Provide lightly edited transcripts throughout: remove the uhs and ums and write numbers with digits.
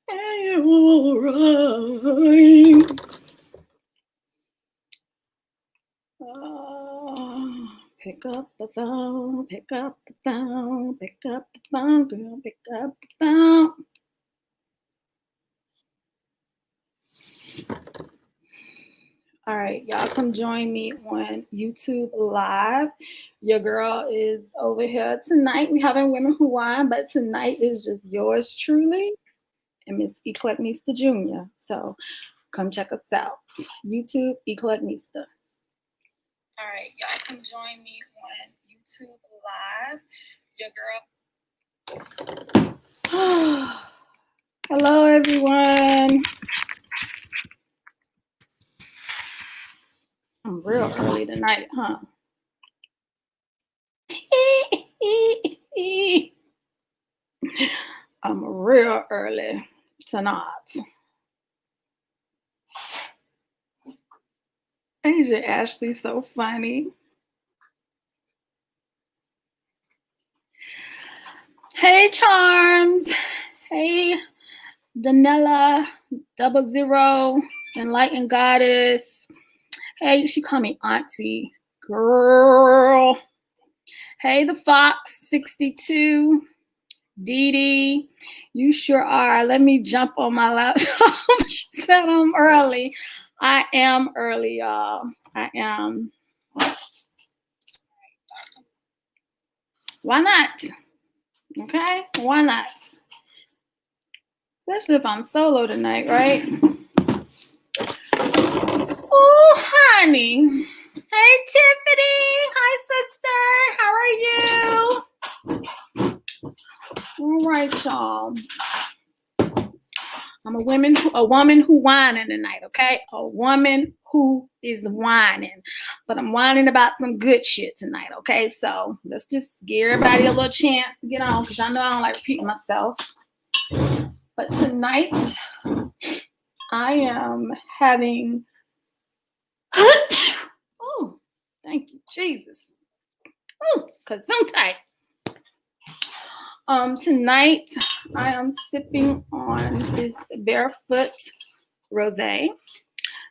All right. Pick up the phone, pick up the phone, pick up the phone, girl, pick up the phone. All right, y'all come join me on YouTube Live. Your girl is over here tonight. We having Women Who Wine, but tonight is just yours truly and Miss EclecticNista Jr. So come check us out. YouTube EclecticNista. All right, y'all come join me on YouTube Live. Your girl. Hello, everyone. I'm real early tonight, huh? I'm real early tonight. Asia Ashley, so funny. Hey, Charms. Hey, Danella, 00, Enlightened Goddess. Hey, she call me Auntie. Girl. Hey, the Fox, 62. Dee Dee, you sure are. Let me jump on my laptop. She said I'm early. I am early, y'all. I am. Why not? Okay? Why not? Especially if I'm solo tonight, right? Oh, honey. Hey, Tiffany. Hi, sister. How are you? All right, y'all. I'm a woman who whining tonight, okay? A woman who is whining. But I'm whining about some good shit tonight, okay? So let's just give everybody a little chance to get on, because y'all know I don't like repeating myself. But tonight, I am having... Oh, thank you, Jesus. Oh, because sometimes... Tonight, I am sipping on this Barefoot Rosé.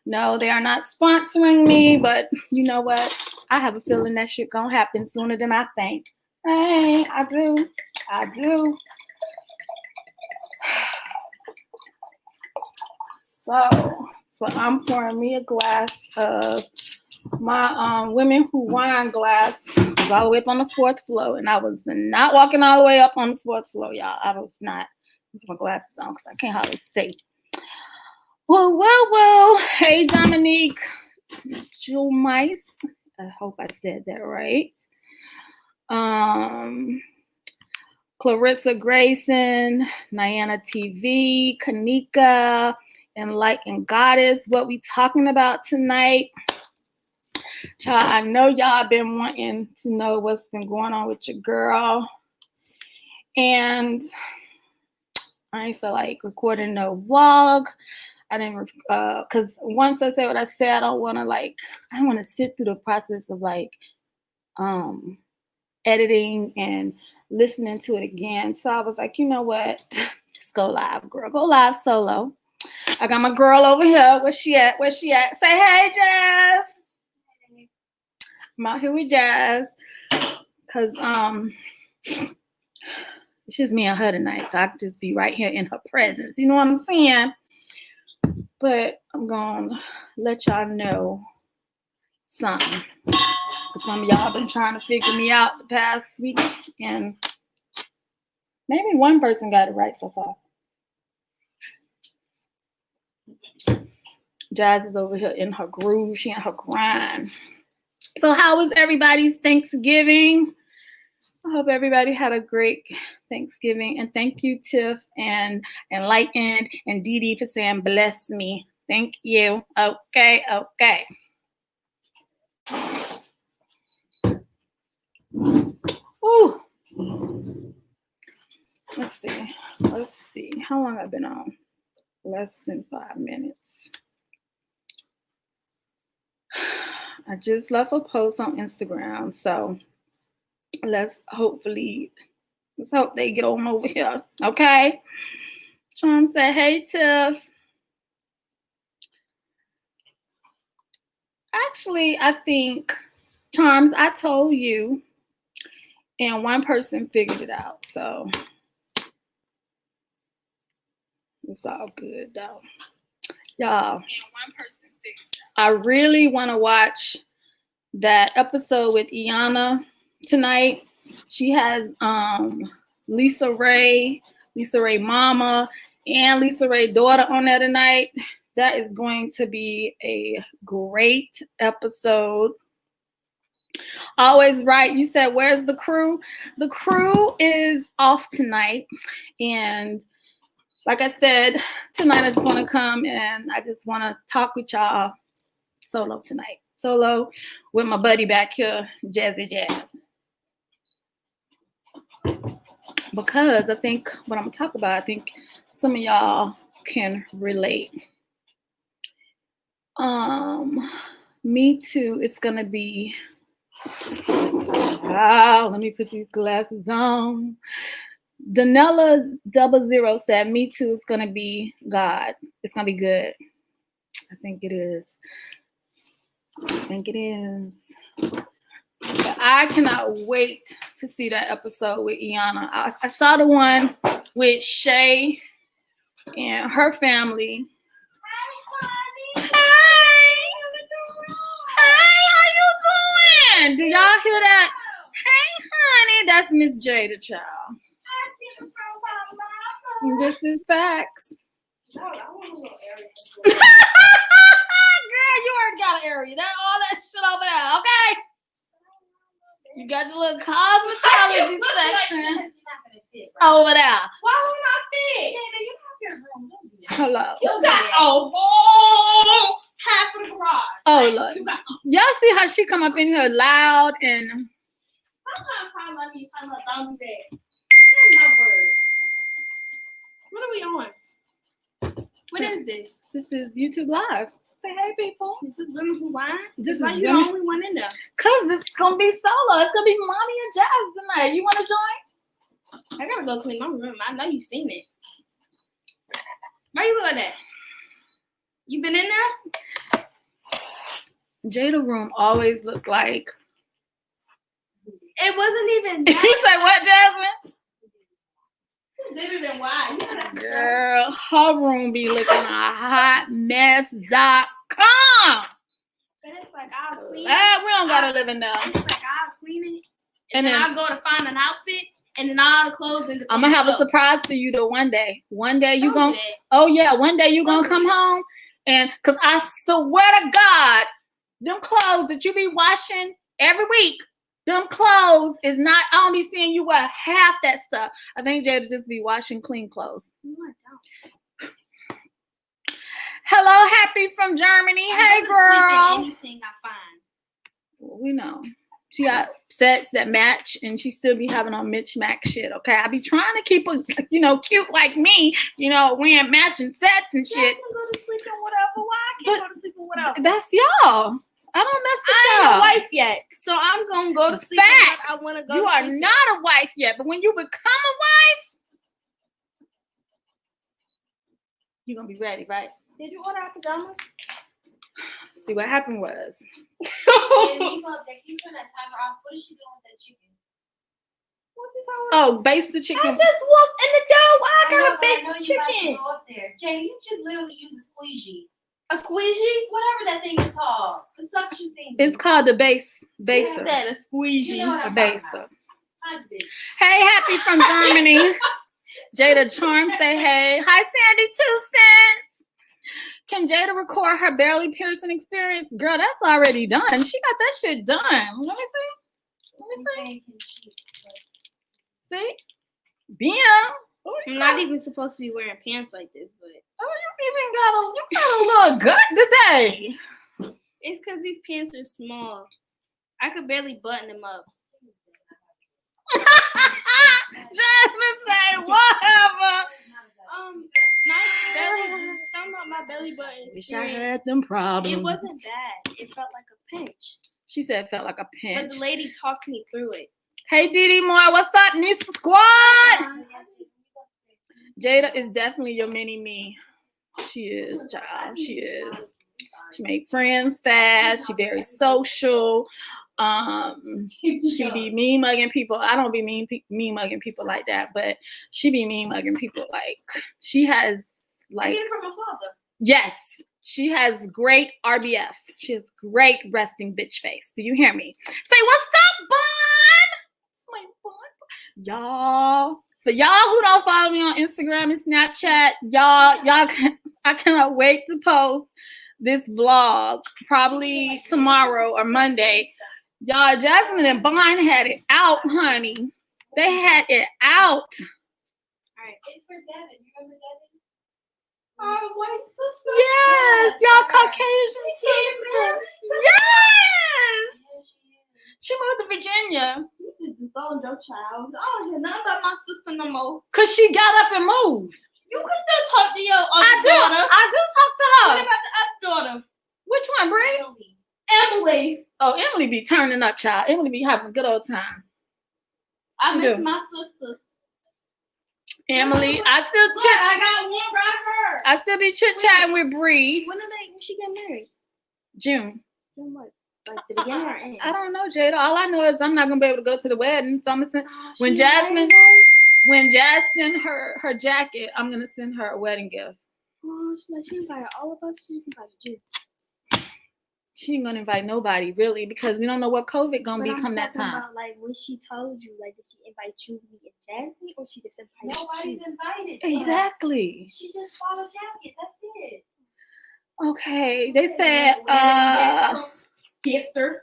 No, they are not sponsoring me, but you know what? I have a feeling that shit gonna happen sooner than I think. Hey, I do. So I'm pouring me a glass of my Women Who Wine glass. I was all the way up on the 4th floor, and I was not walking all the way up on the 4th floor, y'all. I was not. Put my glasses on because I can't hardly see. Whoa. Hey, Dominique. Jewel Mice. I hope I said that right. Clarissa Grayson, Niana TV, Kanika, Enlightened Goddess. What we talking about tonight? Child, I know y'all been wanting to know what's been going on with your girl. And I ain't feel like recording no vlog. I didn't, because once I say what I said, I want to sit through the process of editing and listening to it again. So I was like, you know what? Just go live, girl. Go live solo. I got my girl over here. Where's she at? Say hey, Jazz. I'm out here with Jazz. Because it's just me and her tonight. So I can just be right here in her presence. You know what I'm saying? But I'm going to let y'all know something. Some of y'all been trying to figure me out the past week, and maybe one person got it right so far. Jazz is over here in her groove. She in her grind. So how was everybody's Thanksgiving? I hope everybody had a great Thanksgiving. And thank you, Tiff and Enlightened and Dee Dee for saying bless me. Thank you. Okay. Ooh. Let's see. How long have I been on? Less than 5 minutes. I just left a post on Instagram, so let's hope they get on over here, okay? Charm said, hey, Tiff. Actually, I think, Charms, I told you, and one person figured it out. So it's all good, though. Y'all, I really want to watch that episode with Iana tonight. She has Lisa Ray mama, and Lisa Ray daughter on there tonight. That is going to be a great episode. Always right. You said, where's the crew? The crew is off tonight. And like I said, tonight I just want to come and I just want to talk with y'all solo tonight. Solo with my buddy back here, Jazzy Jazz. Because I think what I'm going to talk about, I think some of y'all can relate. Me too. It's going to be, let me put these glasses on. Danella 00 said, me too, it's going to be God. It's going to be good. I think it is. But I cannot wait to see that episode with Iana. I saw the one with Shay and her family. Hey, how you doing? Do y'all hear that? Hey, honey, that's Miss Jada, child. This is facts. Girl, you already got an area. That all that shit over there, okay? You got your little cosmetology section over there. Why won't I fit? Hello. You got half of the garage. Oh, look. Y'all see how she come up in here loud and. Sometimes I love you. I love thumbs there. That's my word. What are we on? What is this? This is YouTube Live. Say hey, people. This is Women Who Wine? This Why is you the only one in there? Because it's going to be solo. It's going to be Mommy and Jazz tonight. You want to join? I got to go clean my room. I know you've seen it. Where you going at? You been in there? Jada room always looked like. It wasn't even that. You say what, Jasmine? Who did it and why? You know that's Girl, her room be looking a hotmess.com. But it's like I'll clean it. We don't gotta live in there. It's like I'll clean it. And then I'll go to find an outfit and then all the clothes in the I'm gonna have a surprise for you though one day. One day you gonna one day you gonna come home and cause I swear to God, them clothes that you be washing every week, them clothes is not, I don't be seeing you wear half that stuff. I think Jada just be washing clean clothes. No, I don't. Hello, Happy from Germany. Hey, girl. Anything I find. Well, we know. She got sets that match, and she still be having on mismatch shit, okay? I be trying to keep her, cute like me, wearing matching sets and shit. Yeah, I can go to sleep in whatever. Why I can't go to sleep in whatever? That's y'all. I don't mess with y'all. I ain't a wife yet, so I'm going to go to sleep. Facts. I want to go You to are sleep not a wife yet, but when you become a wife, you're going to be ready, right? Did you order our pajamas? See, what happened was. He's gonna that timer off. What is she doing with that chicken? What you talking about? Oh, baste the chicken. I just walked in the door. Why I gotta I bake know the you chicken? about to go up there. Jada, you just literally use a squeegee. A squeegee? Whatever that thing is called. The suction thing. It's called the baser. What's that? A squeegee. You know what A I'm talking baser. about. How'd you be? Hey, Happy from Germany. Jada Charm say hey. Hi, Sandy 2 cents. Can Jada record her barely piercing experience? Girl, that's already done. She got that shit done. Let me see. See? Bam. I'm not even supposed to be wearing pants like this, but Oh, you got a little gut today. it's because these pants are small. I could barely button them up. Jasmine say whatever. My belly button. Wish I had them problems. It wasn't bad. It felt like a pinch. She said it felt like a But pinch. the lady talked me through it. Hey, Didi Moore, what's up, Nisa Squad? Jada is definitely your mini me. She is, child. She is. She makes friends fast. She very social. She be mean mugging people. I don't be mean mugging people like that, but she be mean mugging people. Like she has like. Get it from my father. Yes, she has great RBF. She has great resting bitch face. Do you hear me? Say what's up, Bun? My Bun. Y'all. For y'all who don't follow me on Instagram and Snapchat, I cannot wait to post this vlog probably tomorrow or Monday. Y'all, Jasmine and Bond had it out, honey. They had it out. All right, it's for Devin. You remember Devin? Oh, white sister. Yes, y'all Caucasian sister. Yes. She moved to Virginia. You just disowned your child. I don't hear nothing about my sister no more. Cause she got up and moved. You can still talk to your other I do. daughter. I do talk to What her. about the other daughter? Which one, Brie? Emily. Oh, Emily be turning up, child. Emily be having a good old time. I She miss do. my sisters. Emily, I still Look, chit. I got one right here. I still be chit chatting with Bree. When she get married? June. When what? Like the beginning or end? I don't know, Jada. All I know is I'm not gonna be able to go to the wedding. So I'm gonna send when She Jasmine married send her jacket, I'm gonna send her a wedding gift. Oh, she invited all of us. She just invited you. She ain't gonna invite nobody really because we don't know what COVID gonna But I'm become that talking time. about, like, when she told you, like, did she invite you, me, and Jasmine, or she just invited Nobody's you? invited. Exactly. She just bought a jacket. That's it. Okay. They said Gifter.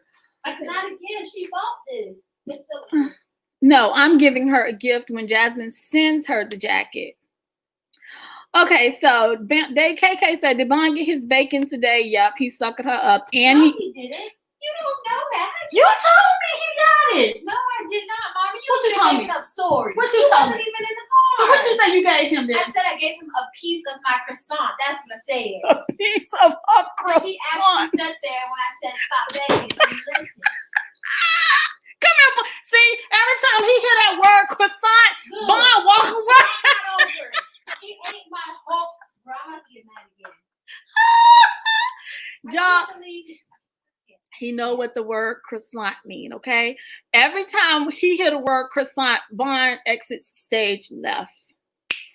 It's not a gift. She bought this. It's the no, I'm giving her a gift when Jasmine sends her the jacket. Okay, so KK said, did Bond get his bacon today? Yup, he sucked her up. And no, he didn't. You don't know that. You told me he got it. No, I did not, Mommy. What you told me? making up stories. What you told wasn't me? even in the car. So what you say you gave him I then? said I gave him a piece of my croissant. That's what I said. A piece of her He croissant. actually sat there when I said stop begging. He listened. Come here, see, every time he hear that word croissant, Good. Bond walk away. Not over. He ate my whole. Bro, I'm about to get mad again. I Y'all, can't believe it. he know what the word croissant mean, okay? Every time he hear the word croissant, Bond exits stage left.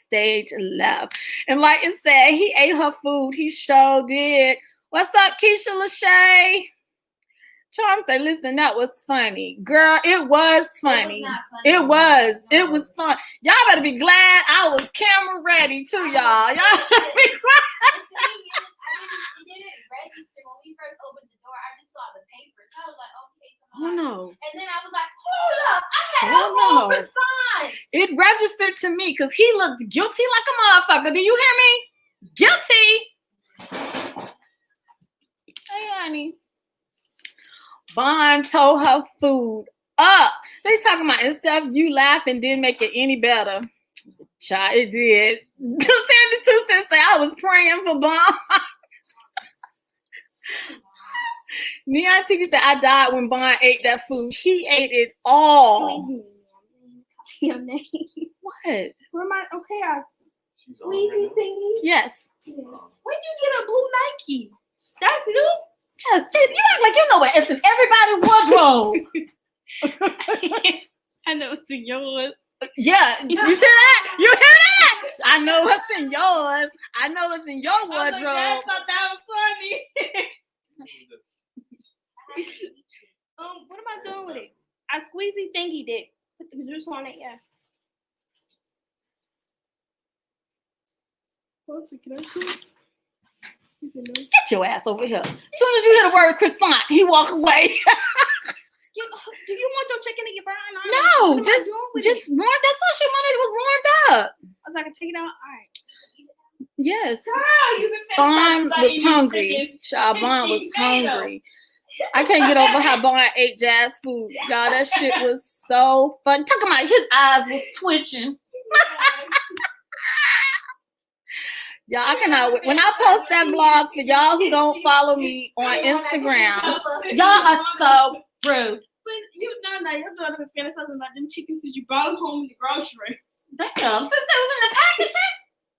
Stage left. And like it said, he ate her food. He sure did. What's up, Keisha Lachey? Charm said, listen, that was funny. Girl, it was funny. It was fun. Y'all better be glad I was camera ready too, y'all. Y'all better be glad. It didn't register when we first opened the door. I just saw the papers. I was like, okay. Oh no. And then I was like, hold up. I had Oh, a whole no. croissant. It registered to me because he looked guilty like a motherfucker. Do you hear me? Guilty. Hey, honey. Bond told her food up. They talking about and stuff. You laughing didn't make it any better. Child, it did. 272 cents say I was praying for Bond. Neon TV said I died when Bond ate that food. He ate it all. Your name. What? Where my squeezy thingy? Yes. Yeah. When you get a blue Nike? That's new. Just, you act like you know what? It's in everybody's wardrobe. I know it's in yours. Yeah, you see that? You hear that? I know what's in yours. I know what's in your wardrobe. I thought that was funny. What am I doing with it? I squeezy thingy dick. Put the juice on it, yeah. Get your ass over here. As soon as you hear the word croissant, he walk away. Do you want your chicken to get burned? No, What am I just doing with warm. it? That's all she wanted was warmed up. I was like, I take it out. All right. Yes. Girl, you've been Bond was hungry. Child, Bond was hungry. I can't get over how Bond ate Jazz food. Y'all, that shit was so fun. Talking about his eyes was twitching. Y'all, I cannot wait. When I post that vlog for y'all who don't follow me on Instagram, y'all are so rude. But your daughter been fantasizing about them chickens that you brought home in the grocery. Damn, since it was in the packaging?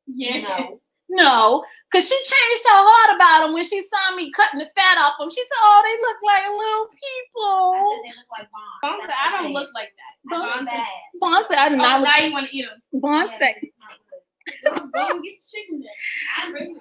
Yeah. No, because she changed her heart about them when she saw me cutting the fat off them. She said, oh, they look like little people. I said they look like bombs. Bon said, I don't look like that. Bon bad. Bon said, I do not look. Now you want to eat them. Bon said, Go and get the chicken then. I'm ready.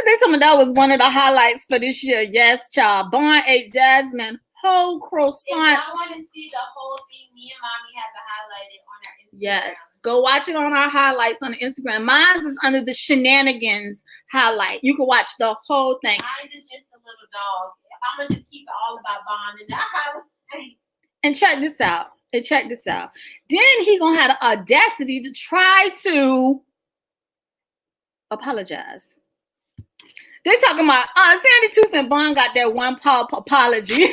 they told me that was one of the highlights for this year. Yes, child. Bon ate Jasmine whole If croissant. y'all want to see the whole thing, me and mommy have it highlighted on our Instagram. Yes. Go watch it on our highlights on Instagram. Mine is under the shenanigans highlight. You can watch the whole thing. Mine is just a little dog. I'm going to just keep it all about Bond and that highlight. And check this out. Then he gonna have the audacity to try to apologize. They talking about 72 Cent Bond got that one paw apology.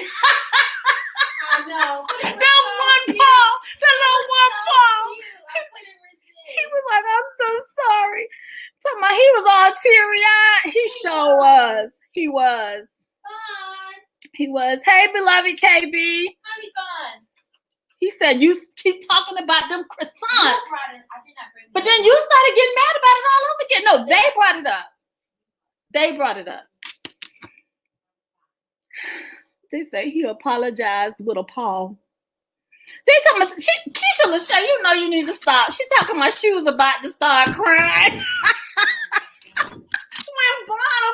I know. That one paw. That little one paw. He was like, I'm so sorry. Talking about he was all teary-eyed. He sure was. He was. He was. Hey, beloved KB. Honey bun. He said, you keep talking about them croissants. I did not bring But then you started getting mad about it all over again. No, they brought it up. They brought it up. They say he apologized with a paw. They talking about, Keisha Lachey, you know you need to stop. She talking about she was about to start crying. When Bond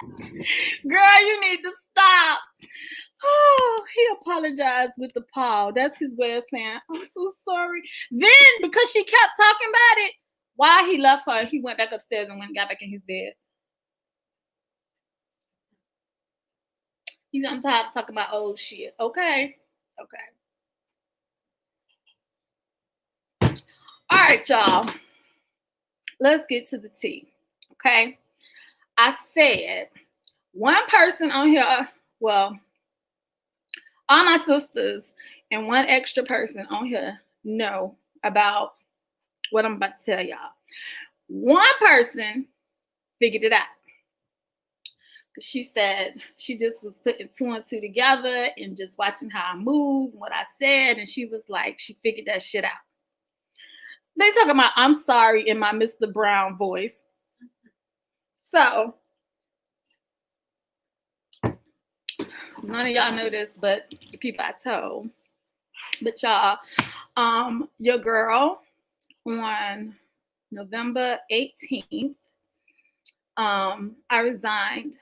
apologized. Girl, you need to stop. Oh, he apologized with the paw. That's his way of saying, I'm so sorry. Then, because she kept talking about it, while he left her, he went back upstairs and got back in his bed. He's on top talking about old shit. Okay. All right, y'all. Let's get to the tea. Okay. I said one person on here, well, all my sisters and one extra person on here know about what I'm about to tell y'all. One person figured it out. She said she just was putting 2 and 2 together and just watching how I moved and what I said. And she was like, she figured that shit out. They talking about, I'm sorry in my Mr. Brown voice. So, none of y'all know this, but the people I told. But y'all, your girl on November 18th, I resigned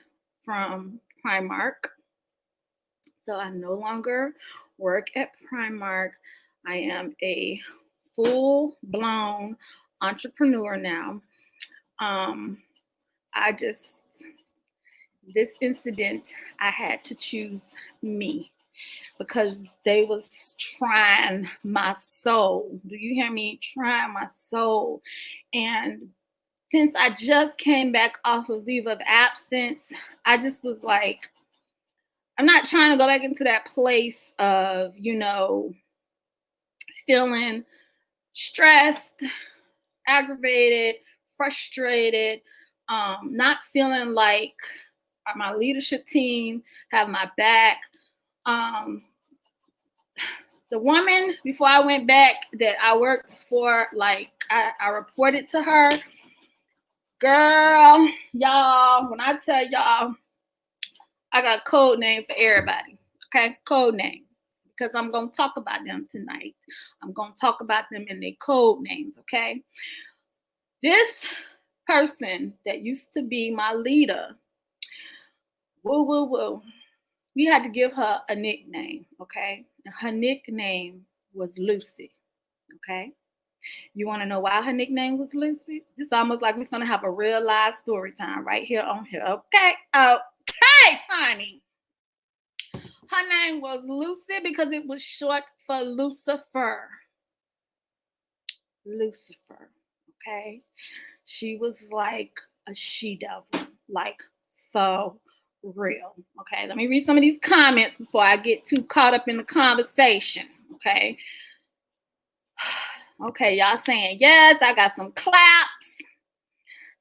from Primark. So I no longer work at Primark. I am a full-blown entrepreneur now. This incident, I had to choose me because they was trying my soul. Do you hear me? Trying my soul. And since I just came back off of leave of absence, I just was like, I'm not trying to go back into that place of, feeling stressed, aggravated, frustrated, not feeling like my leadership team have my back. The woman before I went back that I worked for, like I reported to her. Girl, y'all, when I tell y'all, I got a code name for everybody, okay? Code name, because I'm going to talk about them tonight. I'm going to talk about them in their code names, okay? This person that used to be my leader, we had to give her a nickname, okay? And her nickname was Lucy, okay? You want to know why her nickname was Lucy? It's almost like we're going to have a real live story time right here on here, okay? Okay, honey. Her name was Lucy because it was short for Lucifer. Lucifer, okay? She was like a she-devil, like for real, okay? Let me read some of these comments before I get too caught up in the conversation, okay? Okay, y'all saying, yes, I got some claps.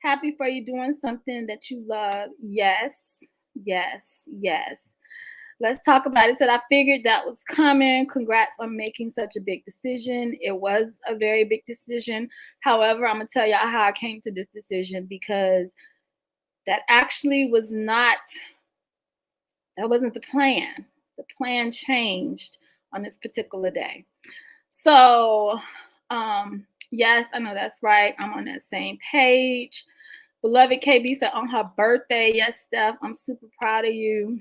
Happy for you doing something that you love. Yes. Let's talk about it. Said I figured that was coming. Congrats on making such a big decision. It was a very big decision. However, I'm gonna tell y'all how I came to this decision, because that actually was not, that wasn't the plan. The plan changed on this particular day. So, yes, I know that's right. I'm on that same page. Beloved KB said on her birthday, yes, Steph, I'm super proud of you.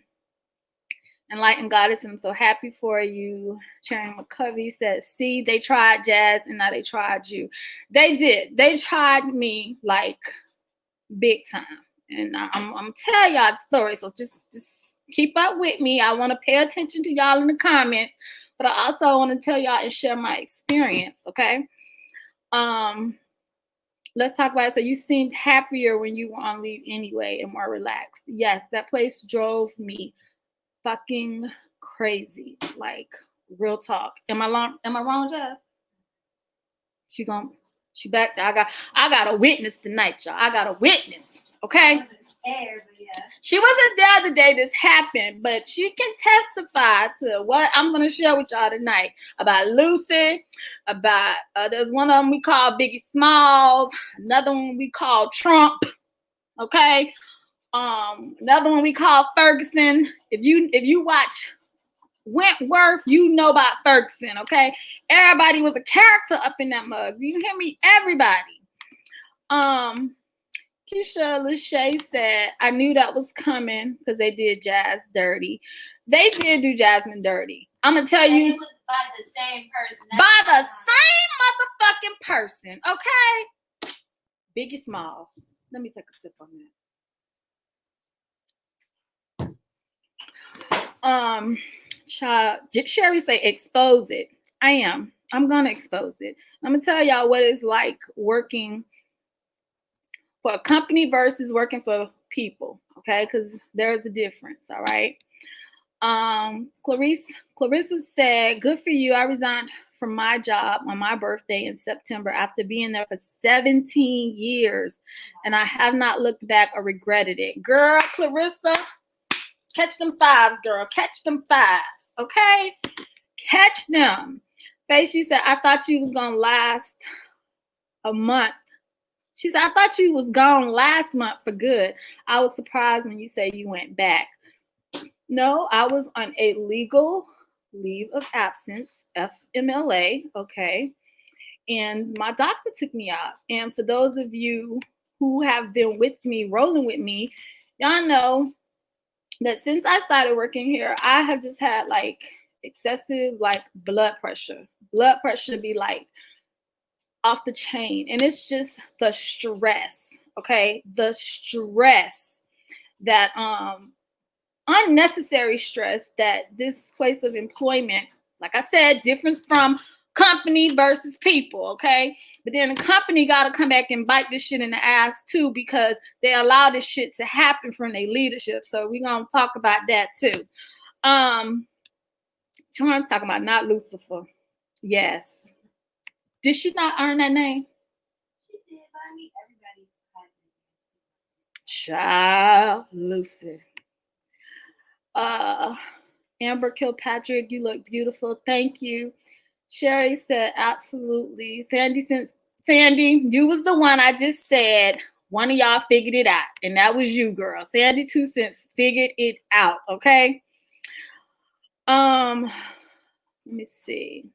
Enlightened Goddess, I'm so happy for you. Sharon McCovey said, see, they tried Jazz and now they tried you. They did. They tried me like big time. And I'm telling y'all the story. So just keep up with me. I want to pay attention to y'all in the comments, but I also want to tell y'all and share my experience, okay? Let's talk about it. So you seemed happier when you were on leave anyway and more relaxed. Yes, that place drove me fucking crazy. Like, real talk. Am I wrong, Jeff? She back there. I got a witness tonight, y'all. I got a witness. Okay? She wasn't there the day this happened, but she can testify to what I'm going to share with y'all tonight about Lucy, about there's one of them we call Biggie Smalls, another one we call Trump, okay? Another one we call Ferguson. If you watch Wentworth, you know about Ferguson, okay? Everybody was a character up in that mug. You hear me? Everybody. Keisha Lachey said, I knew that was coming because they did Jazz dirty. They did do Jasmine dirty. I'm going to tell you. It was by the same person. By the same motherfucking person, okay? Biggie Smalls. Let me take a sip on that. Sherry say, expose it. I am. I'm going to expose it. I'm going to tell y'all what it's like working for a company versus working for people, okay? Because there's a difference, all right? Clarissa said, good for you. I resigned from my job on my birthday in September after being there for 17 years, and I have not looked back or regretted it. Girl, Clarissa, catch them fives, girl. Catch them fives, okay? Catch them. Face, she said, I thought you was going to last a month. She said, I thought you was gone last month for good. I was surprised when you say you went back. No, I was on a legal leave of absence, FMLA, okay? And my doctor took me out. And for those of you who have been with me, rolling with me, y'all know that since I started working here, I have just had like excessive like blood pressure. Blood pressure be like off the chain. And it's just the stress, okay? The stress that unnecessary stress that this place of employment, like I said, different from company versus people, okay? But then the company got to come back and bite this shit in the ass too, because they allow this shit to happen from their leadership. So we're going to talk about that too. Charms talking about not Lucifer. Yes. Did she not earn that name? She did, but I mean, everybody Child, has it. Lucy. Amber Kilpatrick, you look beautiful. Thank you. Sherry said, absolutely. Sandy, you was the one I just said. One of y'all figured it out, and that was you, girl. Sandy 2 cents figured it out, okay? Let me see.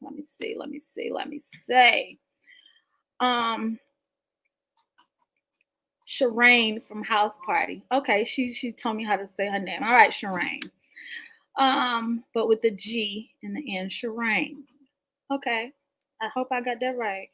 Shireen from House Party. Okay, she told me how to say her name. All right, Shireen. But with the G in the end, Shireen. Okay, I hope I got that right.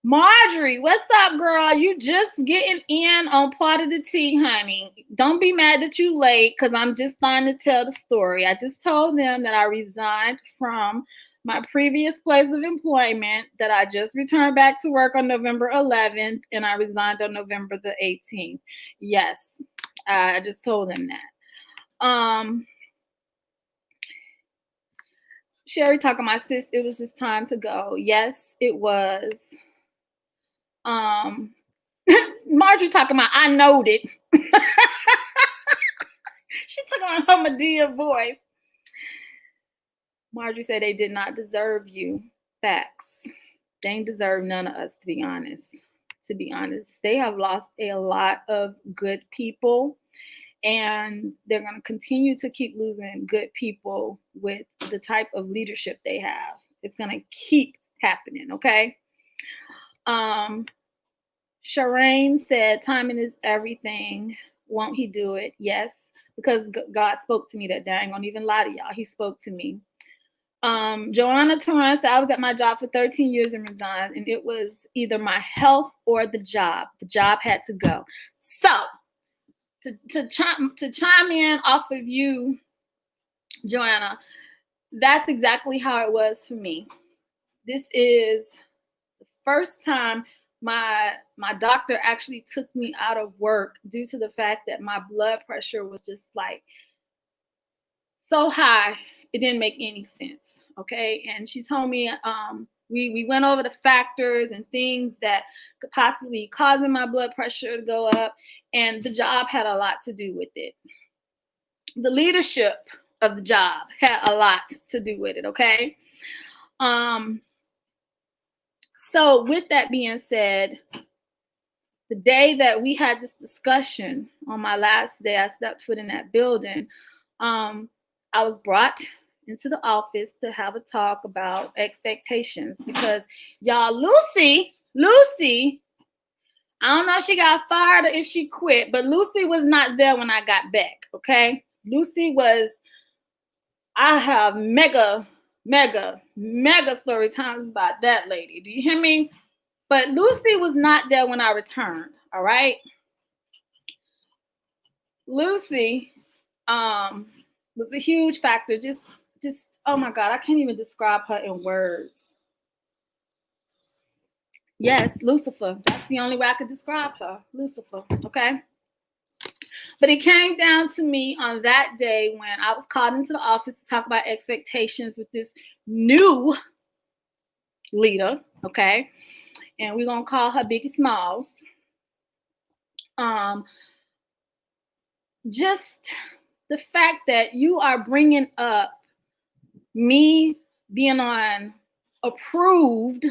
Marjorie, what's up, girl? You just getting in on part of the tea, honey. Don't be mad that you late, because I'm just starting to tell the story. I just told them that I resigned from my previous place of employment, that I just returned back to work on November 11th, and I resigned on November the 18th. Yes, I just told them that. Sherry talking about, sis, it was just time to go. Yes, it was. Marjorie talking about, I knowed it. She talking on her Medea voice. Marjorie said they did not deserve you. Facts. They ain't deserve none of us, to be honest. To be honest, they have lost a lot of good people, and they're going to continue to keep losing good people with the type of leadership they have. It's going to keep happening, okay? Shireen said, timing is everything. Won't he do it? Yes, because God spoke to me that day. I ain't gonna even lie to y'all. He spoke to me. Joanna Torrance said, I was at my job for 13 years and resigned, and it was either my health or the job. The job had to go. So, to chime in off of you, Joanna, that's exactly how it was for me. This is the first time my doctor actually took me out of work due to the fact that my blood pressure was just like so high, it didn't make any sense. Okay. And she told me, we went over the factors and things that could possibly be causing my blood pressure to go up. And the job had a lot to do with it. The leadership of the job had a lot to do with it. Okay. So with that being said, the day that we had this discussion on my last day I stepped foot in that building, I was brought into the office to have a talk about expectations because y'all, Lucy, I don't know if she got fired or if she quit, but Lucy was not there when I got back, okay? Lucy was, I have mega story times about that lady. Do you hear me? But Lucy was not there when I returned, all right? Lucy was a huge factor. Just, oh my God, I can't even describe her in words. Yes, Lucifer. That's the only way I could describe her. Lucifer, okay? But it came down to me on that day when I was called into the office to talk about expectations with this new leader, okay? And we're going to call her Biggie Smalls. Just the fact that you are bringing up me being on approved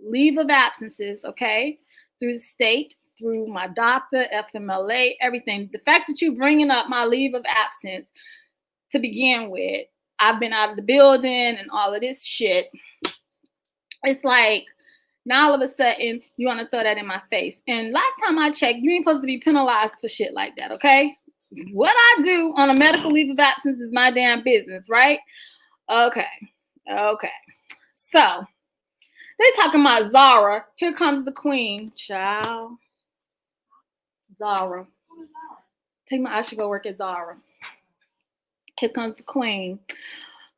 leave of absences, okay, through the state, through my doctor, FMLA, everything. The fact that you're bringing up my leave of absence to begin with, I've been out of the building and all of this shit. It's like, now all of a sudden, you want to throw that in my face. And last time I checked, you ain't supposed to be penalized for shit like that, okay? What I do on a medical leave of absence is my damn business, right? Okay. So, they talking about Zara. Here comes the queen. Child. Zara. I should go work at Zara. Here comes the queen.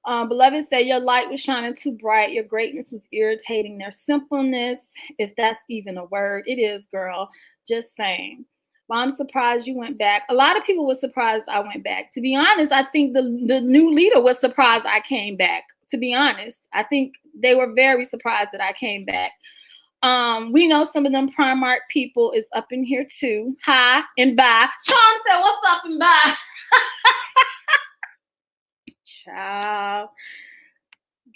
Beloved said, your light was shining too bright. Your greatness was irritating. Their simpleness, if that's even a word. It is, girl. Just saying. Well, I'm surprised you went back. A lot of people were surprised I went back. To be honest, I think the new leader was surprised I came back. To be honest, I think they were very surprised that I came back. We know some of them Primark people is up in here too. Hi and bye. Charm said, what's up and bye? Child.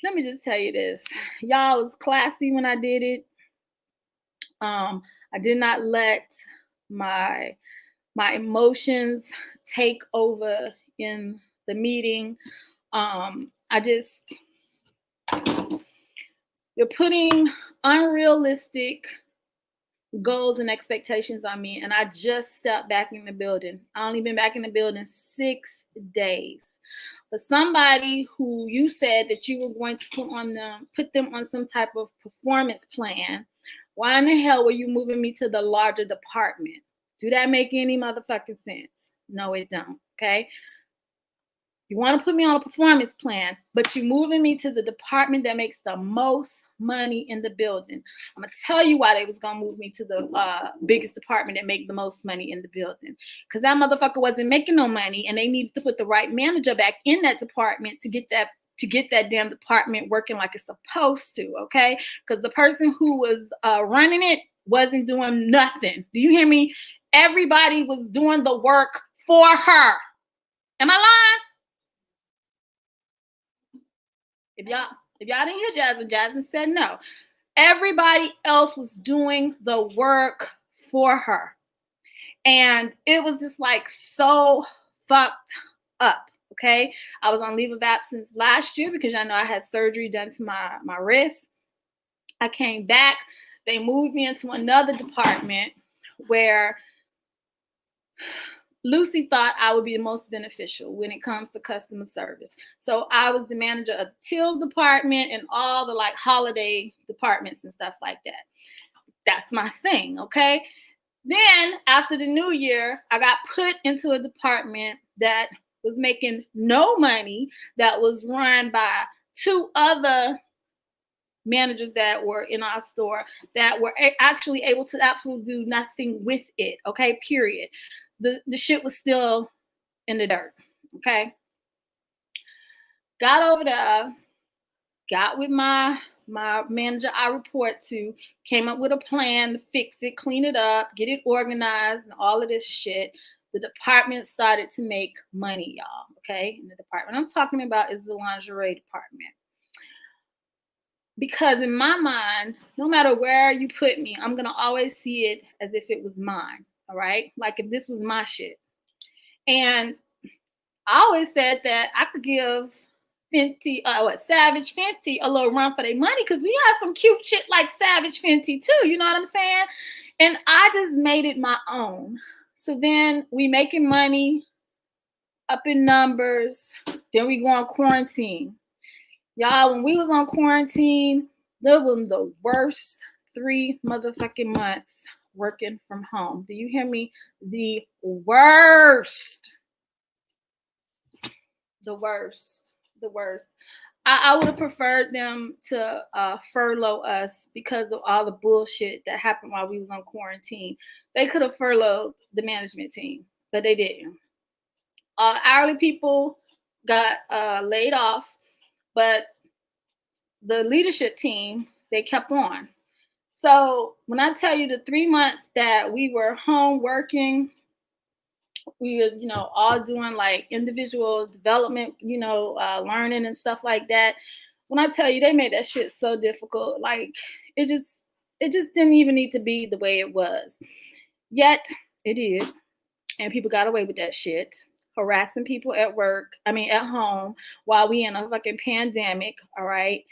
Let me just tell you this. Y'all, was classy when I did it. I did not let my emotions take over in the meeting. You're putting unrealistic goals and expectations on me, and I just stepped back in the building. I only been back in the building 6 days. But somebody who you said that you were going to put them on some type of performance plan, why in the hell were you moving me to the larger department? Do that make any motherfucking sense? No, it don't, okay? You want to put me on a performance plan, but you're moving me to the department that makes the most money in the building. I'm going to tell you why they was going to move me to the biggest department that make the most money in the building. Because that motherfucker wasn't making no money, and they needed to put the right manager back in that department to get that damn department working like it's supposed to, okay? Because the person who was running it wasn't doing nothing. Do you hear me? Everybody was doing the work for her. Am I lying? If y'all didn't hear Jasmine said no. Everybody else was doing the work for her. And it was just like so fucked up. Okay. I was on leave of absence last year because I know I had surgery done to my wrist. I came back. They moved me into another department where Lucy thought I would be the most beneficial when it comes to customer service. So I was the manager of the tills department and all the like holiday departments and stuff like that. That's my thing, okay? Then after the new year, I got put into a department that was making no money, that was run by two other managers that were in our store that were actually able to absolutely do nothing with it, okay, period. The shit was still in the dirt, okay? Got over there, got with my manager I report to, came up with a plan to fix it, clean it up, get it organized, and all of this shit. The department started to make money, y'all, okay? And the department I'm talking about is the lingerie department. Because in my mind, no matter where you put me, I'm going to always see it as if it was mine, all right? Like if this was my shit. And I always said that I could give Savage Fenty a little run for their money because we have some cute shit like Savage Fenty too, you know what I'm saying? And I just made it my own. So then we making money, up in numbers, then we go on quarantine. Y'all, when we was on quarantine, there was the worst 3 motherfucking months working from home. Do you hear me? The worst. The worst. I would have preferred them to furlough us because of all the bullshit that happened while we was on quarantine. They could have furloughed the management team, but they didn't. Hourly people got laid off, but the leadership team, they kept on. So when I tell you the 3 months that we were home working, we were, all doing like individual development, learning and stuff like that. When I tell you they made that shit so difficult, like it just didn't even need to be the way it was. Yet it did. And people got away with that shit. Harassing people at home while we in a fucking pandemic, all right?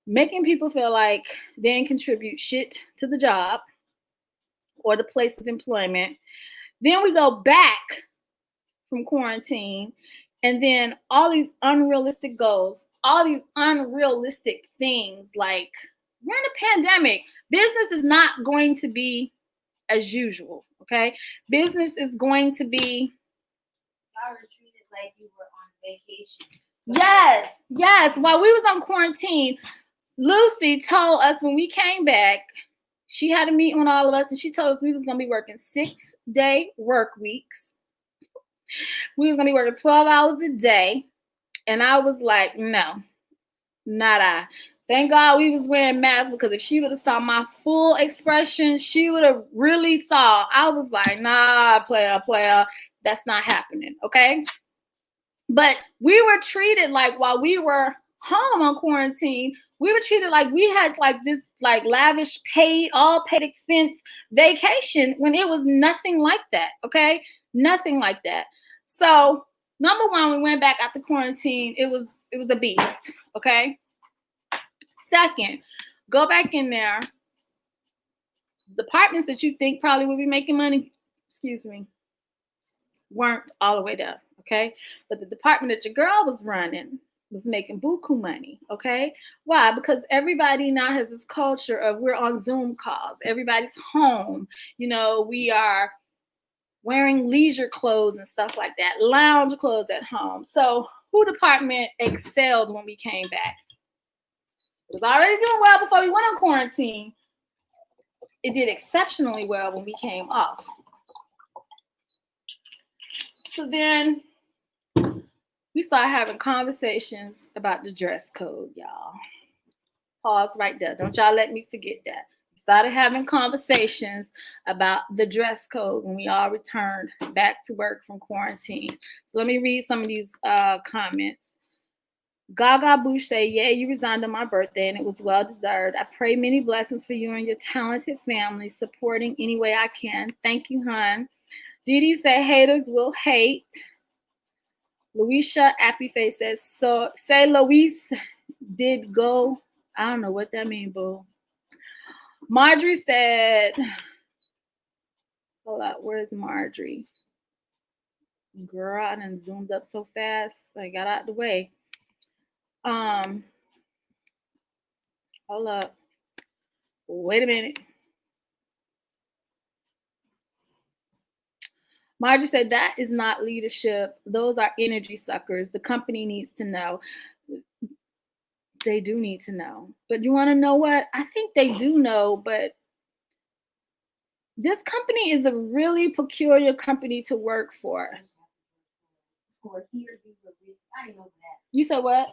Making people feel like they didn't contribute shit to the job or the place of employment. Then we go back from quarantine, and then all these unrealistic goals, all these unrealistic things, like we're in a pandemic. Business is not going to be as usual, okay? Business is going to be... Y'all were treated like you were on vacation. Yes. While we was on quarantine, Lucy told us when we came back, she had a meeting with all of us, and she told us we was going to be working 6-day work weeks. We was going to be working 12 hours a day. And I was like, no, not I. Thank God we was wearing masks, because if she would have saw my full expression, she would have really saw. I was like, nah, player. That's not happening, okay? But we were treated like, while we were home on quarantine, we were treated like we had like this like lavish all paid expense vacation, when it was nothing like that, okay? Nothing like that. So number one, we went back after quarantine. It was a beast, okay? Second, go back in there. Departments that you think probably would be making money, weren't all the way there, okay? But the department that your girl was running was making buku money, okay? Why? Because everybody now has this culture of we're on Zoom calls. Everybody's home. We are wearing leisure clothes and stuff like that, lounge clothes at home. So who department excelled when we came back? It was already doing well before we went on quarantine. It did exceptionally well when we came off. So then we started having conversations about the dress code, y'all. Pause right there. Don't y'all let me forget that. Started having conversations about the dress code when we all returned back to work from quarantine. So let me read some of these comments. Gaga Bush say, yeah, you resigned on my birthday and it was well deserved. I pray many blessings for you and your talented family, supporting any way I can. Thank you, hon. Didi say, haters will hate. Louisa Appyface says, so say Louise did go. I don't know what that means, boo. Marjorie said, hold up, where's Marjorie? Girl, I done zoomed up so fast. I got out the way. Hold up. Wait a minute. Marjorie said, that is not leadership. Those are energy suckers. The company needs to know. They do need to know. But you want to know what? I think they do know, but this company is a really peculiar company to work for. You said what?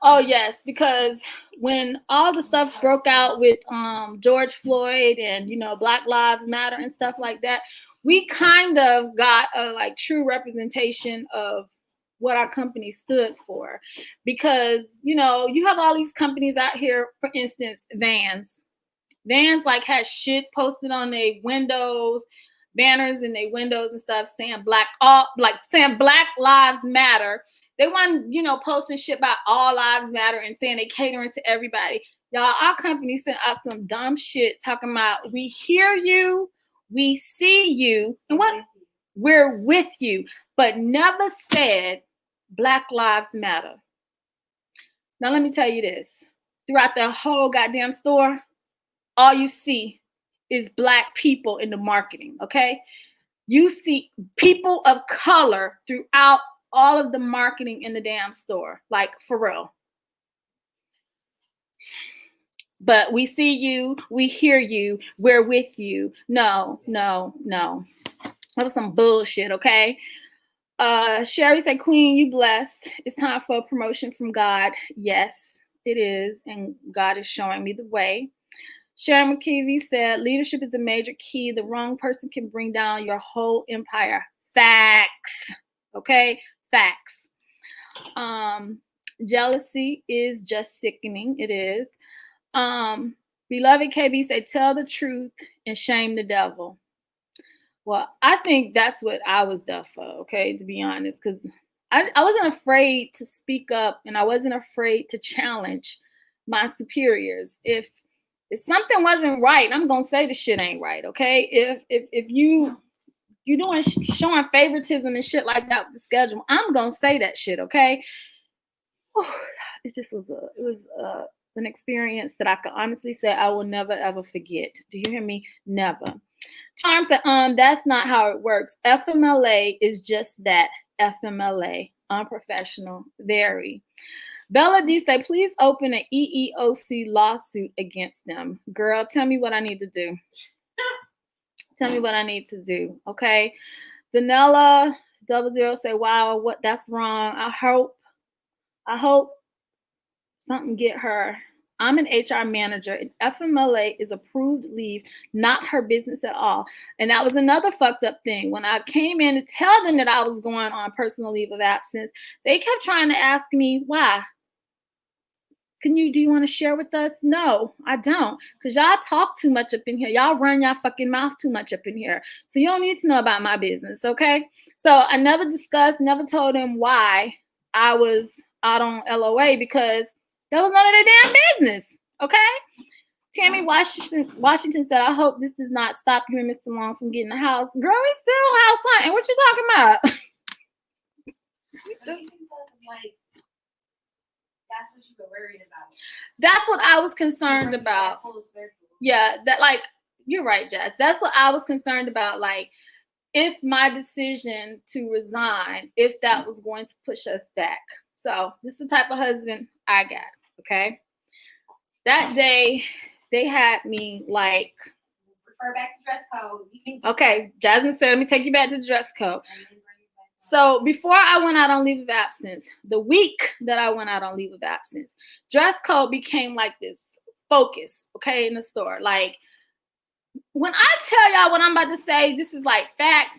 Oh, yes, because when all the stuff broke out with George Floyd and, you know, Black Lives Matter and stuff like that, we kind of got a like true representation of what our company stood for. Because, you know, you have all these companies out here, for instance, Vans. Vans like had shit posted on their windows, banners in their windows and stuff saying Black Lives Matter. They want, you know, posting shit about all lives matter and saying they catering to everybody. Y'all, our company sent out some dumb shit talking about we hear you, we see you, and what? We're with you, but never said Black Lives Matter. Now let me tell you this. Throughout the whole goddamn store, all you see is Black people in the marketing, okay? You see people of color throughout all of the marketing in the damn store, like for real. But we see you, we hear you, we're with you. No. That was some bullshit, okay? Sherry said, Queen, you blessed. It's time for a promotion from God. Yes, it is, and God is showing me the way. Sharon McKeevy said, leadership is a major key. The wrong person can bring down your whole empire. Facts, okay? Facts. Jealousy is just sickening. It is. Beloved KB said, tell the truth and shame the devil. Well, I think that's what I was there for, okay, to be honest, because I wasn't afraid to speak up and I wasn't afraid to challenge my superiors. If something wasn't right, I'm gonna say the shit ain't right, okay? If you doing showing favoritism and shit like that with the schedule, I'm gonna say that shit, okay? It just was an experience that I can honestly say I will never ever forget. Do you hear me? Never. Charm said, that's not how it works. FMLA is just that, FMLA, unprofessional, very. Bella D say, please open an EEOC lawsuit against them. Girl, tell me what I need to do. Tell me what I need to do, okay? Danella 00 say, wow, that's wrong. I hope something get her. I'm an HR manager, and FMLA is approved leave, not her business at all. And that was another fucked up thing. When I came in to tell them that I was going on personal leave of absence, they kept trying to ask me why. Do you want to share with us? No, I don't. Because y'all talk too much up in here. Y'all run y'all fucking mouth too much up in here. So you don't need to know about my business, okay? So I never told them why I was out on LOA, because that was none of their damn business, okay? Tammy Washington said, I hope this does not stop you and Mr. Long from getting the house. Girl, we still house hunting. What you talking about? That's what you were worried about. That's what I was concerned about. Yeah, that, like, you're right, Jazz. That's what I was concerned about. Like, if my decision to resign, if that was going to push us back. So this is the type of husband I got, okay? That day, they had me like... Refer back to dress code. Okay, Jasmine said, let me take you back to the dress code. So before I went out on leave of absence, the week that I went out on leave of absence, dress code became like this focus, okay, in the store. Like, when I tell y'all what I'm about to say, this is like facts.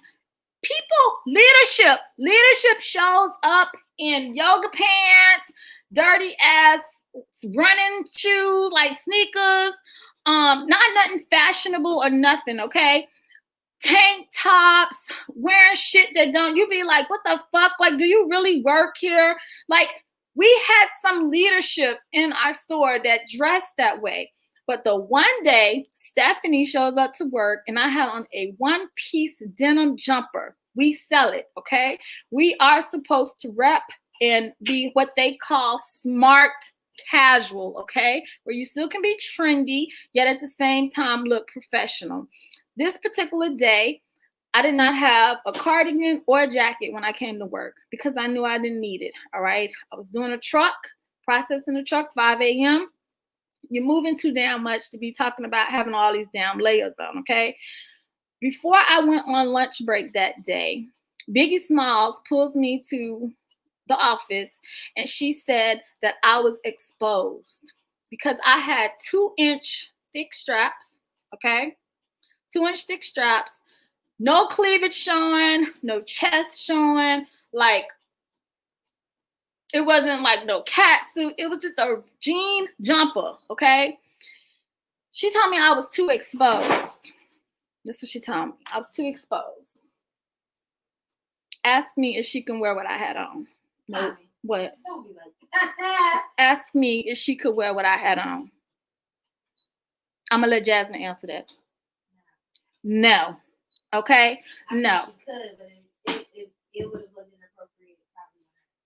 Leadership shows up in yoga pants, dirty ass running shoes, like sneakers, not nothing fashionable or nothing, okay? Tank tops, wearing shit that don't, you be like, what the fuck? Like, do you really work here? Like, we had some leadership in our store that dressed that way. But the one day Stephanie shows up to work and I had on a one-piece denim jumper. We sell it, okay? We are supposed to rep and be what they call smart casual, okay? Where you still can be trendy, yet at the same time look professional. This particular day, I did not have a cardigan or a jacket when I came to work because I knew I didn't need it, all right? I was doing a truck, processing the truck, 5 a.m. You're moving too damn much to be talking about having all these damn layers on, okay? Before I went on lunch break that day, Biggie Smalls pulls me to the office and she said that I was exposed because I had 2-inch thick straps, okay? 2-inch thick straps, no cleavage showing, no chest showing, like it wasn't like no cat suit. It was just a jean jumper, okay? She told me I was too exposed. That's what she told me. I was too exposed. Asked me if she can wear what I had on. No, what? Don't be like that. Asked me if she could wear what I had on. I'm gonna let Jasmine answer that. No. Okay? No. She could, but it would have looked inappropriate.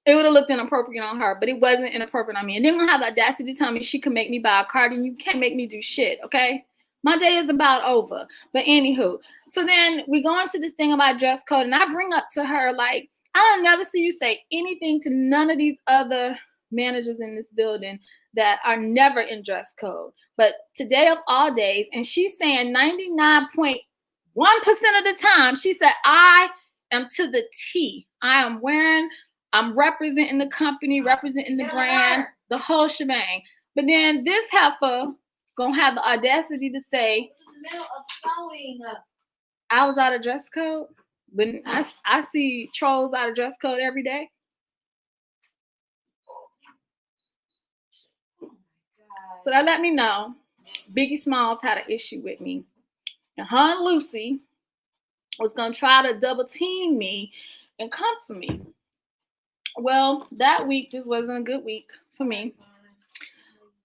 It would have looked inappropriate on her, but it wasn't inappropriate on me. And they're gonna have the audacity to tell me she could make me buy a cardigan. You can't make me do shit, okay? My day is about over. But anywho, so then we go into this thing about dress code, and I bring up to her, like, I don't never see you say anything to none of these other managers in this building that are never in dress code. But today of all days, and she's saying 99.1% of the time, she said, I am to the T. I'm representing the company, representing the brand, the whole shebang. But then this heifer gonna have the audacity to say, it's in the middle of sewing. I was out of dress code. But I see trolls out of dress code every day. So that let me know Biggie Smalls had an issue with me. And her and Lucy was going to try to double team me and come for me. Well, that week just wasn't a good week for me.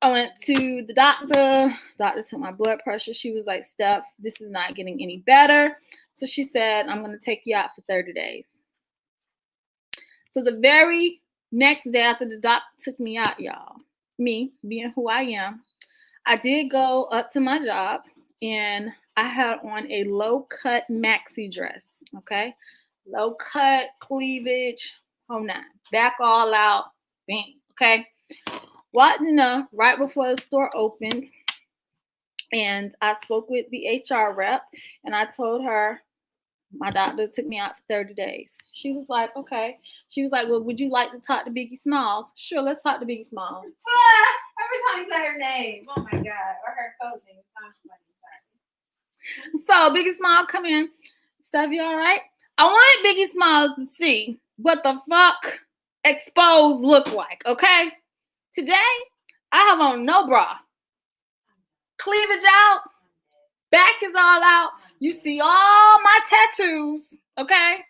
I went to the doctor. Doctor took my blood pressure. She was like, Steph, this is not getting any better. So she said, I'm going to take you out for 30 days. So the very next day after the doctor took me out, y'all, me being who I am, I did go up to my job and I had on a low-cut maxi dress, okay? Low-cut, cleavage, whole nine. Back all out, bang, okay? Walked in right before the store opened, and I spoke with the HR rep, and I told her my doctor took me out for 30 days. She was like, okay. She was like, well, would you like to talk to Biggie Smalls? Sure, let's talk to Biggie Smalls. Every time you say her name, oh my God, or her code name, sounds funny. So Biggie Smalls come in. Steph, you all right? I wanted Biggie Smalls to see what the fuck exposed look like, okay? Today, I have on no bra. Cleavage out. Back is all out. You see all my tattoos, okay?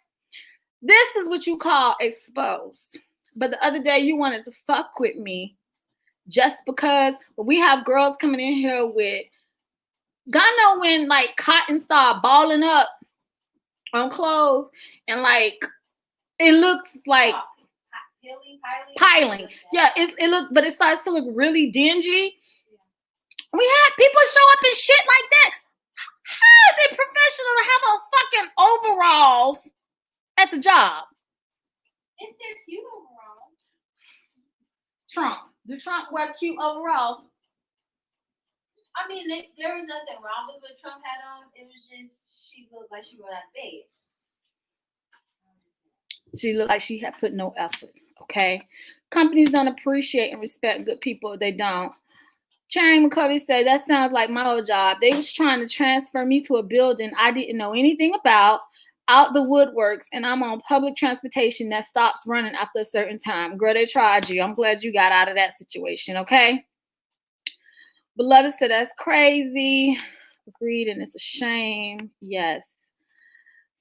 This is what you call exposed. But the other day, you wanted to fuck with me just because we have girls coming in here with, God know when like cotton start balling up on clothes and like it looks like piling. Yeah, but it starts to look really dingy. We had people show up in shit like that. How is it professional to have on fucking overalls at the job? If they're cute overalls. Trump. Do Trump wear cute overalls? I mean, there was nothing wrong with what Trump had on. It was just she looked like she went out of bed. She looked like she had put no effort, okay? Companies don't appreciate and respect good people. They don't. Charing McCovey said, that sounds like my old job. They was trying to transfer me to a building I didn't know anything about, out the woodworks, and I'm on public transportation that stops running after a certain time. Girl, they tried you. I'm glad you got out of that situation, okay? Beloved said, that's crazy. Agreed, and it's a shame. Yes.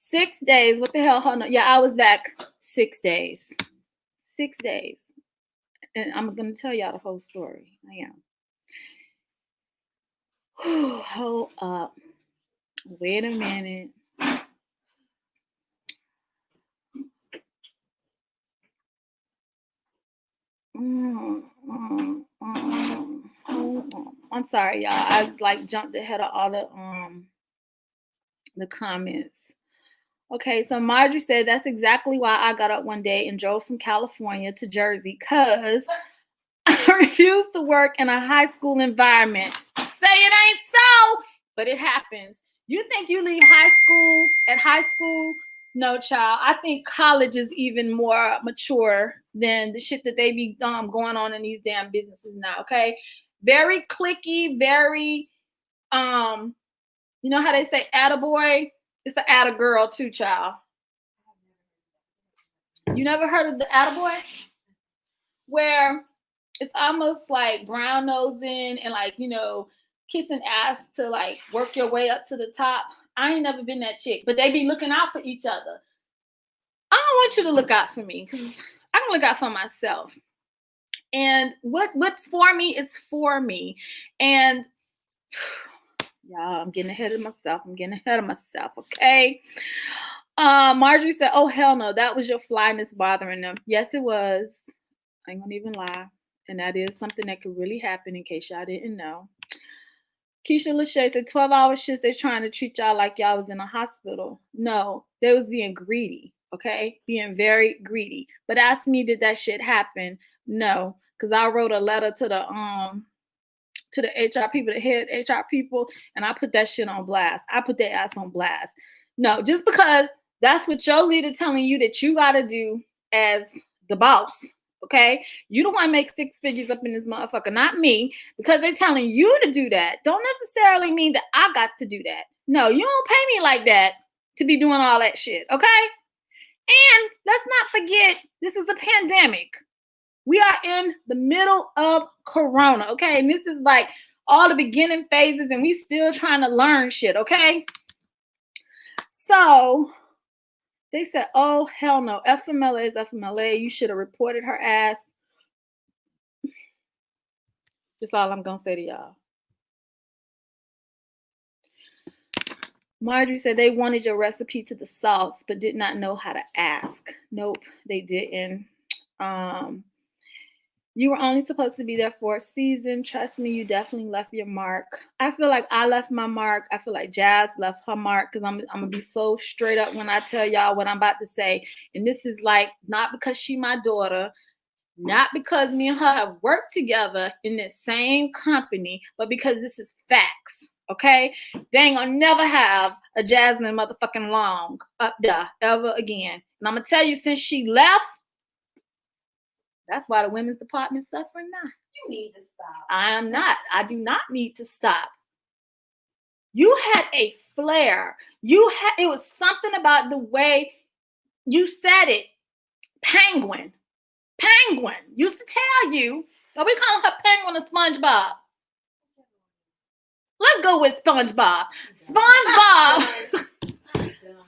6 days. What the hell? Hold on. Yeah, I was back 6 days. 6 days. And I'm going to tell y'all the whole story. I am. Hold up. Wait a minute. Hold on. I'm sorry, y'all. I like jumped ahead of all the comments. Okay, so Marjorie said, that's exactly why I got up one day and drove from California to Jersey, because I refuse to work in a high school environment. Say it ain't so, but it happens. You think you leave high school? No, child. I think college is even more mature than the shit that they be going on in these damn businesses now, okay? Very cliquey, very, you know how they say attaboy? It's an attagirl too, child. You never heard of the attaboy? Where it's almost like brown nosing and like, you know, kissing ass to like work your way up to the top. I ain't never been that chick, but they be looking out for each other. I don't want you to look out for me because I can look out for myself. And what's for me is for me. And y'all, I'm getting ahead of myself. Okay. Marjorie said, oh, hell no. That was your flyness bothering them. Yes, it was. I ain't gonna even lie. And that is something that could really happen in case y'all didn't know. Keisha Lachey said 12-hour shifts, they're trying to treat y'all like y'all was in a hospital. No, they was being greedy, okay? Being very greedy. But ask me, did that shit happen? No, because I wrote a letter to the HR people, the head HR people, and I put that shit on blast. I put their ass on blast. No, just because that's what your leader telling you that you got to do as the boss, okay? You don't want to make 6 figures up in this motherfucker, not me, because they're telling you to do that. Don't necessarily mean that I got to do that. No, you don't pay me like that to be doing all that shit, okay? And let's not forget, this is a pandemic. We are in the middle of Corona, okay? And this is like all the beginning phases, and we still trying to learn shit, okay? So they said, oh, hell no. FMLA is FMLA. You should have reported her ass. That's all I'm going to say to y'all. Marjorie said they wanted your recipe to the sauce, but did not know how to ask. Nope, they didn't. You were only supposed to be there for a season. Trust me, you definitely left your mark. I feel like I left my mark. I feel like Jazz left her mark, because I'm going to be so straight up when I tell y'all what I'm about to say. And this is like not because she my daughter, not because me and her have worked together in the same company, but because this is facts, okay? They ain't going to never have a Jasmine motherfucking Long up there ever again. And I'm going to tell you, since she left, that's why the women's department's suffering now. You need to stop. I do not need to stop. You had a flair. It was something about the way you said it. Penguin. Used to tell you. Are we calling her Penguin or SpongeBob? Let's go with SpongeBob.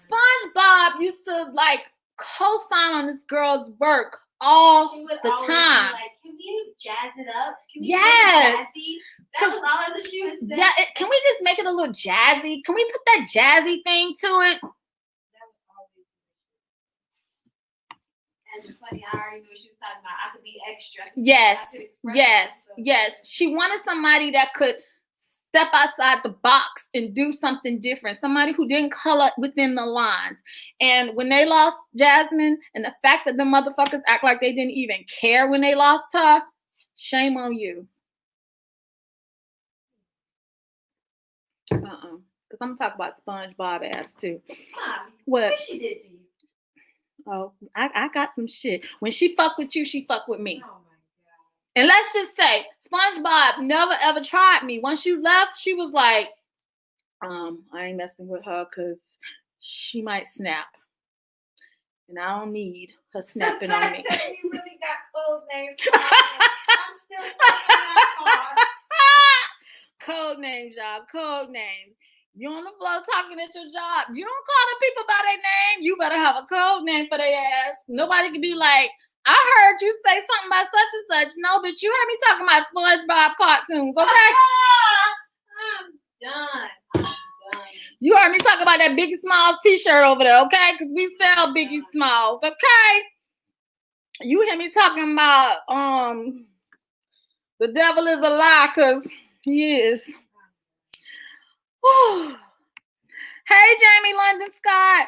SpongeBob used to like co-sign on this girl's work all the time. Like, can we jazz it up? Can we yes. Jazzy? That was always what she would say. Can we just make it a little jazzy? Can we put that jazzy thing to it? That was always. And it's funny, I already knew what she was talking about. I could be extra. Yes. She wanted somebody that could step outside the box and do something different. Somebody who didn't color within the lines. And when they lost Jasmine, and the fact that the motherfuckers act like they didn't even care when they lost her, shame on you. Because I'm talking about SpongeBob ass too. Mom, what she did to you? Oh, I got some shit. When she fuck with you, she fuck with me. Oh my God. And let's just say SpongeBob never ever tried me. Once you left, she was like, I ain't messing with her because she might snap. And I don't need her snapping on me. You really got code names. I'm still stuck in my car. Code names, y'all. Code names. You on the floor talking at your job. You don't call them people by their name. You better have a code name for their ass. Nobody can be like, I heard you say something about such and such. No, but you heard me talking about SpongeBob cartoons, okay? I'm done. You heard me talk about that Biggie Smalls t-shirt over there, okay? Because we sell Biggie Smalls, okay? You hear me talking about the devil is a lie, because he is. Hey, Jamie London Scott.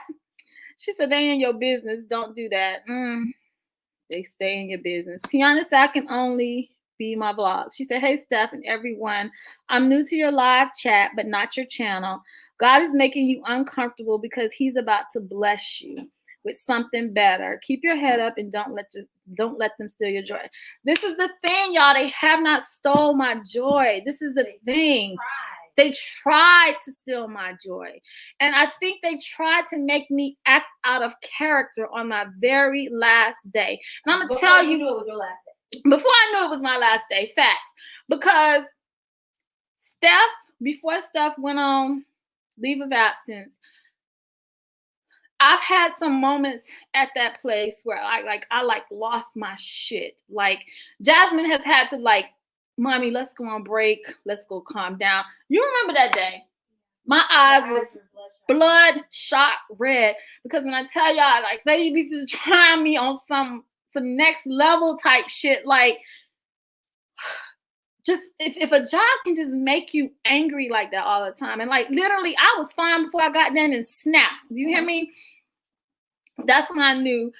She said, they in your business. Don't do that. They stay in your business. Tiana said, I can only be my vlog. She said, hey, Steph and everyone. I'm new to your live chat, but not your channel. God is making you uncomfortable because he's about to bless you with something better. Keep your head up and don't let them steal your joy. This is the thing, y'all. They have not stole my joy. This is the thing. They tried to steal my joy. And I think they tried to make me act out of character on my very last day. And I'm going to tell you, it was your last day. Before I knew it was my last day, facts. Because before Steph went on leave of absence, I've had some moments at that place where I lost my shit. Like Jasmine has had to Mommy, let's go on break. Let's go calm down. You remember that day? My eyes was bloodshot red because when I tell y'all, they used to try me on some next level type shit. Just if a job can just make you angry like that all the time, and literally, I was fine before I got done and snapped. You hear me? That's when I knew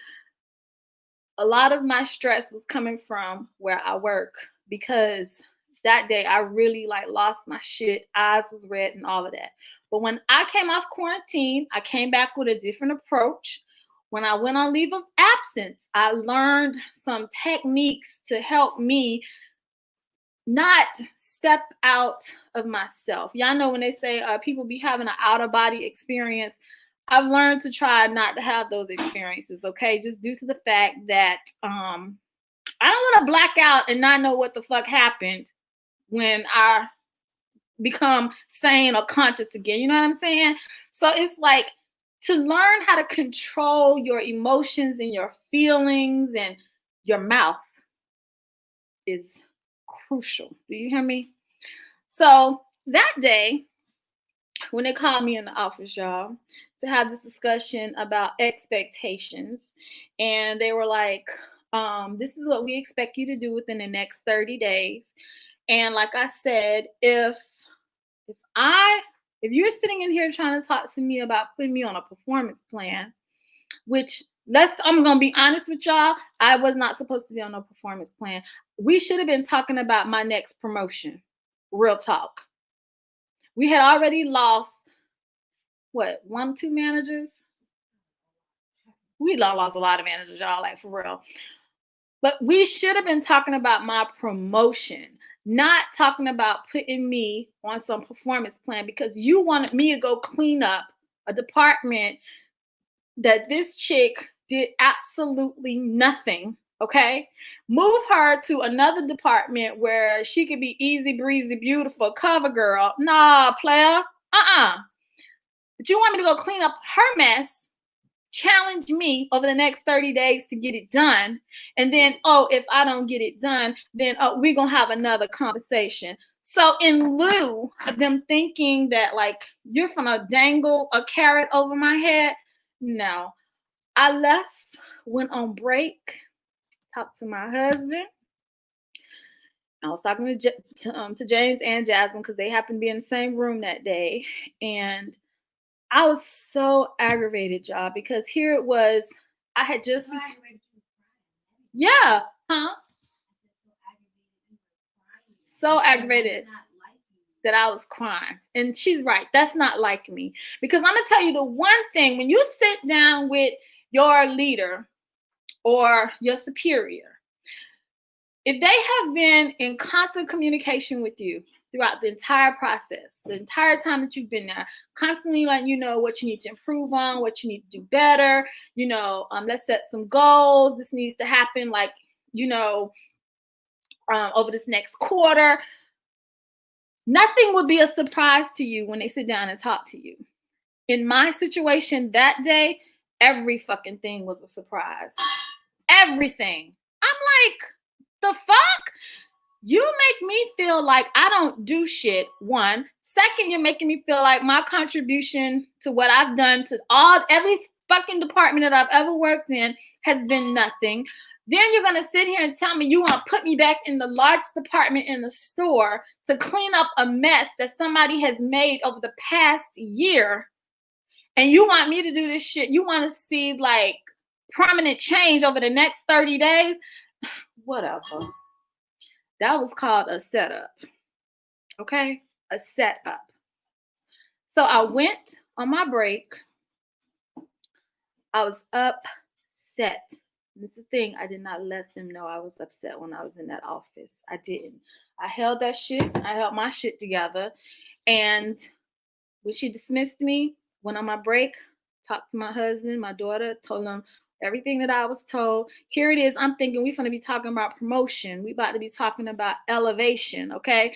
a lot of my stress was coming from where I work. Because that day I really lost my shit, eyes was red and all of that. But when I came off quarantine, I came back with a different approach. When I went on leave of absence, I learned some techniques to help me not step out of myself. Y'all know when they say people be having an out-of-body experience, I've learned to try not to have those experiences, okay? Just due to the fact that I don't want to black out and not know what the fuck happened when I become sane or conscious again. You know what I'm saying? So it's to learn how to control your emotions and your feelings and your mouth is crucial. Do you hear me? So that day, when they called me in the office, y'all, to have this discussion about expectations, and they were like, this is what we expect you to do within the next 30 days. And like I said, if you're sitting in here trying to talk to me about putting me on a performance plan, which I'm going to be honest with y'all, I was not supposed to be on a performance plan. We should have been talking about my next promotion. Real talk. We had already lost, 1, 2 managers? We lost a lot of managers, y'all, for real. But we should have been talking about my promotion, not talking about putting me on some performance plan because you wanted me to go clean up a department that this chick did absolutely nothing, okay? Move her to another department where she could be easy breezy, beautiful, cover girl. Nah, player. But you want me to go clean up her mess, challenge me over the next 30 days to get it done. And then, if I don't get it done, then we're going to have another conversation. So in lieu of them thinking that you're going to dangle a carrot over my head, no. I left, went on break, talked to my husband. I was talking to James and Jasmine because they happened to be in the same room that day. And I was so aggravated, y'all, because here it was. I had just so aggravated that I was crying. And she's right. That's not like me. Because I'm going to tell you the one thing, when you sit down with your leader or your superior, if they have been in constant communication with you throughout the entire process, the entire time that you've been there, constantly letting you know what you need to improve on, what you need to do better, let's set some goals. This needs to happen, like, over this next quarter. Nothing will be a surprise to you when they sit down and talk to you. In my situation that day, every fucking thing was a surprise. Everything. I'm like, the fuck? You make me feel like I don't do shit, one. Second, you're making me feel like my contribution to what I've done to every fucking department that I've ever worked in has been nothing. Then you're going to sit here and tell me you want to put me back in the largest department in the store to clean up a mess that somebody has made over the past year. And you want me to do this shit. You want to see like prominent change over the next 30 days. Whatever. That was called a setup. Okay? A setup. So I went on my break. I was upset. This is the thing. I did not let them know I was upset when I was in that office. I didn't. I held that shit. I held my shit together. And when she dismissed me, went on my break, talked to my husband, my daughter, told them everything that I was told. Here it is. I'm thinking we're going to be talking about promotion. We about to be talking about elevation, okay?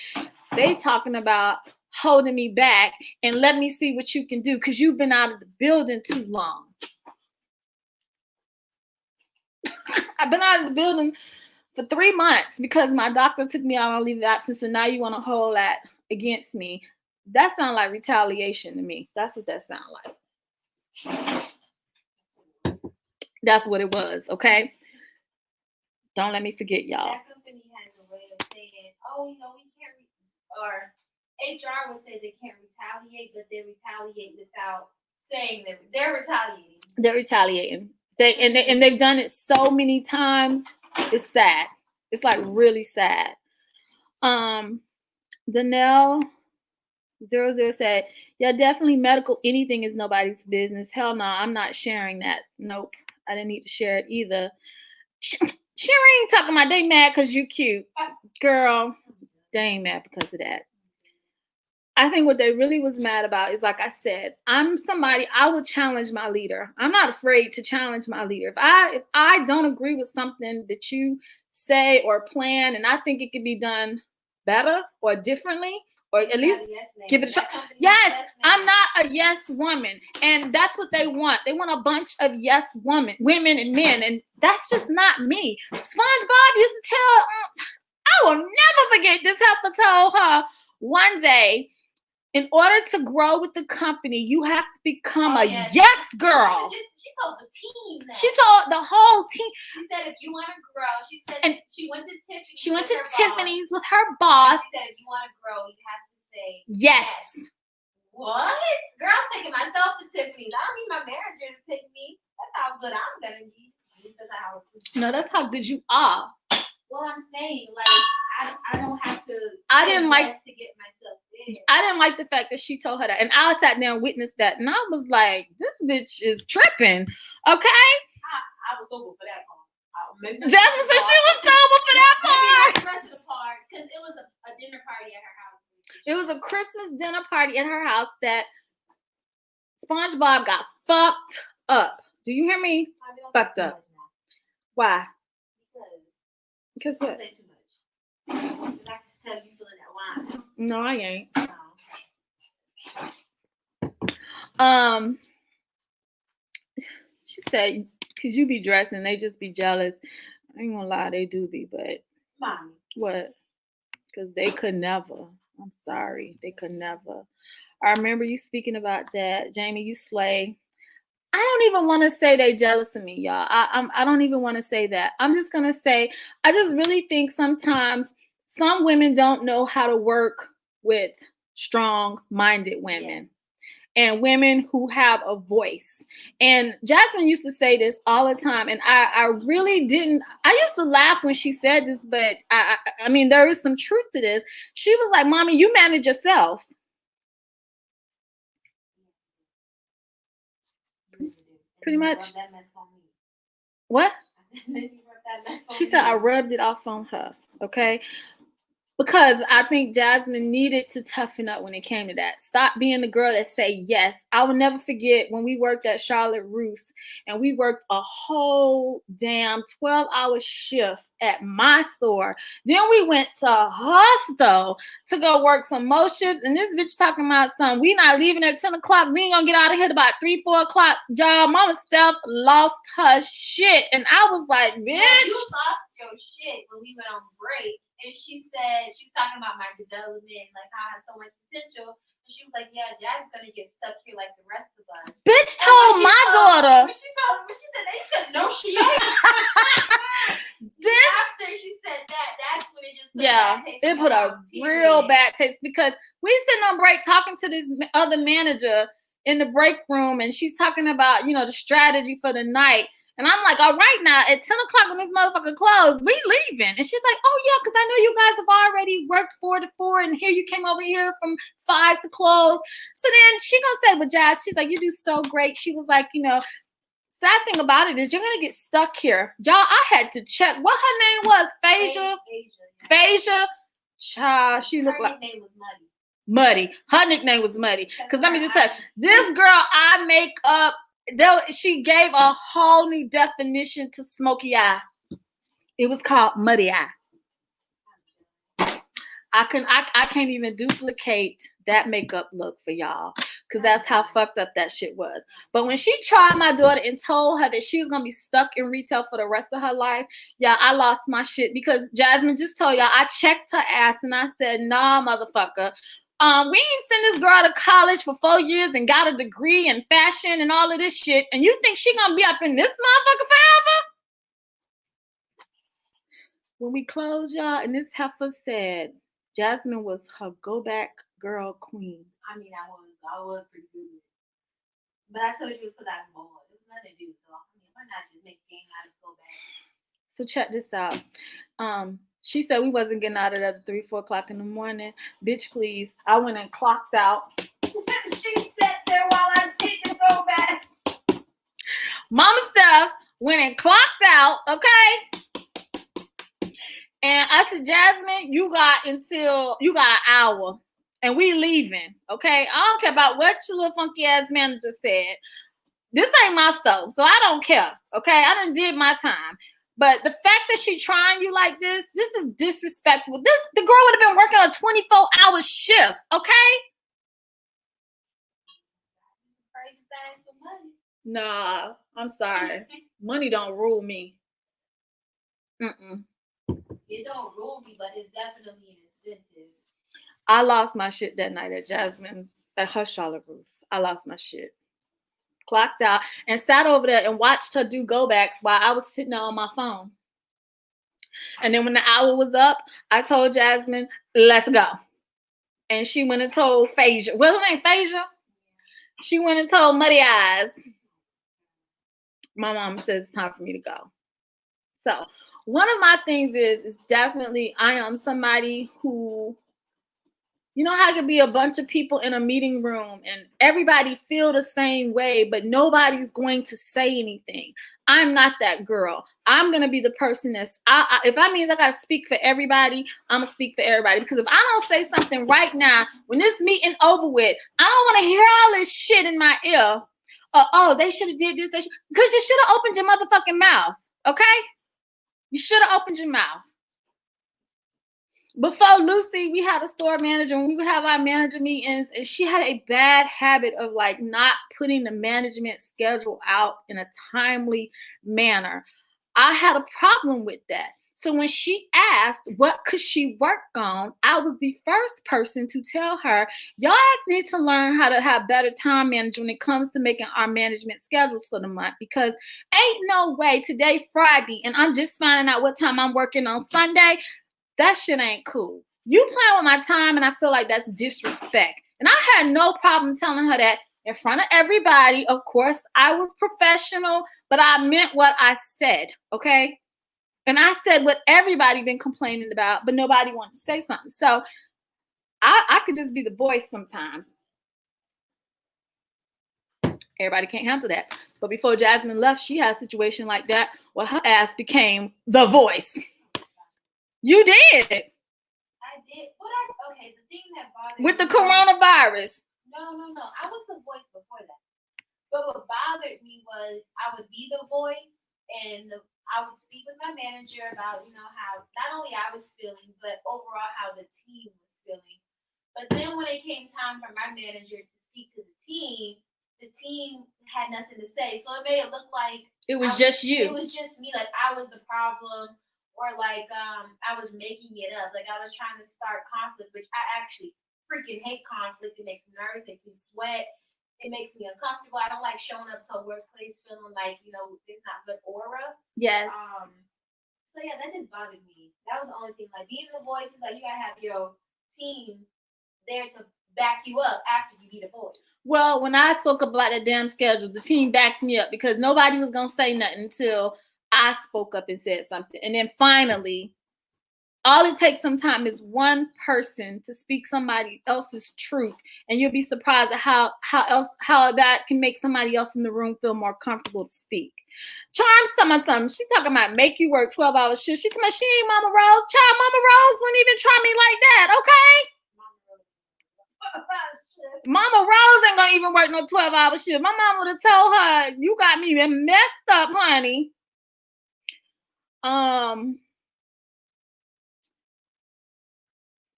They talking about holding me back and let me see what you can do because you've been out of the building too long. I've been out of the building for 3 months because my doctor took me out on leave of absence, and now you want to hold that against me. That sounds like retaliation to me. That's what that sounds like. That's what it was, okay? Don't let me forget, y'all. That company has a way of saying, we can't, or HR would say they can't retaliate, but they retaliate without saying that they're retaliating. They're retaliating. They've done it so many times. It's sad. It's like really sad. Danelle 00 said, yeah, definitely medical. Anything is nobody's business. Hell no, I'm not sharing that. Nope. I didn't need to share it either. Sharing talking about they mad because you cute. Girl, they ain't mad because of that. I think what they really was mad about is, like I said, I'm somebody, I would challenge my leader. I'm not afraid to challenge my leader. If I don't agree with something that you say or plan, and I think it could be done better or differently, or at least give it a try. Yes, I'm not a yes woman. And that's what they want. They want a bunch of yes women and men. And that's just not me. SpongeBob used to tell, I will never forget this heifer told her one day, in order to grow with the company, you have to become a yes girl. She told the team that. She told the whole team. She said, if you want to grow, she said, and she went to Tiffany's. She went to Tiffany's with her boss. She said, if you want to grow, you have to say yes. What? Girl, I'm taking myself to Tiffany's. I don't need my manager to take me. That's how good I'm going to be. No, that's how good you are. Well, I'm saying, like, I don't have to. I didn't like to get myself there. I didn't like the fact that she told her that, and I sat there and witnessed that, and I was like, "This bitch is tripping." Okay. I was sober for that part. Jasmine said she was sober for that part. The rest of the part, because it was a dinner party at her house. It was a Christmas dinner party at her house that SpongeBob got fucked up. Do you hear me? Fucked up. Why? Because what? Don't say too much. I can tell you feeling that wine. No, I ain't. No. She said, because you be dressing, they just be jealous. I ain't gonna lie, they do be, but Mommy. What? Because they could never. I'm sorry, they could never. I remember you speaking about that, Jamie. You slay. I don't even want to say they jealous of me, y'all. I don't even want to say that. I'm just gonna say I just really think sometimes some women don't know how to work with strong-minded women and women who have a voice. And Jasmine used to say this all the time, and I really didn't. I used to laugh when she said this, but I mean there is some truth to this. She was like, "Mommy, you manage yourself." Pretty much. What? She said I rubbed it off on her. Okay. Because I think Jasmine needed to toughen up when it came to that. Stop being the girl that say yes. I will never forget when we worked at Charlotte Ruth and we worked a whole damn 12-hour shift at my store. Then we went to Hosto to go work some more shifts. And this bitch talking about something. We not leaving at 10 o'clock. We ain't gonna get out of here till about 3, 4 o'clock. Y'all, Mama Steph lost her shit. And I was like, bitch. No, you lost your shit when we went on break. And she said, she was talking about my development, like how I have so much potential. And she was like, yeah, Jazz is going to get stuck here like the rest of us. Bitch told my daughter. When she said that, he said, no, she ain't. After she said that, that's when it just put a bad taste. It put a real bad taste because we sitting on break talking to this other manager in the break room and she's talking about, you know, the strategy for the night. And I'm like, all right, now at 10 o'clock when this motherfucker closed, we leaving. And she's like, oh yeah, because I know you guys have already worked 4 to 4, and here you came over here from 5 to close. So then she gonna say with Jazz, she's like, you do so great. She was like, you know, sad thing about it is you're gonna get stuck here. Y'all, I had to check what her name was. Phasia. Child, she looked like. Her nickname was Muddy. Her nickname was Muddy. Because let me just tell you, this girl I make up. She gave a whole new definition to smoky eye. It was called muddy eye. I can't even duplicate that makeup look for y'all because that's how fucked up that shit was. But when she tried my daughter and told her that she was gonna be stuck in retail for the rest of her life, yeah, I lost my shit because Jasmine just told y'all I checked her ass and I said, nah, motherfucker. We ain't send this girl to college for 4 years and got a degree in fashion and all of this shit. And you think she gonna be up in this motherfucker forever? When we closed, y'all, and this heifer said Jasmine was her go back girl queen. I mean, I was pretty good. But I told you it was because I was bored. It was nothing to do. So I mean, why not just make a game out of go back? So check this out. She said we wasn't getting out of there at 3, 4 o'clock in the morning. Bitch, please. I went and clocked out. She sat there while I did the go back. Mama Steph went and clocked out, okay? And I said, Jasmine, you got an hour. And we leaving, okay? I don't care about what your little funky ass manager said. This ain't my stove, so I don't care, okay? I done did my time. But the fact that she trying you like this is disrespectful. The girl would have been working a 24-hour shift, okay? Nah, I'm sorry. Money don't rule me. It don't rule me, but it's definitely an incentive. I lost my shit that night at Jasmine, at her Charlotte Ruth. I lost my shit. Clocked out and sat over there and watched her do go backs while I was sitting there on my phone. And then when the hour was up, I told Jasmine, let's go. And she went and told Phasia. What's her name, Phasia? She went and told Muddy Eyes. My mom says it's time for me to go. So one of my things is definitely I am somebody who, you know how it could be a bunch of people in a meeting room and everybody feel the same way, but nobody's going to say anything. I'm not that girl. I'm going to be the person if that means I got to speak for everybody, I'm going to speak for everybody. Because if I don't say something right now, when this meeting over with, I don't want to hear all this shit in my ear. Oh, they should have did this. Because you should have opened your motherfucking mouth. Okay? You should have opened your mouth. Before Lucy, we had a store manager and we would have our manager meetings, and she had a bad habit of like not putting the management schedule out in a timely manner. I had a problem with that. So when she asked what could she work on, I was the first person to tell her, y'all need to learn how to have better time management when it comes to making our management schedules for the month, because ain't no way today Friday and I'm just finding out what time I'm working on Sunday. That shit ain't cool. You playing with my time and I feel like that's disrespect. And I had no problem telling her that in front of everybody. Of course, I was professional, but I meant what I said, okay? And I said what everybody been complaining about, but nobody wanted to say something. So I could just be the voice sometimes. Everybody can't handle that. But before Jasmine left, she had a situation like that where her ass became the voice. You did. I did. Okay, the thing that bothered with me the coronavirus. No. I was the voice before that. But what bothered me was I would be the voice, and I would speak with my manager about, how not only I was feeling, but overall how the team was feeling. But then when it came time for my manager to speak to the team had nothing to say. So it made it look like it was just you. It was just me, like I was the problem, or like I was making it up. Like I was trying to start conflict, which I actually freaking hate conflict. It makes me nervous, makes me sweat. It makes me uncomfortable. I don't like showing up to a workplace feeling like, there's not good aura. Yes. So yeah, that just bothered me. That was the only thing. Like being the voice is like you gotta have your team there to back you up after you be the voice. Well, when I spoke about that damn schedule, the team backed me up because nobody was gonna say nothing until I spoke up and said something. And then finally, all it takes sometimes is one person to speak somebody else's truth, and you'll be surprised at how that can make somebody else in the room feel more comfortable to speak. Charms something. She talking about make you work 12-hour shifts. She talking about she ain't Mama Rose. Child, Mama Rose wouldn't even try me like that, okay? Mama Rose ain't gonna even work no 12-hour shift. My mom would have told her, you got me messed up, honey.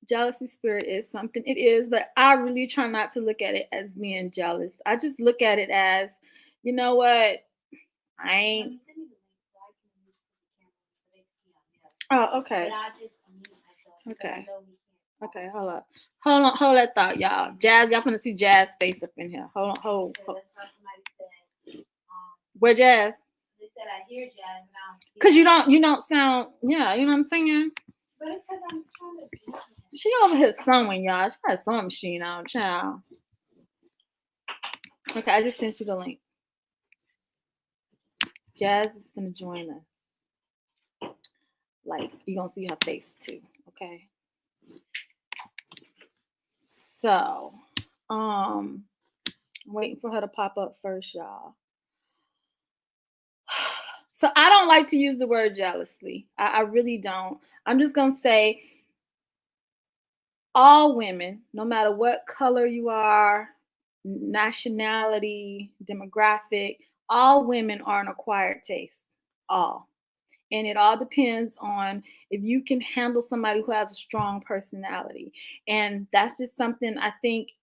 Jealousy spirit is something. It is, but I really try not to look at it as being jealous. I just look at it as, you know what? I ain't. Oh, okay. Okay. Okay, hold that thought, y'all. Jazz, y'all finna see Jazz face up in here. Hold. Where Jazz? They said I hear Jazz now. Cause you don't sound, yeah, you know what I'm saying? But it's because I'm trying to. She over here sewing, y'all. She got a sewing machine on, child. Okay, I just sent you the link. Jazz is gonna join us. Like, you're gonna see her face too, okay? So, I'm waiting for her to pop up first, y'all. So I don't like to use the word jealously. I really don't. I'm just gonna say all women, no matter what color you are, nationality, demographic, all women are an acquired taste. All. And it all depends on if you can handle somebody who has a strong personality. And that's just something I think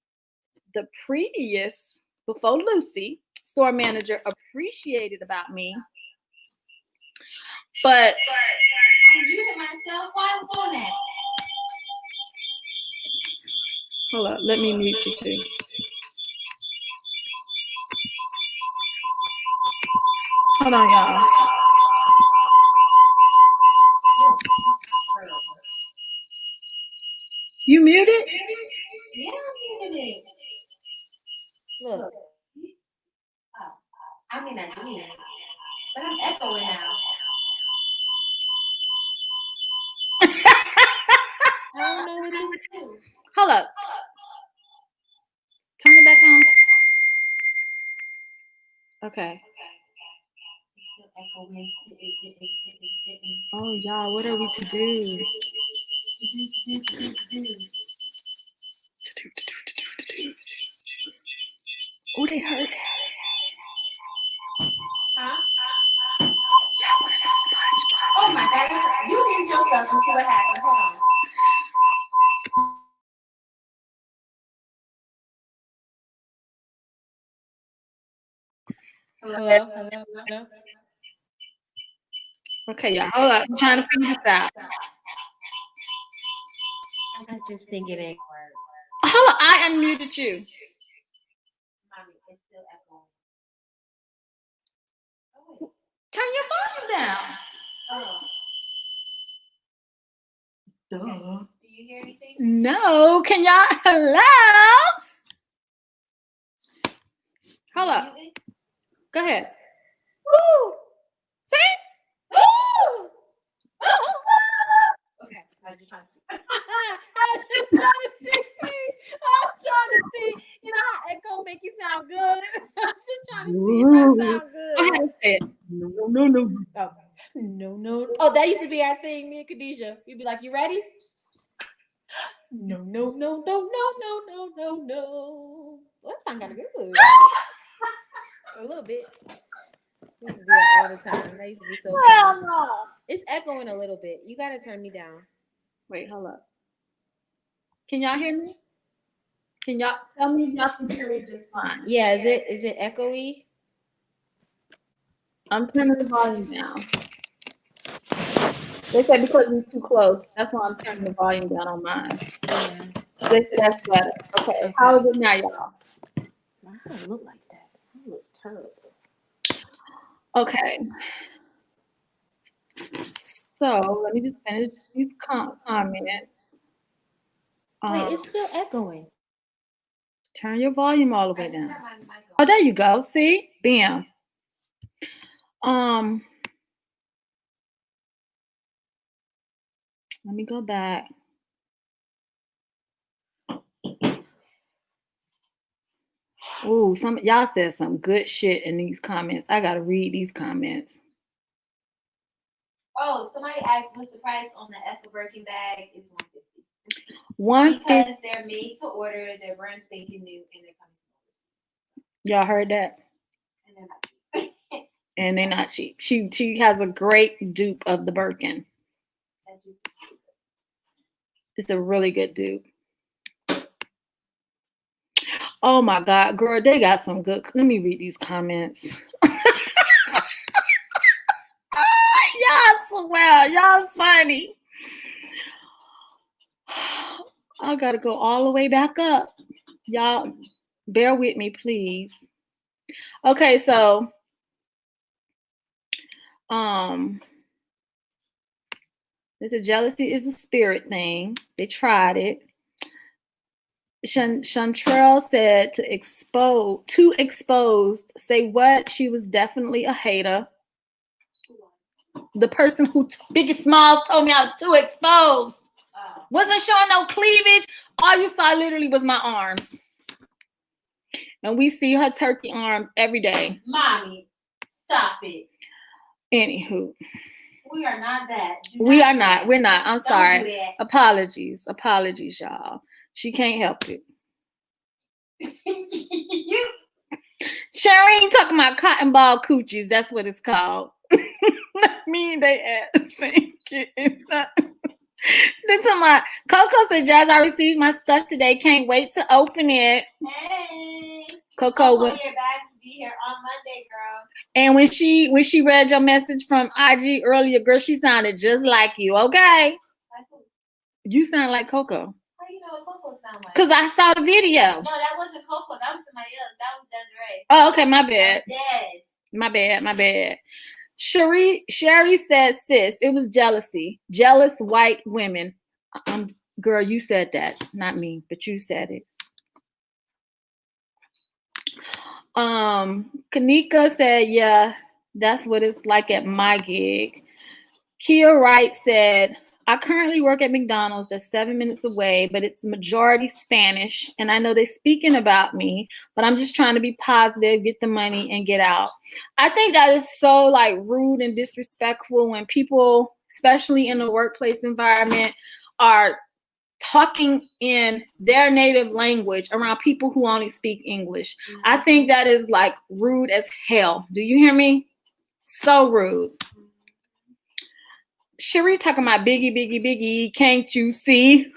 the previous, before Lucy, store manager appreciated about me. But I muted myself. Why is doing that? Hold up, let me mute you too. Hold on, y'all. You muted? Yeah, I muted it. Look. Oh, I mean, I did. But I'm echoing now. I don't know what to do. Hold up. Turn it back on. Okay. Oh, y'all, what are we to do? Oh, they heard. Huh? Y'all want to know SpongeBob? Oh my God! You mute yourself and see what happens. Hold on. Hello. Okay, y'all, hold up. I'm trying to figure this out. I just think it ain't work. Hold on, I unmuted you. Mommy, it's still echoing. Turn your volume down. Oh. Duh. Do you hear anything? No. Can y'all? Hello? Hold up. Go ahead. Woo! See? Woo! Okay, I'm just trying to see. I'm trying to see. You know how echo make you sound good? I'm just trying to see if I sound no. Oh, that used to be our thing, me and Khadijah. We'd be like, you ready? No. Well, that sound kind of good. A little bit. We used to do that all the time. That used to be so funny. No. It's echoing a little bit. You gotta turn me down. Wait, hold up. Can y'all hear me? Can y'all tell me if y'all can hear me just fine? Yeah, is it echoey? I'm turning the volume down. They said because we're too close. That's why I'm turning the volume down on mine. Yeah. They said that's better. Okay. How is it now, y'all? I don't look like that. I look terrible. Okay. So let me just finish these comments. Wait, it's still echoing. Turn your volume all the way down. Oh, there you go. See? Bam. Let me go back. Ooh, some y'all said some good shit in these comments. I gotta read these comments. Oh, somebody asked what's the price on the Ethel Birkin bag? Is $150. $150. Because they're made to order, they're brand spanking new, and they're coming from overseas. Y'all heard that? And they're not cheap. And they're not cheap. She has a great dupe of the Birkin. It's a really good dupe. Oh my God, girl, they got some good. Let me read these comments. Y'all swell. Y'all funny. I gotta go all the way back up. Y'all bear with me, please. Okay, so this is jealousy is a spirit thing. They tried it. Chantrell said to expose, say what? She was definitely a hater. The person who Biggest Smalls told me I was too exposed. Wasn't showing no cleavage. All you saw literally was my arms. And we see her turkey arms every day. Mommy, stop it. Anywho. We are not that. We are not. We're not. I'm sorry. Do that. Apologies, y'all. She can't help it. Shireen talking about cotton ball coochies. That's what it's called. Me and they ass. Thank you. Then to my Coco said, Jazz, I received my stuff today. Can't wait to open it. Hey. Coco Your bags will be here on Monday, girl. And when she read your message from IG earlier, girl, she sounded just like you. Okay. Like who? You sound like Coco. How you know what Coco sound like? Because I saw the video. No, that wasn't Coco. That was somebody else. That was Desiree. Oh, okay. My bad. Yes. My bad. Sherry says, sis, it was jealousy. Jealous white women. Girl, you said that. Not me, but you said it. Kanika said, yeah, that's what it's like at my gig. Kia Wright said, I currently work at McDonald's that's 7 minutes away, but it's majority Spanish. And I know they're speaking about me, but I'm just trying to be positive, get the money and get out. I think that is so like rude and disrespectful when people, especially in the workplace environment, are talking in their native language around people who only speak English. I think that is like rude as hell. Do you hear me? So rude. Cherie talking about biggie, can't you see?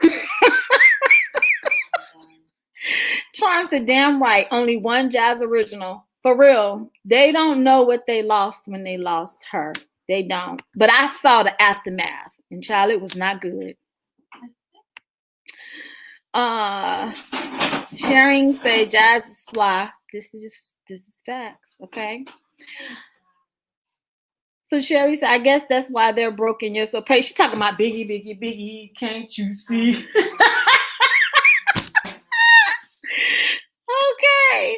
Charm said, damn right, only one Jazz original. For real, they don't know what they lost when they lost her. They don't. But I saw the aftermath, and child, it was not good. Sharing say Jazz is fly. This is facts, okay? So Sherry said, I guess that's why they're broken. You're so patient. She's talking about biggie, can't you see? Okay.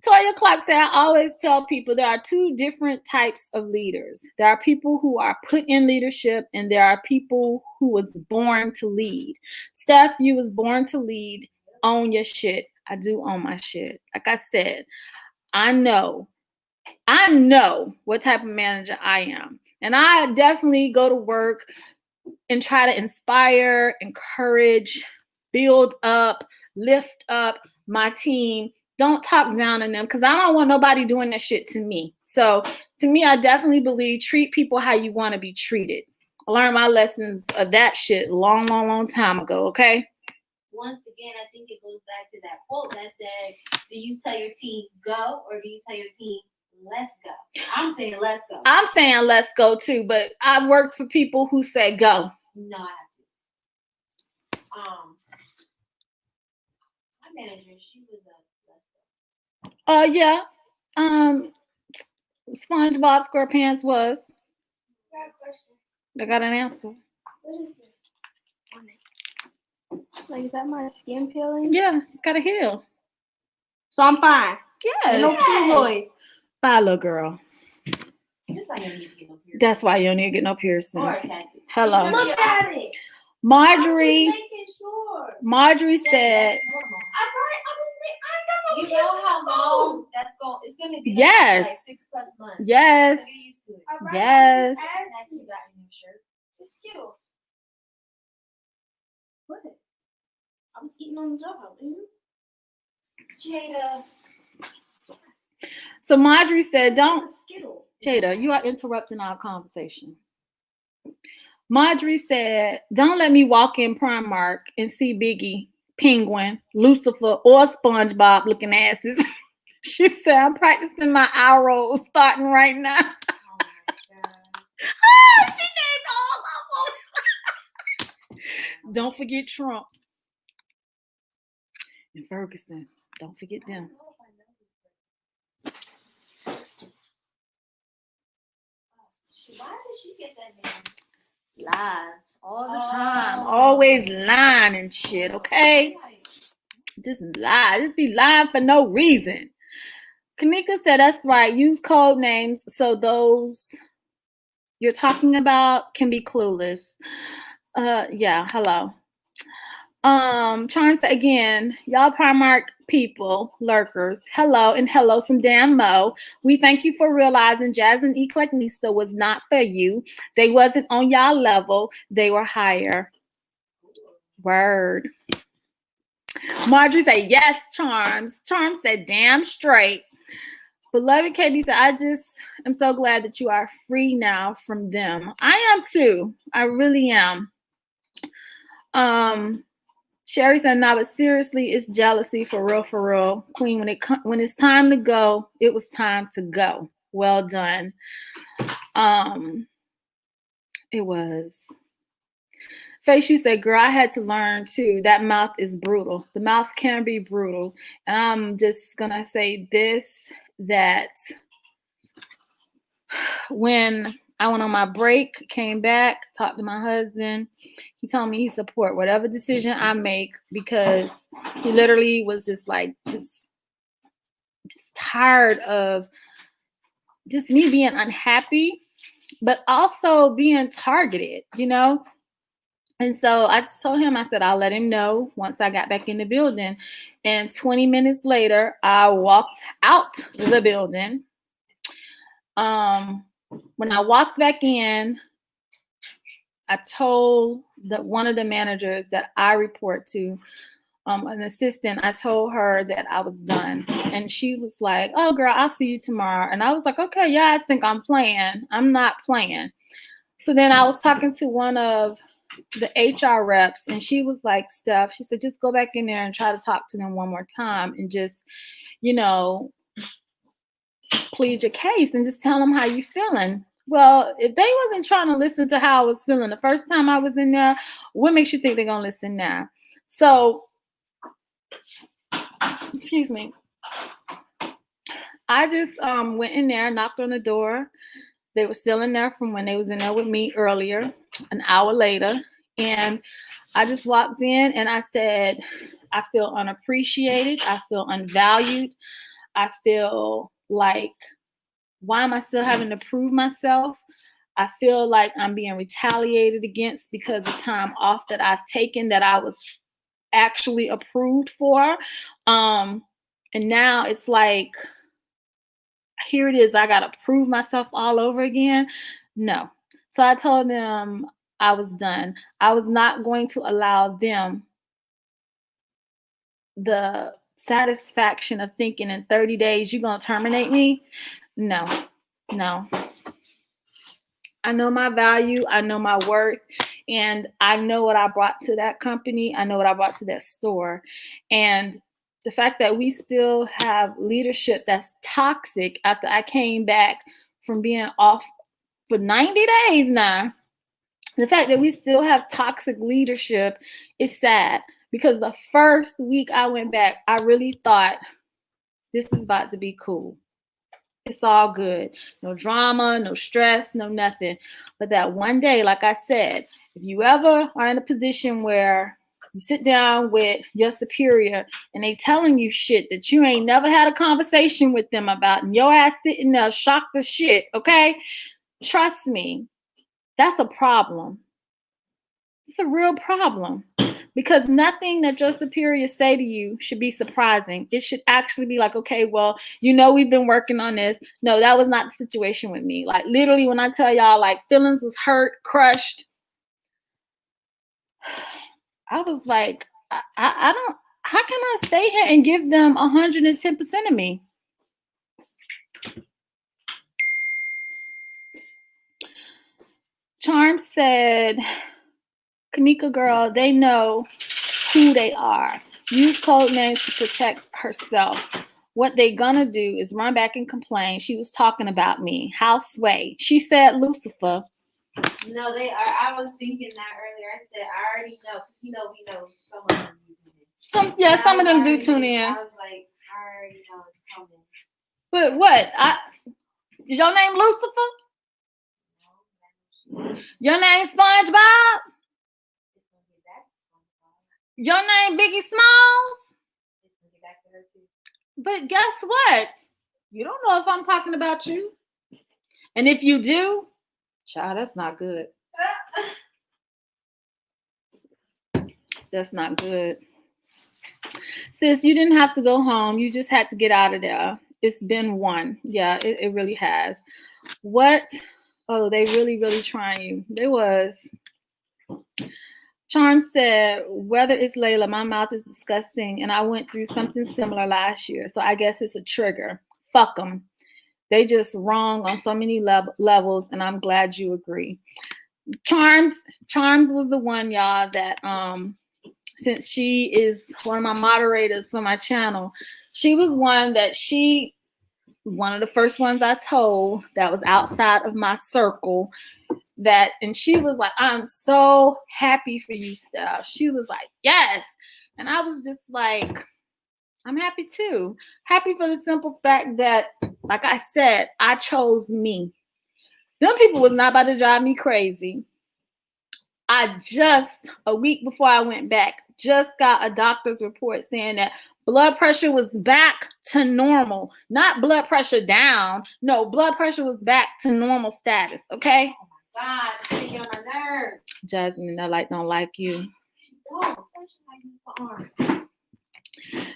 Toya Clark said, I always tell people there are two different types of leaders. There are people who are put in leadership, and there are people who was born to lead. Steph, you was born to lead. Own your shit. I do own my shit. Like I said, I know what type of manager I am. And I definitely go to work and try to inspire, encourage, build up, lift up my team. Don't talk down on them because I don't want nobody doing that shit to me. So to me, I definitely believe treat people how you want to be treated. I learned my lessons of that shit long time ago, okay? Once again, I think it goes back to that quote that said, do you tell your team go or do you tell your team let's go? I'm saying let's go. I'm saying let's go too, but I've worked for people who say go. No, I have to. My manager, she was a let's go. Yeah. SpongeBob SquarePants was. I got a question. I got an answer. What is this on it? Like, is that my skin peeling? Yeah, it's got a heel. So I'm fine. Yes. No keloid. Bye, little girl. That's why you don't need to get no piercing. That's why you don't need to get no piercings. Or a tattoo. Hello. Look at it. Marjorie. I'm just making sure. Marjorie Yeah, said, that's normal. I You know how long that's going? It's going to be Yes. like 6+ months. yes, So get used to it. yes. Snacks you got in your shirt. It's cute. What? I was eating on the job. Jada. So Marjorie said, don't, It's a Skittle. Jada, you are interrupting our conversation. Marjorie said, don't let me walk in Primark and see Biggie, Penguin, Lucifer, or SpongeBob looking asses. She said, I'm practicing my eye rolls starting right now. Oh my God. She named all of them. Don't forget Trump and Ferguson. Don't forget them. Why did she get that name? Lies all the time. Always lying and shit, okay? Just lie. Just be lying for no reason. Kanika said, that's right. Use code names so those you're talking about can be clueless. Yeah, hello. Charms again, y'all Primark people, lurkers, hello and hello some damn mo. We thank you for realizing Jasmine EclecticNista was not for you. They wasn't on y'all level. They were higher. Word. Marjorie said, yes, Charms. Charms said, damn straight. Beloved Katie said, I just am so glad that you are free now from them. I am too. I really am. Sherry said, "No, but seriously, it's jealousy for real, Queen. When it's time to go, it was time to go. Well done. It was." Face, you said, "Girl, I had to learn too. That mouth is brutal. The mouth can be brutal." And I'm just gonna say this: that when I went on my break, came back, talked to my husband. He told me he support whatever decision I make because he literally was just like, just tired of just me being unhappy, but also being targeted, you know? And so I told him, I said, I'll let him know once I got back in the building. And 20 minutes later, I walked out the building. When I walked back in, I told one of the managers that I report to, an assistant, I told her that I was done. And she was like, oh, girl, I'll see you tomorrow. And I was like, okay, yeah, I think I'm playing. I'm not playing. So then I was talking to one of the HR reps, and she was like, Steph, she said, just go back in there and try to talk to them one more time and just, you know, plead your case and just tell them how you feeling. Well, if they wasn't trying to listen to how I was feeling the first time I was in there, what makes you think they're gonna listen now? So, excuse me. I just went in there, knocked on the door. They were still in there from when they was in there with me earlier, an hour later. And I just walked in and I said, I feel unappreciated. I feel unvalued. I feel like, why am I still having to prove myself? I feel like I'm being retaliated against because of time off that I've taken that I was actually approved for. And now it's like, here it is. I got to prove myself all over again. No. So I told them I was done. I was not going to allow them the satisfaction of thinking in 30 days you're going to terminate me. No. I know my value, I know my worth, and I know what I brought to that company. I know what I brought to that store. And the fact that we still have leadership that's toxic after I came back from being off for 90 days now, the fact that we still have toxic leadership is sad, because the first week I went back, I really thought this is about to be cool. It's all good. No drama, no stress, no nothing. But that one day, like I said, if you ever are in a position where you sit down with your superior and they telling you shit that you ain't never had a conversation with them about, and your ass sitting there shocked as shit, okay? Trust me, that's a problem. It's a real problem. Because nothing that your superiors say to you should be surprising. It should actually be like, okay, well, we've been working on this. No, that was not the situation with me. Like, literally, when I tell y'all, like, feelings was hurt, crushed, I was like, I don't, how can I stay here and give them 110% of me? Charm said, Kanika girl, they know who they are. Use code names to protect herself. What they gonna do is run back and complain. She was talking about me. How sway? She said Lucifer. No, they are. I was thinking that earlier. I said I already know, because we know some of them do tune in. Some of them do tune in. I was like, I already know it's coming. But what? Is your name Lucifer? Your name SpongeBob? Your name Biggie Smalls? But guess what? You don't know if I'm talking about you. And if you do, child, that's not good. That's not good. Sis, you didn't have to go home. You just had to get out of there. It's been one. Yeah, it really has. What? Oh, they really, really trying you. They was. Charm said, whether it's Layla, my mouth is disgusting, and I went through something similar last year, so I guess it's a trigger. Fuck them. They just wrong on so many levels, and I'm glad you agree. Charms was the one, y'all, that since she is one of my moderators for my channel, she was one of the first ones I told that was outside of my circle. And she was like, I'm so happy for you, Steph. She was like, yes. And I was just like, I'm happy too. Happy for the simple fact that, like I said, I chose me. Them people was not about to drive me crazy. I just, a week before I went back, just got a doctor's report saying that blood pressure was back to normal. Not blood pressure down. No, blood pressure was back to normal status, okay? God, it's taking on my nerves. Jasmine, that don't like you. Oh,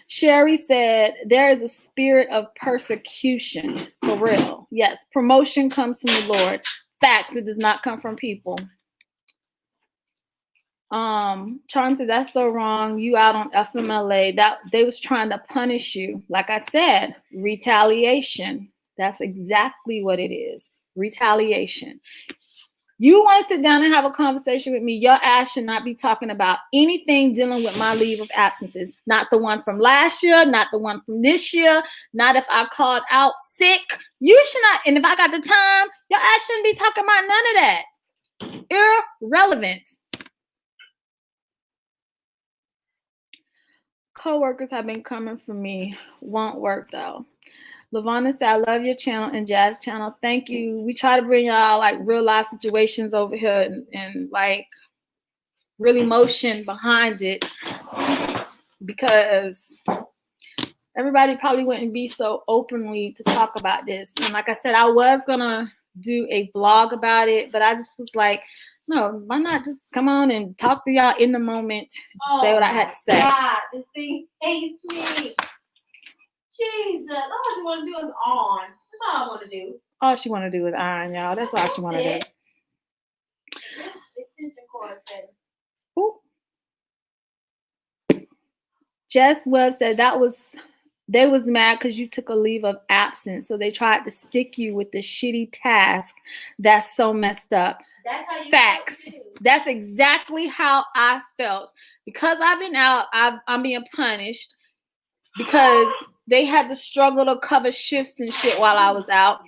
Sherry said, there is a spirit of persecution, for real. Yes, promotion comes from the Lord. Facts, it does not come from people. Charm said, that's so wrong. You out on FMLA. That they was trying to punish you. Like I said, retaliation. That's exactly what it is. Retaliation. You want to sit down and have a conversation with me, your ass should not be talking about anything dealing with my leave of absences. Not the one from last year, not the one from this year, not if I called out sick. You should not, and if I got the time, your ass shouldn't be talking about none of that. Irrelevant. Co-workers have been coming for me. Won't work though. Lavonna said, I love your channel and Jazz channel. Thank you. We try to bring y'all like real life situations over here and like real emotion behind it, because everybody probably wouldn't be so openly to talk about this. And like I said, I was gonna do a vlog about it, but I just was like, no, why not just come on and talk to y'all in the moment, say what I had to say. God, this thing hates me. Jesus, all I want to do is on. That's all I want to do. All she want to do is iron, y'all. That's all she want to do. Extension cord said. Ooh. Jess Webb said they was mad because you took a leave of absence, so they tried to stick you with the shitty task. That's so messed up. That's how you Facts. felt too. That's exactly how I felt. Because I've been out, I'm being punished because they had to struggle to cover shifts and shit while I was out.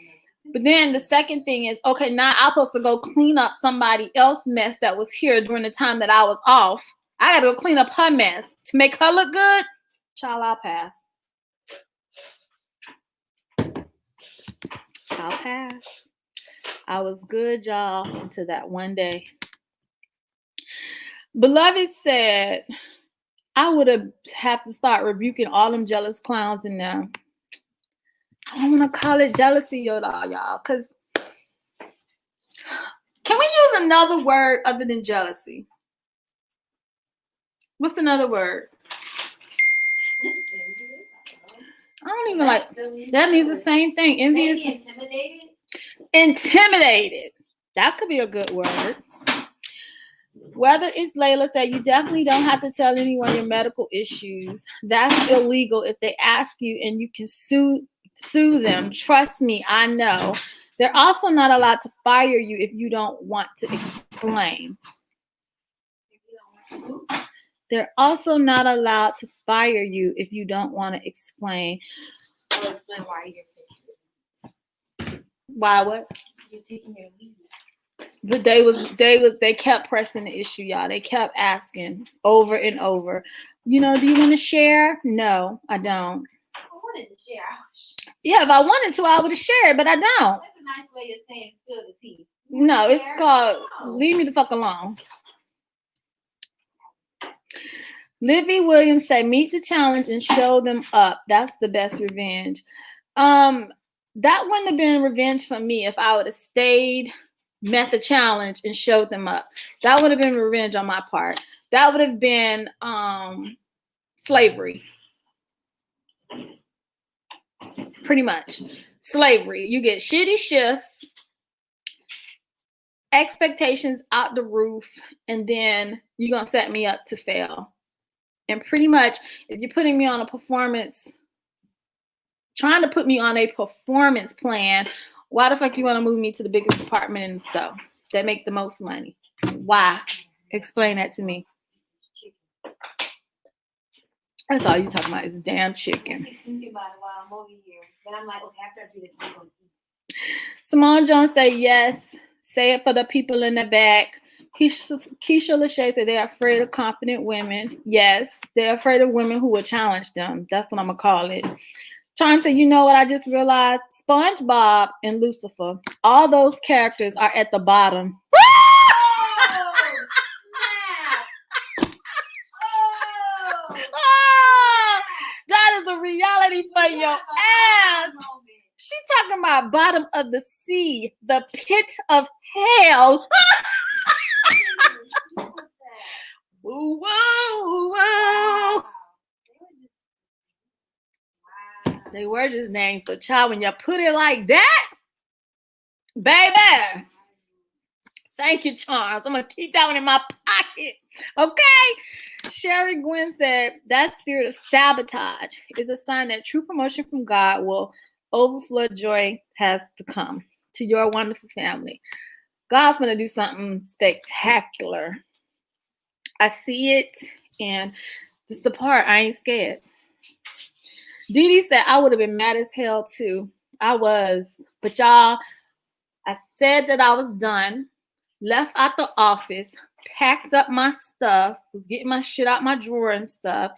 But then the second thing is, okay, now I'm supposed to go clean up somebody else's mess that was here during the time that I was off. I got to go clean up her mess to make her look good. Child, I'll pass. I'll pass. I was good, y'all, until that one day. Beloved said, I would have to start rebuking all them jealous clowns in there. I don't want to call it jealousy, y'all, because can we use another word other than jealousy? What's another word? I don't even like. That means the same thing. Envious. Maybe intimidated. Intimidated. That could be a good word. Whether it's Layla said, you definitely don't have to tell anyone your medical issues. That's illegal if they ask you, and you can sue them. Trust me, I know. They're also not allowed to fire you if you don't want to explain. They're also not allowed to fire you if you don't want to explain. I'll explain why you're taking. Why what? You're taking your leave. But they kept pressing the issue, y'all. They kept asking over and over. Do you want to share? No, I don't. I wanted to share. Yeah, if I wanted to, I would have shared, but I don't. That's a nice way of saying spill the tea. No, it's called leave me the fuck alone. Livy Williams said, meet the challenge and show them up. That's the best revenge. That wouldn't have been revenge for me if I would have stayed, met the challenge, and showed them up. That would have been revenge on my part. That would have been slavery. Pretty much. Slavery. You get shitty shifts, expectations out the roof, and then you're going to set me up to fail. And pretty much, if you're putting me on a performance, trying to put me on a performance plan, why the fuck you want to move me to the biggest department in the store that makes the most money? Why? Explain that to me. That's all you talking about is damn chicken. Thinking about it while I'm over here. Then I'm like, okay, after I do this, I'm going to eat. Simone Jones said yes. Say it for the people in the back. Keisha Lachey said they're afraid of confident women. Yes, they're afraid of women who will challenge them. That's what I'm going to call it. Charm said, you know what I just realized? SpongeBob and Lucifer, all those characters are at the bottom. Oh, that is a reality for your ass. She talking about bottom of the sea, the pit of hell. Woo, woo, woo. They were just names, but child, when you put it like that, baby. Thank you, Charles. I'm going to keep that one in my pocket. Okay. Sherry Gwen said, that spirit of sabotage is a sign that true promotion from God will overflow. Joy has to come to your wonderful family. God's going to do something spectacular. I see it, and this is the part I ain't scared. Dee Dee said, I would have been mad as hell too. I was. But y'all, I said that I was done, left out the office, packed up my stuff, was getting my shit out my drawer and stuff.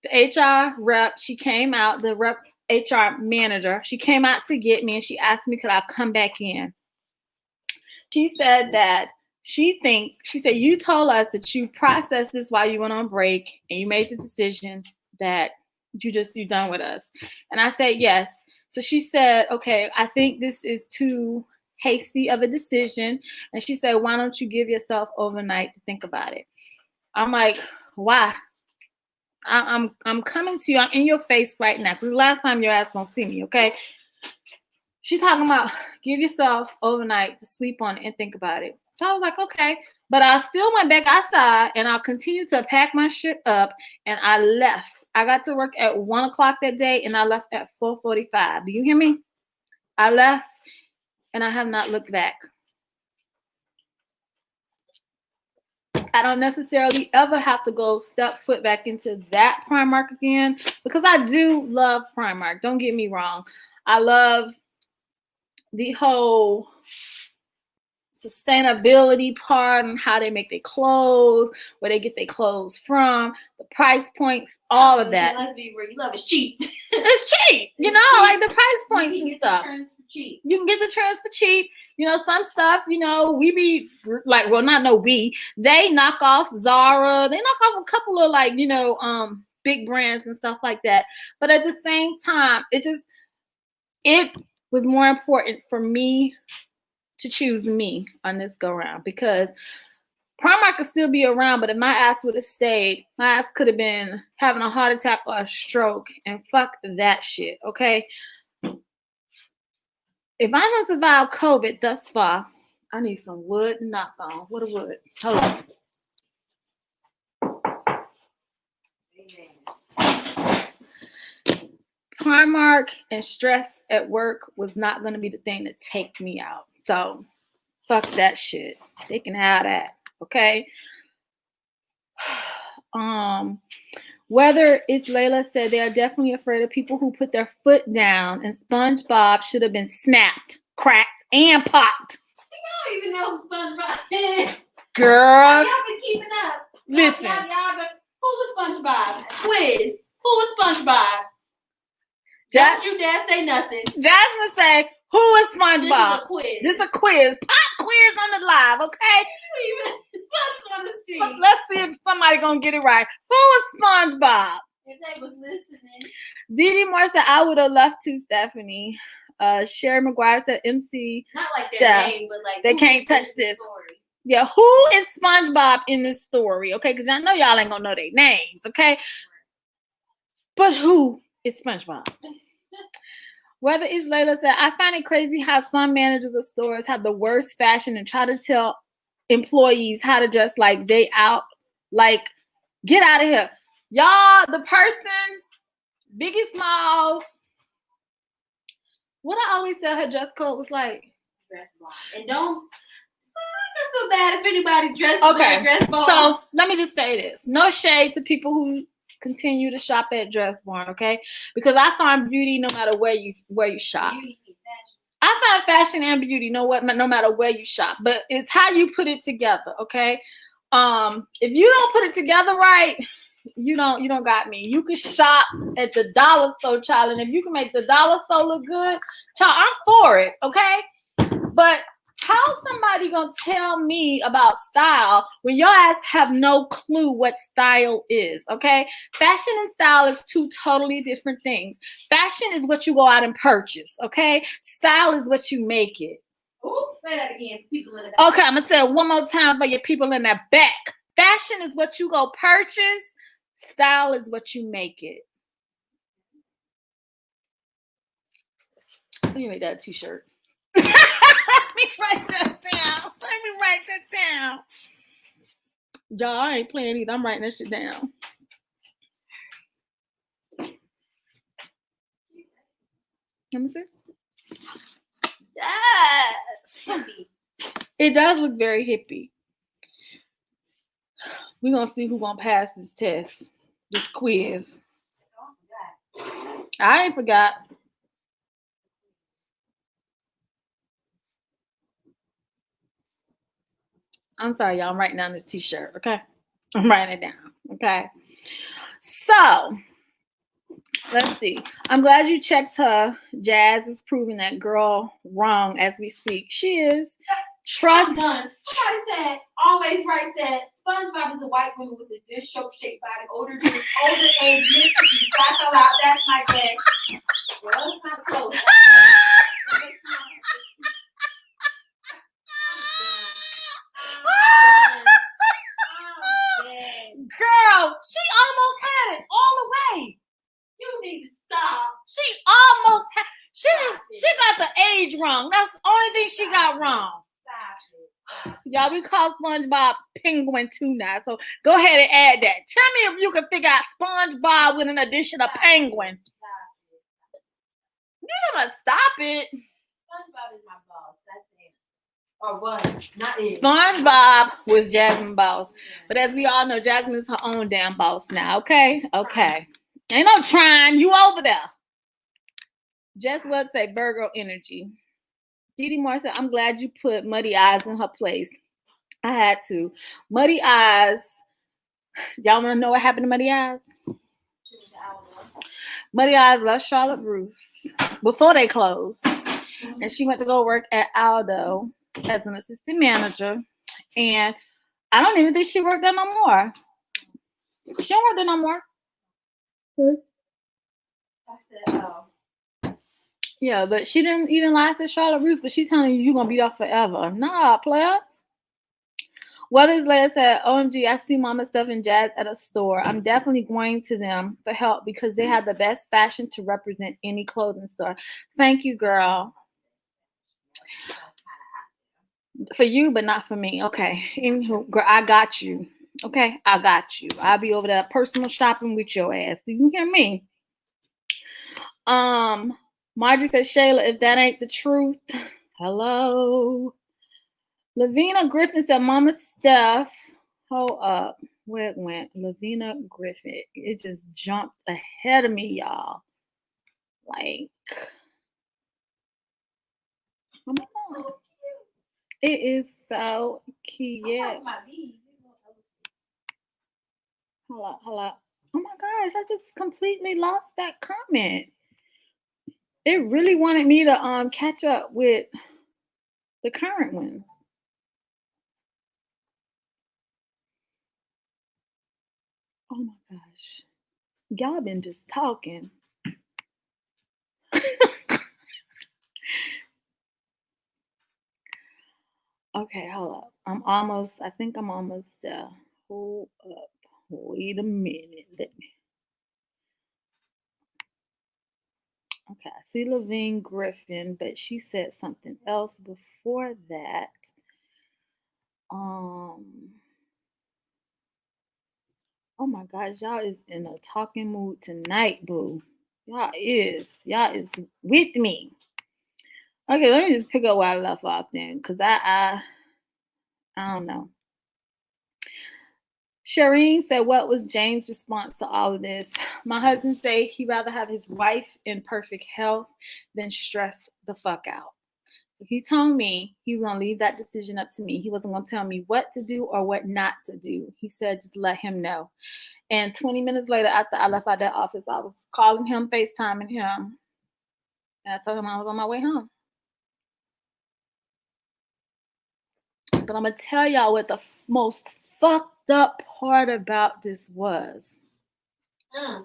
The HR rep, she came out, the rep HR manager, she came out to get me, and she asked me, could I come back in? She said that she said, you told us that you processed this while you went on break, and you made the decision that you're done with us. And I said, yes. So she said, okay, I think this is too hasty of a decision. And she said, why don't you give yourself overnight to think about it? I'm like, why? I'm coming to you. I'm in your face right now. Because the last time your ass gonna see me, okay? She's talking about give yourself overnight to sleep on it and think about it. So I was like, okay. But I still went back outside and I continued to pack my shit up and I left. I got to work at 1 o'clock that day and I left at 4:45. Do you hear me? I left and I have not looked back. I don't necessarily ever have to go step foot back into that Primark again because I do love Primark. Don't get me wrong. I love the whole sustainability part and how they make their clothes, where they get their clothes from, the price points, all of that. Let's be real. You love it's cheap. It's cheap, you know, cheap. like the price points and stuff. Cheap. You can get the trends for cheap. You know, some stuff, you know, we be like, well, not no we. They knock off Zara. They knock off a couple of like, you know, big brands and stuff like that. But at the same time, it was more important for me to choose me on this go round because Primark could still be around, but if my ass would have stayed, my ass could have been having a heart attack or a stroke, and fuck that shit, okay? If I don't survive COVID thus far, I need some wood to knock on. What a wood. Hold on. Primark and stress at work was not going to be the thing to take me out. So, fuck that shit. They can have that, okay? Whether it's Layla said they are definitely afraid of people who put their foot down, and SpongeBob should have been snapped, cracked, and popped. I don't even know who SpongeBob is. Girl. Y'all been keeping up. Listen. Y'all been, who was SpongeBob? Quiz. Who was SpongeBob? Don't you dare say nothing. Jasmine say, who is SpongeBob? This is a quiz. This is a quiz. Pop quiz on the live, okay? I just want to see. Let's see if somebody gonna get it right. Who is SpongeBob? If they was listening. Didi Moore said, I would have left too, Stephanie. Sherry McGuire said, MC. Not like their Steph. name, but like They can't touch this. Story. Yeah, who is SpongeBob in this story? Okay, because I know y'all ain't gonna know their names, okay? But who is SpongeBob? Whether it's Layla said, I find it crazy how some managers of stores have the worst fashion and try to tell employees how to dress like they out. Like, get out of here. Y'all, the person, Biggie Smalls, what I always said her dress code was like. Dress blind. And don't feel bad if anybody dress blind. So let me just say this. No shade to people who continue to shop at Dress Barn, okay? Because I find beauty no matter where you shop. I find fashion and beauty no matter where you shop, but it's how you put it together, okay? If you don't put it together right, you don't got me. You can shop at the dollar store, child, and if you can make the dollar store look good, child, I'm for it, okay? But how somebody gonna tell me about style when your ass have no clue what style is, okay? Fashion and style is two totally different things. Fashion is what you go out and purchase, okay? Style is what you make it. Ooh, say that again, people in the back. Okay, I'm gonna say it one more time for your people in the back. Fashion is what you go purchase. Style is what you make it. Let me make that a t-shirt. Let me write that down. Y'all, I ain't playing either. I'm writing that shit down. Let me see. Yes. It does look very hippie. We're going to see who's going to pass this test, this quiz. I ain't forgot. I'm sorry, y'all. I'm writing down this t-shirt, okay? I'm writing it down, okay? So, let's see. I'm glad you checked her. Jazz is proving that girl wrong as we speak. She is. Trust. Somebody said, always right, said, SpongeBob is a white woman with a dish shaped body, older age, mystery. That's a lot. That's my guess. Well, it's not close. Girl, she almost had it all the way. You need to stop. She almost had. She got the wrong. That's the only thing she got wrong. Stop it. Y'all, we call SpongeBob penguin too now. So go ahead and add that. Tell me if you can figure out SpongeBob with an addition of penguin. You're gonna stop it. SpongeBob is my boss. That's it. Or was. Not it. SpongeBob was Jasmine's boss. But as we all know, Jasmine is her own damn boss now. Okay? Okay. Ain't no trying. You over there. Just what say Virgo energy. Didi Moore said, I'm glad you put Muddy Eyes in her place. I had to. Muddy Eyes. Y'all want to know what happened to Muddy Eyes? Muddy Eyes left Charlotte Ruth before they closed. And she went to go work at Aldo as an assistant manager. And I don't even think she worked there no more. She don't work there no more. I said, oh. Yeah, but she didn't even last at Charlotte Ruth, but she's telling you you're going to be there forever. Nah, player. Weathers later said, OMG, I see Mama Steph and Jazz at a store. I'm definitely going to them for help because they have the best fashion to represent any clothing store. Thank you, girl. For you, but not for me. Okay. Anywho, girl, I got you. Okay, I got you. I'll be over there personal shopping with your ass. Do you hear me? Marjorie said, Shayla, if that ain't the truth, hello. Lavina Griffin said, Mama Steph, hold up. Where it went? Lavina Griffin. It just jumped ahead of me, y'all. Like, come on. It is so cute. Hold up. Oh my gosh, I just completely lost that comment. It really wanted me to catch up with the current ones. Oh my gosh. Y'all been just talking. Okay, hold up. I think I'm almost there. Hold up. Wait a minute. Okay, I see Lavine Griffin, but she said something else before that. Oh my gosh, y'all is in a talking mood tonight, boo. Y'all is with me. Okay, let me just pick up where I left off then, because I don't know. Shireen said, what was James' response to all of this? My husband said he'd rather have his wife in perfect health than stress the fuck out. So he told me he was going to leave that decision up to me. He wasn't going to tell me what to do or what not to do. He said, just let him know. And 20 minutes later, after I left out that office, I was calling him, FaceTiming him. And I told him I was on my way home. But I'm going to tell y'all what the most fucked up part about this was.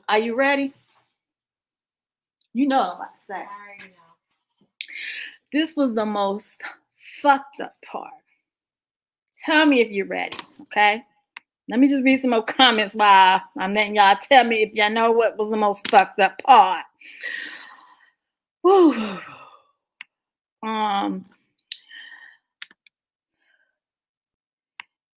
Are you ready? You know what I'm about to say. I already know. This was the most fucked up part. Tell me if you're ready, okay? Let me just read some more comments while I'm letting y'all tell me if y'all know what was the most fucked up part. Whew.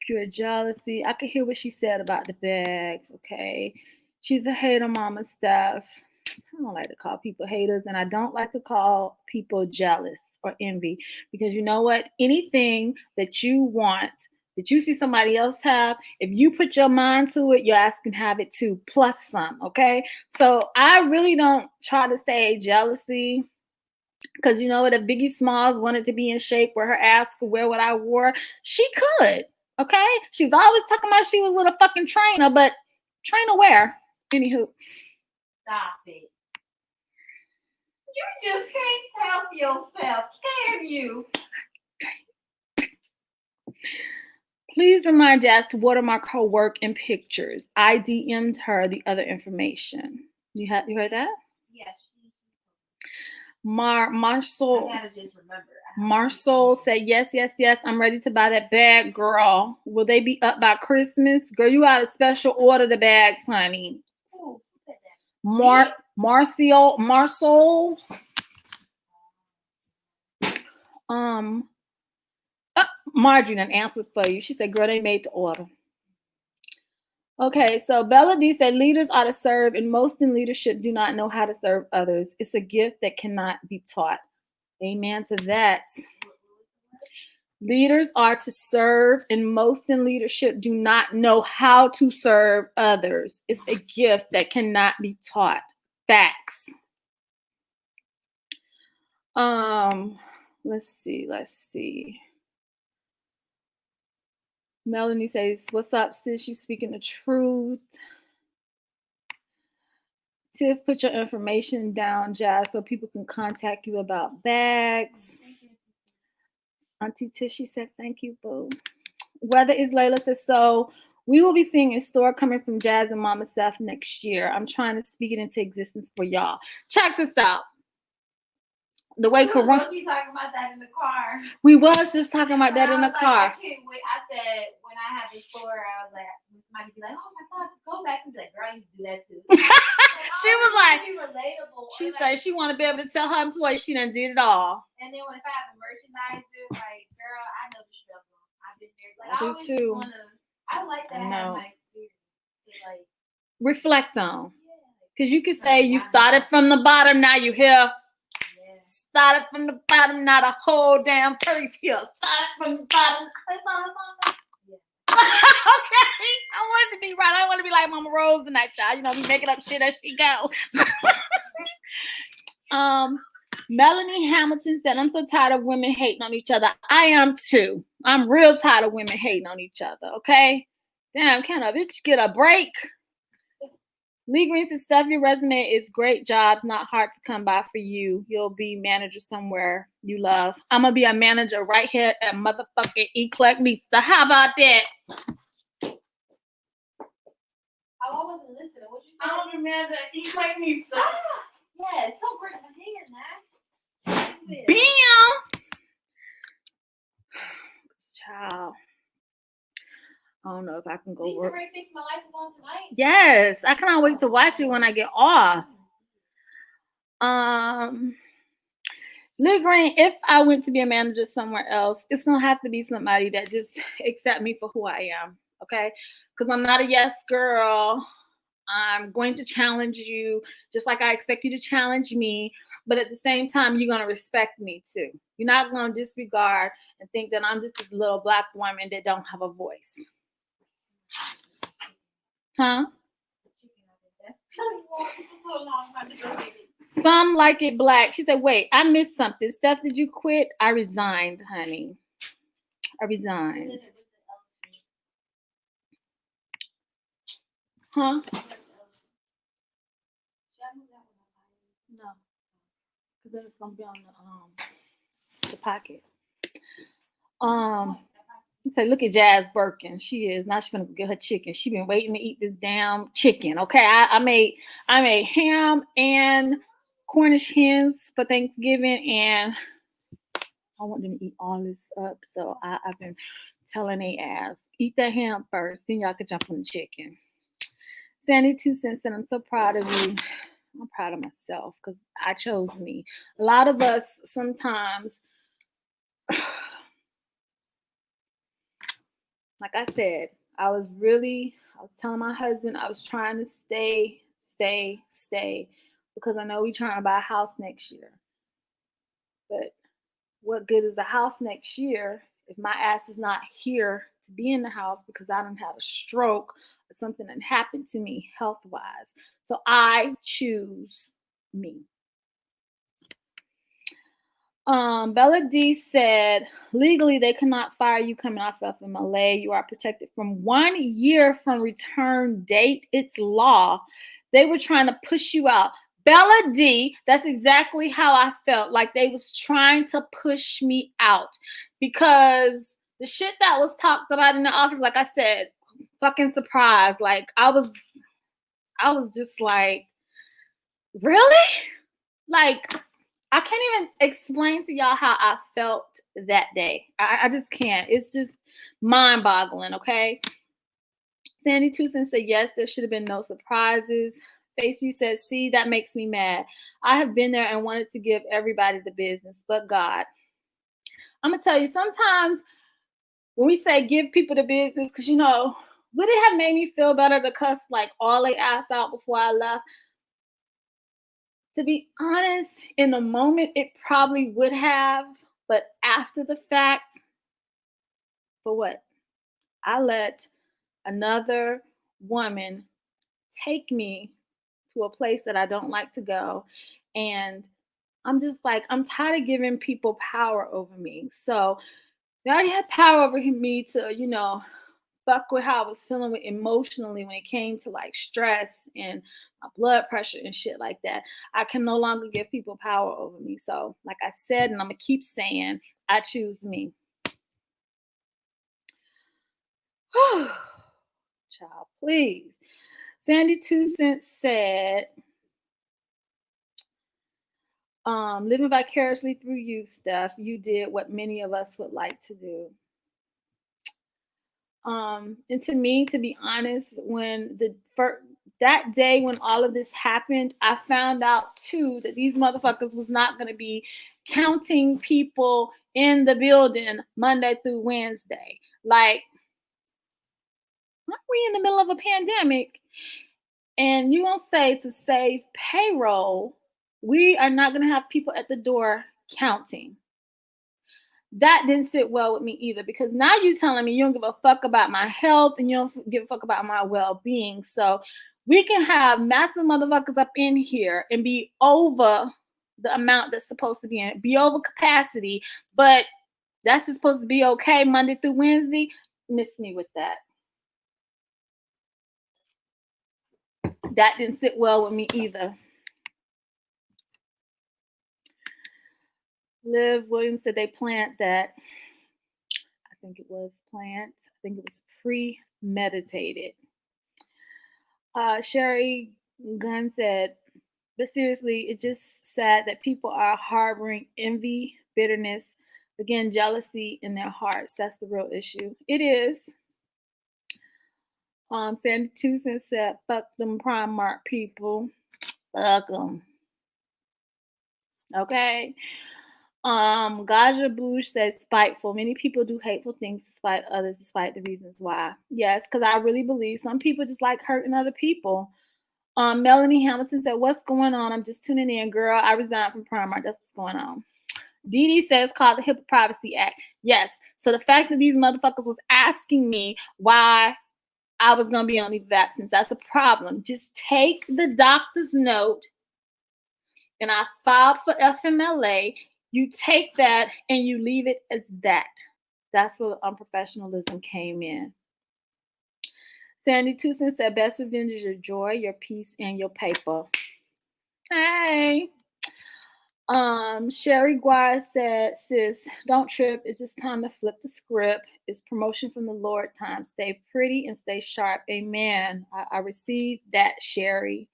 Pure jealousy. I could hear what she said about the bags, okay? She's a hater, Mama Steph. I don't like to call people haters, and I don't like to call people jealous or envy, because you know what? Anything that you want, that you see somebody else have, if you put your mind to it, your ass can have it too, plus some, okay? So I really don't try to say jealousy, because you know what? If Biggie Smalls wanted to be in shape where her ass could wear what I wore, she could, okay? She was always talking about she was with a fucking trainer, but trainer where? Anywho. Stop it. You just can't help yourself, can you? Please remind Jazz to watermark her work and pictures. I DM'd her the other information. You heard that? Yes. Marcel. I gotta just remember. Marcel said, yes. I'm ready to buy that bag, girl. Will they be up by Christmas? Girl, you got a special order the bags, honey. Ooh, Marcel. Marjorie done answered for you. She said, girl, they made to order. Okay, so Bella D said leaders are to serve, and most in leadership do not know how to serve others. It's a gift that cannot be taught. Amen to that. Leaders are to serve, and most in leadership do not know how to serve others. It's a gift that cannot be taught. Facts. Let's see. Melanie says, what's up, sis? You speaking the truth. Tiff, put your information down, Jazz, so people can contact you about bags. Auntie Tiff, she said, thank you, boo. Weather is Layla says, so we will be seeing a store coming from Jazz and Mama Steph next year. I'm trying to speak it into existence for y'all. Check this out. The way Corona. We talking about that in the car. We was just talking about that in the car. I can't wait. I said when I have a store, I was like, somebody be like, "Oh my God, go back," and be like, "Girl, I used to do that too." She was like, be relatable. She said she want to be able to tell her employees she done did it all. And then if I have a merchandiser, like, girl, I know the struggle. I've been there. Like, I do too. I like that I have my experience to like reflect on, because you can say you started from the bottom, now you here. Started from the bottom, not a whole damn place here. Started from the bottom. Okay, I wanted to be right. I don't want to be like Mama Rose and that child. You know, be making up shit as she go. Melanie Hamilton said, I'm so tired of women hating on each other. I am too. I'm real tired of women hating on each other, okay? Damn, can a bitch get a break? Lee Green says, Steph, your resume is great jobs, not hard to come by for you. You'll be manager somewhere you love. I'm going to be a manager right here at motherfucking EclecticNista. How about that? I wasn't listening. What you said? I'm a manager at EclecticNista. Yes, don't break my hand, man. Bam! Child. I don't know if I can go work. Fix My Life is on tonight. Yes, I cannot wait to watch it when I get off. Lee Green, if I went to be a manager somewhere else, it's gonna have to be somebody that just accept me for who I am, okay? Because I'm not a yes girl. I'm going to challenge you just like I expect you to challenge me, but at the same time, you're gonna respect me too. You're not gonna disregard and think that I'm just this little black woman that don't have a voice. Huh? Some like it black. She said, wait, I missed something. Steph, did you quit? I resigned, honey. I resigned. Huh? No. Because then it's going to be on the pocket. Say, look at Jazz Birkin. She is now. She's gonna get her chicken. She been waiting to eat this damn chicken. Okay, I made ham and Cornish hens for Thanksgiving, and I want them to eat all this up. So I've been telling they ass, eat that ham first, then y'all can jump on the chicken. Sandy 2 cents said, I'm so proud of you. I'm proud of myself because I chose me. A lot of us sometimes. Like I said, I was telling my husband I was trying to stay, because I know we're trying to buy a house next year. But what good is a house next year if my ass is not here to be in the house because I done had a stroke or something that happened to me health-wise. So I choose me. Bella D said, legally, they cannot fire you coming off of FMLA. You are protected from 1 year from return date. It's law. They were trying to push you out. Bella D, that's exactly how I felt. Like they was trying to push me out because the shit that was talked about in the office, like I said, fucking surprised. Like I was just like, really? Like, I can't even explain to y'all how I felt that day. I just can't. It's just mind-boggling, okay? Sandy 2 cents said, yes, there should have been no surprises. Face You says, see, that makes me mad. I have been there and wanted to give everybody the business, but God. I'm gonna tell you, sometimes when we say give people the business, because would it have made me feel better to cuss like all they ass out before I left? To be honest, in the moment, it probably would have, but after the fact, for what? I let another woman take me to a place that I don't like to go. And I'm just like, I'm tired of giving people power over me. So they already had power over me to, fuck with how I was feeling with emotionally when it came to like stress and my blood pressure and shit like that. I can no longer give people power over me. So, like I said, and I'm gonna keep saying, I choose me. Child, please. Sandy 2 Cents said, living vicariously through you, Steph, you did what many of us would like to do. And to me, to be honest, when that day when all of this happened, I found out too that these motherfuckers was not going to be counting people in the building Monday through Wednesday. Like, aren't we in the middle of a pandemic? And you gonna say to save payroll, we are not gonna have people at the door counting. That didn't sit well with me either, because now you're telling me you don't give a fuck about my health and you don't give a fuck about my well-being. So we can have massive motherfuckers up in here and be over the amount that's supposed to be in, be over capacity, but that's just supposed to be okay Monday through Wednesday. Miss me with that. That didn't sit well with me either. Liv Williams said they planned that. I think it was planned. I think it was premeditated. Sherry Gunn said, but seriously, it's just sad that people are harboring envy, bitterness, again, jealousy in their hearts. That's the real issue. It is. Sandy 2 Cents said, fuck them Primark people. Fuck them. Okay. Gaja Bush says spiteful. Many people do hateful things despite others, despite the reasons why. Yes, because I really believe some people just like hurting other people. Melanie Hamilton said, what's going on? I'm just tuning in, girl. I resigned from Primark. That's what's going on. Dee Dee says, called the HIPAA Privacy Act. Yes. So the fact that these motherfuckers was asking me why I was going to be on leave of absence, that's a problem. Just take the doctor's note, and I filed for FMLA. You take that and you leave it as that. That's where the unprofessionalism came in. Sandy 2 Cents said, best revenge is your joy, your peace, and your paper. Hey. Sherry Guire said, sis, don't trip. It's just time to flip the script. It's promotion from the Lord time. Stay pretty and stay sharp. Amen. I received that, Sherry.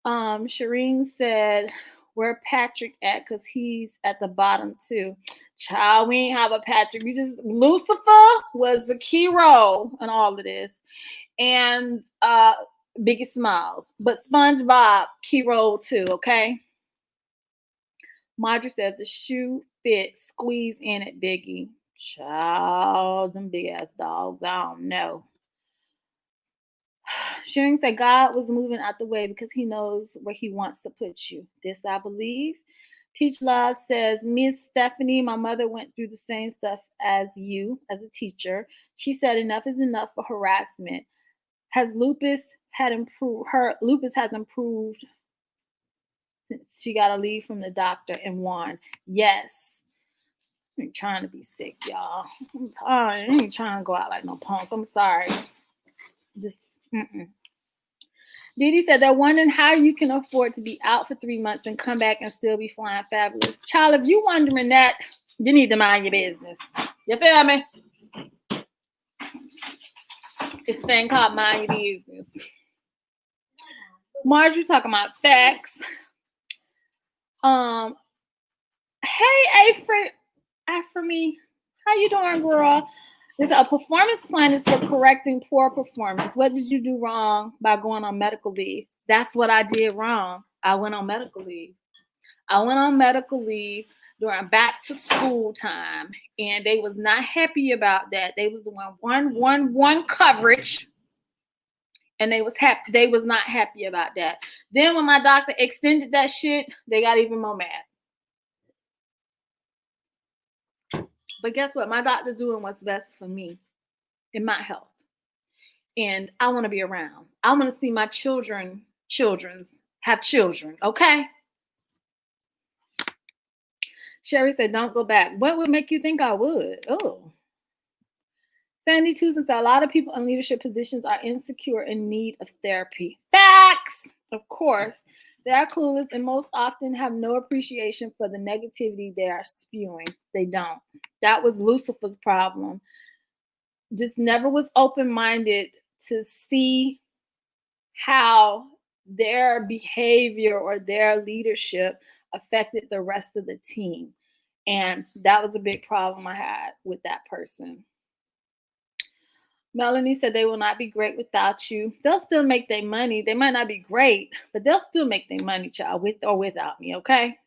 Shireen said, where Patrick at? Because he's at the bottom too. Child, we ain't have a Patrick. Lucifer was the key role in all of this. And Biggie Smiles. But SpongeBob, key role too, okay? Marjorie said, the shoe fit, squeeze in it, Biggie. Child, them big ass dogs, I don't know. Sharing said, God was moving out the way because he knows where he wants to put you. This I believe. Teach Love says, Miss Stephanie, my mother went through the same stuff as you as a teacher. She said enough is enough for harassment. Has lupus had improved? Her lupus has improved since she got a leave from the doctor and won. Yes. I ain't trying to be sick, y'all. I ain't trying to go out like no punk. I'm sorry. Just Didi said they're wondering how you can afford to be out for 3 months and come back and still be flying fabulous. Child, if you wondering that, you need to mind your business. You feel me? This thing called mind your business. Marjorie talking about facts. Hey, Aframe, how you doing, girl? There's a performance plan is for correcting poor performance. What did you do wrong by going on medical leave? That's what I did wrong. I went on medical leave. during back to school time, and they was not happy about that. They was doing one coverage, and they was not happy about that. Then when my doctor extended that shit, they got even more mad. But guess what? My doctor's doing what's best for me and my health. And I want to be around. I want to see my children have children, okay? Sherry said, don't go back. What would make you think I would? Oh. Sandy Tucson said, a lot of people in leadership positions are insecure in need of therapy. Facts! Of course. They are clueless and most often have no appreciation for the negativity they are spewing. They don't. That was Lucifer's problem. Just never was open-minded to see how their behavior or their leadership affected the rest of the team. And that was a big problem I had with that person. Melanie said they will not be great without you. They'll still make their money. They might not be great, but they'll still make their money, child, with or without me, okay?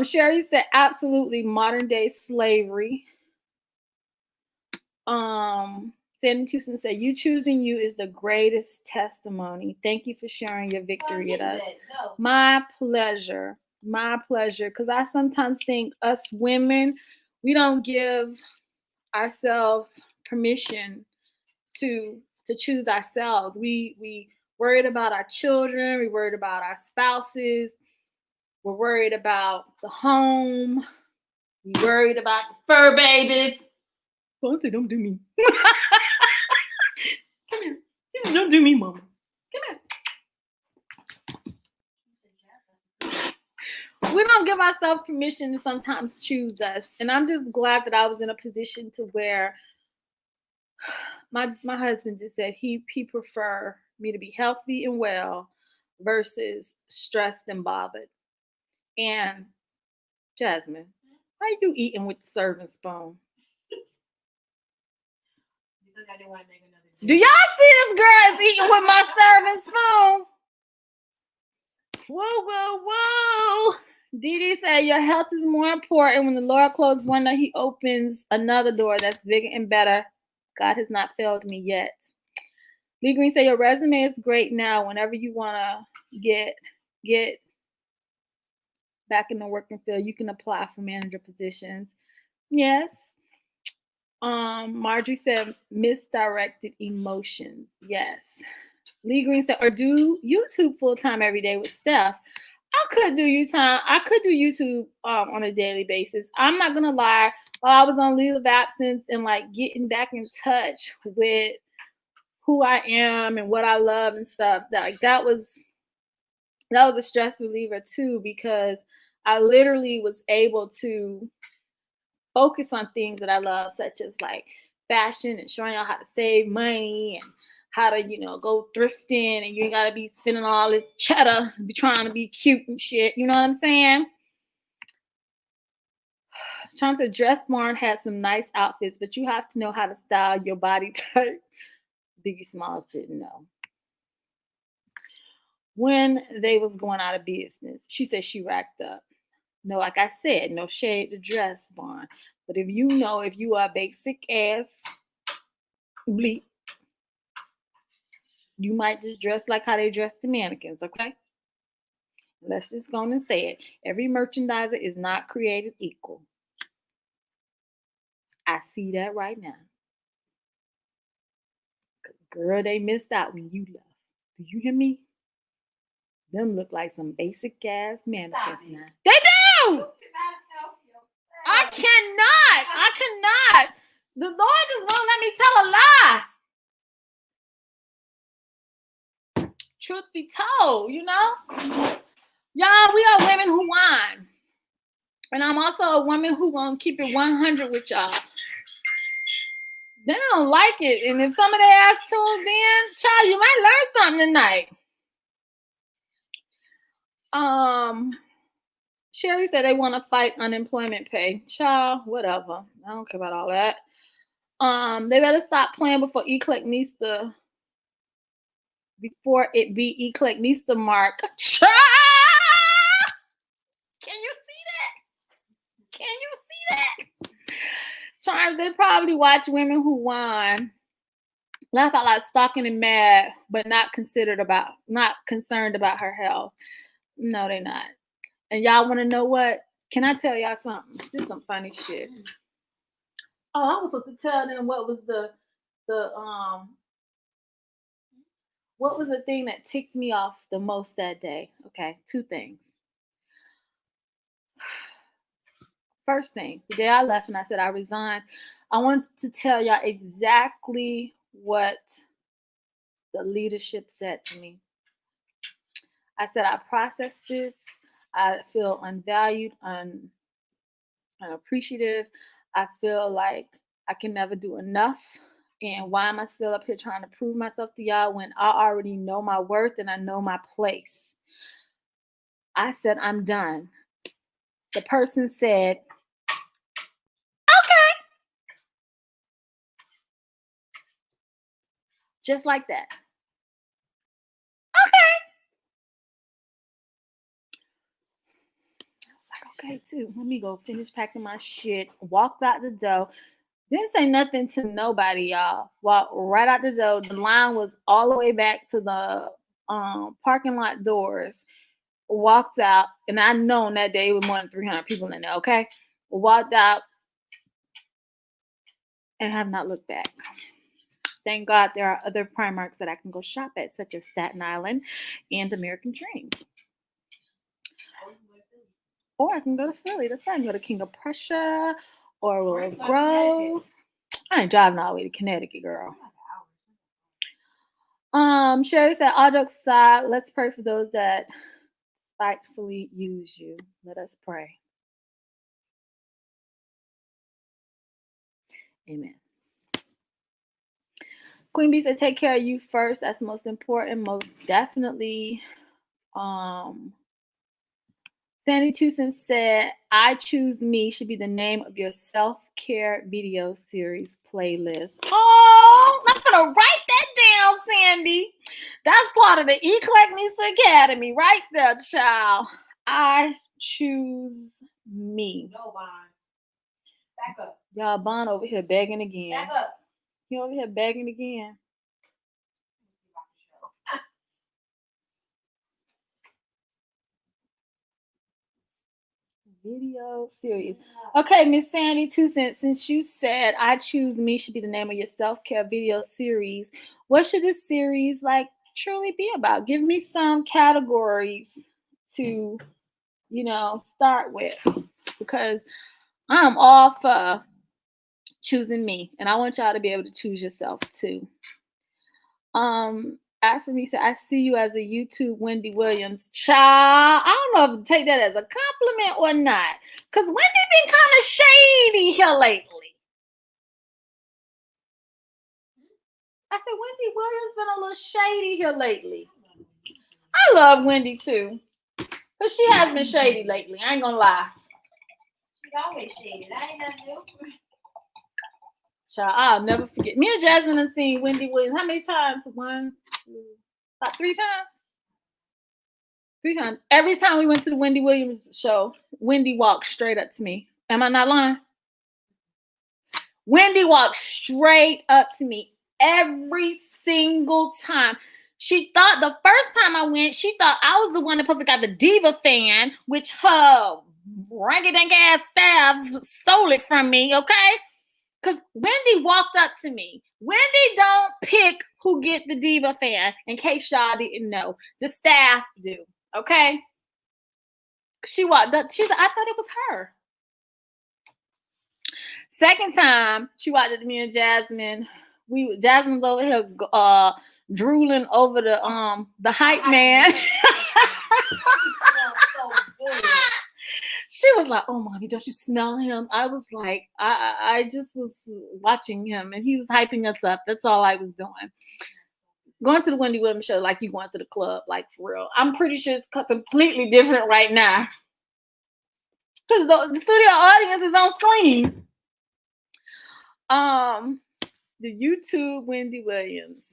Sherry said absolutely modern day slavery. Sandy Tucson said, you choosing you is the greatest testimony. Thank you for sharing your victory with us. No. My pleasure. My pleasure. Because I sometimes think us women, we don't give ourselves permission to choose ourselves. We worried about our children. We worried about our spouses. We're worried about the home. We worried about the fur babies. Don't say, don't do me. Come here. Don't do me, mama. Come here. We don't give ourselves permission to sometimes choose us. And I'm just glad that I was in a position to where my husband just said he prefer me to be healthy and well versus stressed and bothered. And Jasmine, how you eating with the serving spoon? Because I didn't want to make another joke. Do y'all see this girl is eating with my serving spoon? Whoa, whoa, whoa. Dee Dee said, your health is more important. When the Lord closes one door, he opens another door that's bigger and better. God has not failed me yet. Lee Green said, your resume is great now. Whenever you want to get back in the working field, you can apply for manager positions. Yes. Marjorie said, misdirected emotions. Yes. Lee Green said, or do YouTube full-time every day with Steph. I could do YouTube on a daily basis. I'm not gonna lie. While I was on leave of absence and like getting back in touch with who I am and what I love and stuff, that was a stress reliever too, because I literally was able to focus on things that I love, such as like fashion and showing y'all how to save money and how to, go thrifting, and you ain't gotta be spending all this cheddar, be trying to be cute and shit. You know what I'm saying? Charm said, Dress Barn had some nice outfits, but you have to know how to style your body type. Biggie Smalls didn't know. When they was going out of business, she said she racked up. No, like I said, no shade to Dress Barn. But if you are a basic ass bleep, you might just dress like how they dress the mannequins, okay? Let's just go on and say it. Every merchandiser is not created equal. I see that right now. Girl, they missed out when you left. Do you hear me? Them look like some basic ass mannequins now. They do! I cannot. The Lord just won't let me tell a lie. Truth be told, y'all, we are women who whine. And I'm also a woman who gonna keep it 100 with y'all. They don't like it. And if some of their ass tuned in, child, you might learn something tonight. Sherry said they want to fight unemployment pay. Child, whatever. I don't care about all that. They better stop playing before EclecticNista, before it be EclecticNista mark. Child! Can you see that? Charms, they probably watch Women Who Whine, laugh out loud, stalking and mad, but not concerned about her health. No, they're not. And y'all want to know what? Can I tell y'all something? This is some funny shit. Oh, I was supposed to tell them what was the what was the thing that ticked me off the most that day. Okay, 2 things. First thing, the day I left and I said I resigned, I wanted to tell y'all exactly what the leadership said to me. I said I processed this. I feel unvalued, unappreciative. I feel like I can never do enough. And why am I still up here trying to prove myself to y'all when I already know my worth and I know my place? I said, I'm done. The person said, okay. Just like that. Okay. I was like, okay, too. Let me go finish packing my shit. Walked out the door. Didn't say nothing to nobody, y'all. Walked right out the door. The line was all the way back to the parking lot doors. Walked out, and I know on that day it was more than 300 people in there, okay? Walked out and have not looked back. Thank God there are other Primarks that I can go shop at, such as Staten Island and American Dream. Or I can go to Philly. That's why I can go to King of Prussia or Willow Grove. I ain't driving all the way to Connecticut, girl. Sherry said, all jokes aside, let's pray for those that spitefully use you. Let us pray. Amen. Queen Bee said, take care of you first. That's most important. Most definitely. Sandy Tucson said, I Choose Me should be the name of your self-care video series playlist. Oh, I'm going to write that down, Sandy. That's part of the EclecticNista Academy right there, child. I Choose Me. No, Bond. Back up. Y'all, Bond over here begging again. Back up. He over here begging again. Video series. Okay, Miss Sandy Tucson, since you said I Choose Me should be the name of your self-care video series, what should this series like truly be about? Give me some categories to, start with, because I'm all for choosing me, and I want y'all to be able to choose yourself too. After me said, I see you as a YouTube Wendy Williams. Child, I don't know if to take that as a compliment or not. Because Wendy been kind of shady here lately. I said, Wendy Williams been a little shady here lately. I love Wendy too. But she has been shady lately. I ain't gonna lie. She's always shady. That ain't nothing new. Child, I'll never forget. Me and Jasmine have seen Wendy Williams. How many times? 1, 2, about 3 times? 3 times. Every time we went to the Wendy Williams show, Wendy walked straight up to me. Am I not lying? Wendy walked straight up to me every single time. She thought the first time I went, she thought I was the one that supposed to got the diva fan, which her ranky-dink ass staff stole it from me, okay? Because Wendy walked up to me. Wendy don't pick who get the diva fan, in case y'all didn't know. The staff do, okay? She walked up. She said, I thought it was her. Second time, she walked up to me and Jasmine. Jasmine's over here drooling over the hype man. She was like, oh, mommy, don't you smell him? I was like, I just was watching him, and he was hyping us up. That's all I was doing. Going to the Wendy Williams show like you going to the club, like for real. I'm pretty sure it's completely different right now. Because the studio audience is on screen. The YouTube Wendy Williams.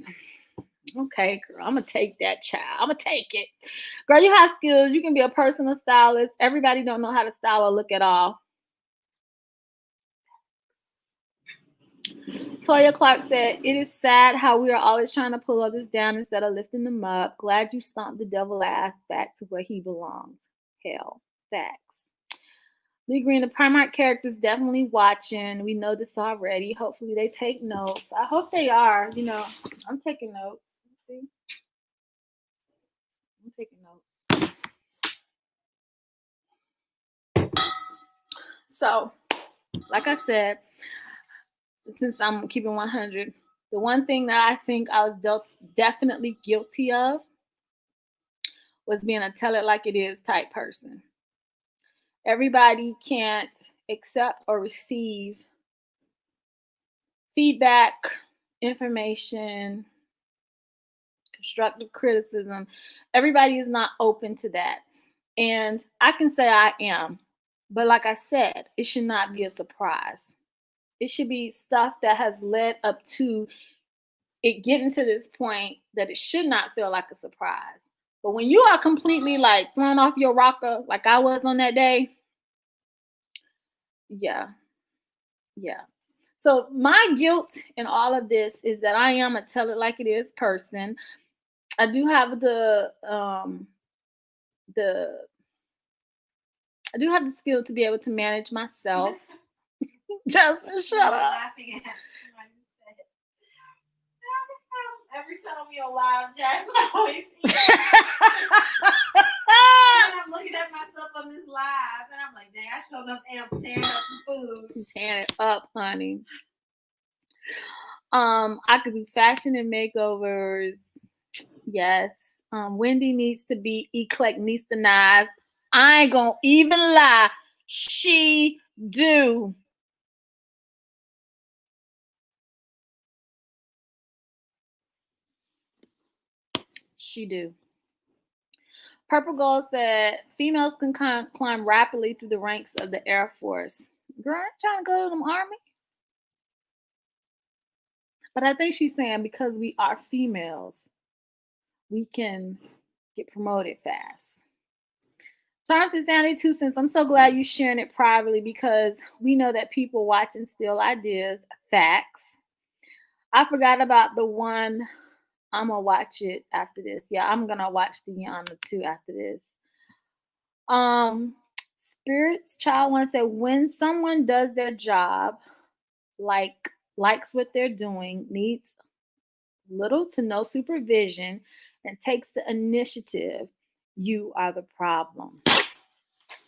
Okay, girl, I'm going to take that, child. I'm going to take it. Girl, you have skills. You can be a personal stylist. Everybody don't know how to style or look at all. Toya Clark said, it is sad how we are always trying to pull others down instead of lifting them up. Glad you stomped the devil ass back to where he belongs. Hell, facts. Lee Green, the Primark characters definitely watching. We know this already. Hopefully they take notes. I hope they are. You know, I'm taking notes. Let's see. I'm taking notes. So, like I said, since I'm keeping 100, the one thing that I think I was definitely guilty of was being a tell it like it is type person. Everybody can't accept or receive feedback, information, constructive criticism. Everybody is not open to that. And I can say I am. But like I said, it should not be a surprise. It should be stuff that has led up to it getting to this point that it should not feel like a surprise. But when you are completely like thrown off your rocker, like I was on that day, yeah. So my guilt in all of this is that I am a tell it like it is person. I do have the skill to be able to manage myself. Jasmine, shut up. Every time we on live, Jasmine always I'm looking at myself on this live, and I'm like, dang, I showed up and I'm tearing up the food. Tearing it up, honey. I could do fashion and makeovers. Yes. Wendy needs to be EclecticNista. I ain't gonna even lie. She do. She do. Purple Gold said, females can climb rapidly through the ranks of the Air Force. Girl, I'm trying to go to the Army. But I think she's saying because we are females, we can get promoted fast. Charms is 92 cents. I'm so glad you're sharing it privately because we know that people watch and steal ideas. Facts. I forgot about the one. I'm gonna watch it after this. Yeah, I'm gonna watch the Yana 2 after this. Spirits Child One said, when someone does their job, likes what they're doing, needs little to no supervision, and takes the initiative, you are the problem.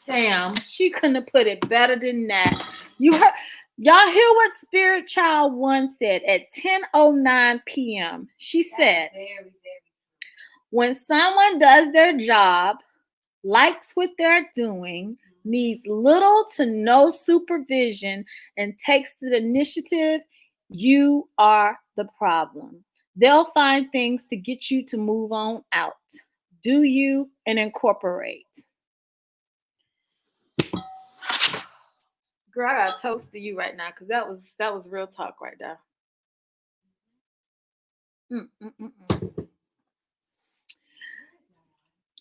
Damn, she couldn't have put it better than that. You heard. Y'all hear what Spirit Child One said at 10:09 p.m. She said, when someone does their job, likes what they're doing, needs little to no supervision, and takes the initiative, you are the problem. They'll find things to get you to move on out. Do you and incorporate. Girl, I got a toast to you right now because that was real talk right there.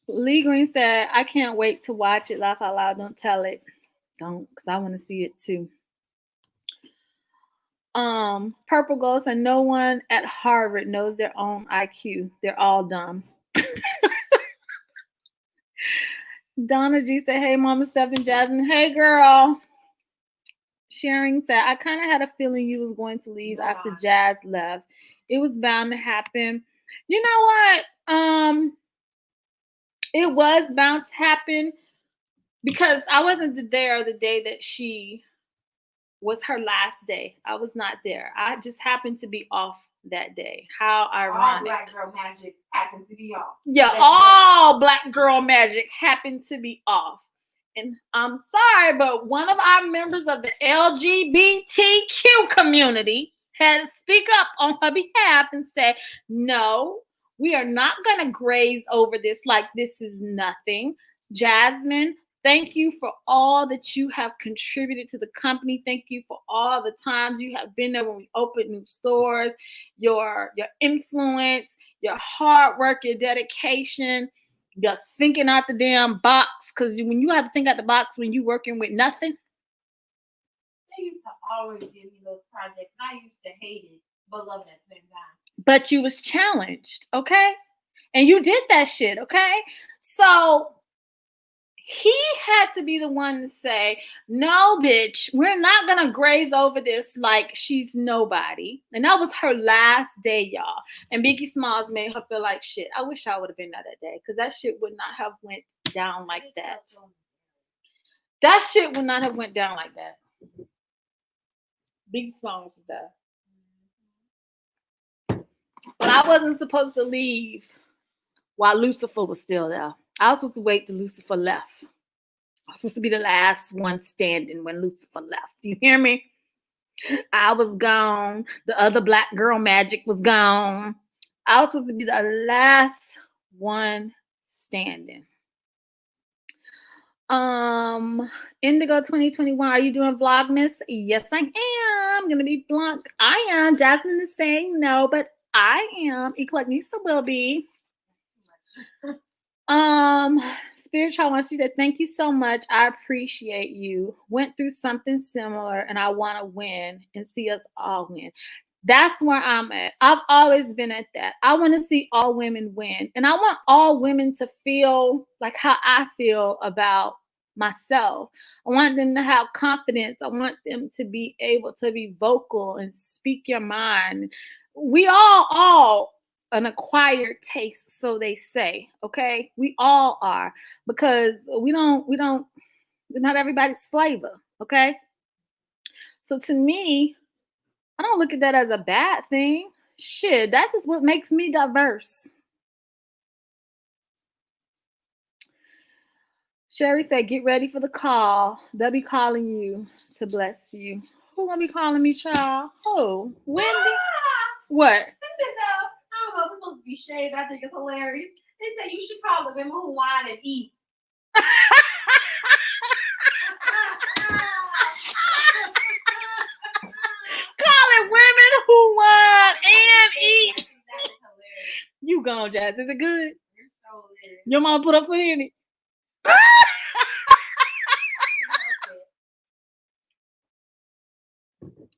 Lee Green said, I can't wait to watch it. Laugh out loud. Don't tell it. Don't, because I want to see it too. Purple Gold said, no one at Harvard knows their own IQ. They're all dumb. Donna G said, hey, Mama, Steph, and Jasmine. Hey, girl. Sharing said, I kind of had a feeling you was going to leave after Jazz left. It was bound to happen. You know what? It was bound to happen because I wasn't there the day that she was her last day. I was not there. I just happened to be off that day. How ironic. All Black Girl Magic happened to be off. Yeah, all Black Girl Magic happened to be off. And I'm sorry, but one of our members of the LGBTQ community had to speak up on her behalf and say, no, we are not going to graze over this like this is nothing. Jasmine, thank you for all that you have contributed to the company. Thank you for all the times you have been there when we opened new stores, your influence, your hard work, your dedication, your thinking out the damn box. Because when you have to think out the box when you're working with nothing, They used to always give me those projects. And I used to hate it, but love it at the same time. But you was challenged, okay? And you did that shit, okay? So he had to be the one to say, no, bitch, we're not going to graze over this like she's nobody. And that was her last day, y'all. And Biggie Smalls made her feel like shit. I wish I would have been there that day because that shit would not have went down like that. That shit would not have went down like that. Biggie Smalls was there. But I wasn't supposed to leave while Lucifer was still there. I was supposed to wait till Lucifer left. I was supposed to be the last one standing when Lucifer left. You hear me? I was gone. The other black girl magic was gone. I was supposed to be the last one standing. Indigo 2021, are you doing Vlogmas? Yes, I am. I'm gonna be blunt. I am. Jasmine is saying no, but I am. EclecticNista will be. Spirit Child wants, she said, thank you so much. I appreciate you. Went through something similar and I want to win and see us all win. That's where I'm at. I've always been at that. I want to see all women win. And I want all women to feel like how I feel about myself. I want them to have confidence. I want them to be able to be vocal and speak your mind. We all an acquired taste, so they say, okay? We all are, because we're not everybody's flavor, okay? So to me, I don't look at that as a bad thing. Shit, that's just what makes me diverse. Sherry said, get ready for the call. They'll be calling you to bless you. Who gonna be calling me, child? Who? Wendy? What? I don't know if it's supposed to be shade, but I think it's hilarious. They say you should call the women who whine and eat. Calling women who whine and eat. You gone, Jazz. Is it good? So Your mama put her foot in it.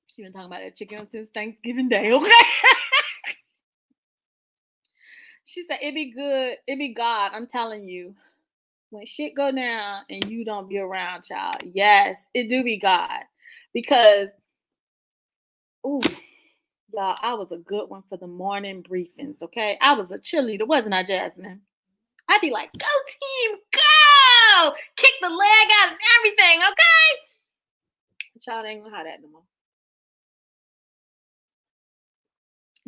She been talking about that chicken since Thanksgiving Day, okay? She said, it be good. It be God. I'm telling you. When shit go down and you don't be around, child. Yes, it do be God. Because, ooh, y'all, I was a good one for the morning briefings, okay? I was a cheerleader, wasn't I, Jasmine? I'd be like, go team, go! Kick the leg out and everything, okay? Child ain't gonna have that no more.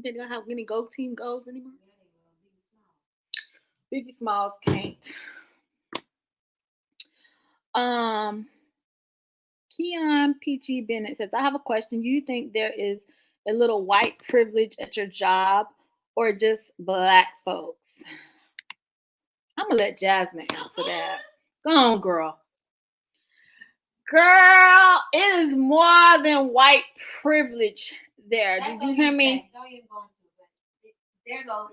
Didn't know how many go team goes anymore. Biggie Smalls can't. Keon Peachy Bennett says, I have a question. Do you think there is a little white privilege at your job or just black folks? I'm gonna let Jasmine answer that. Go on, girl. Girl, it is more than white privilege there. Did you hear me? Don't even go into it. There's a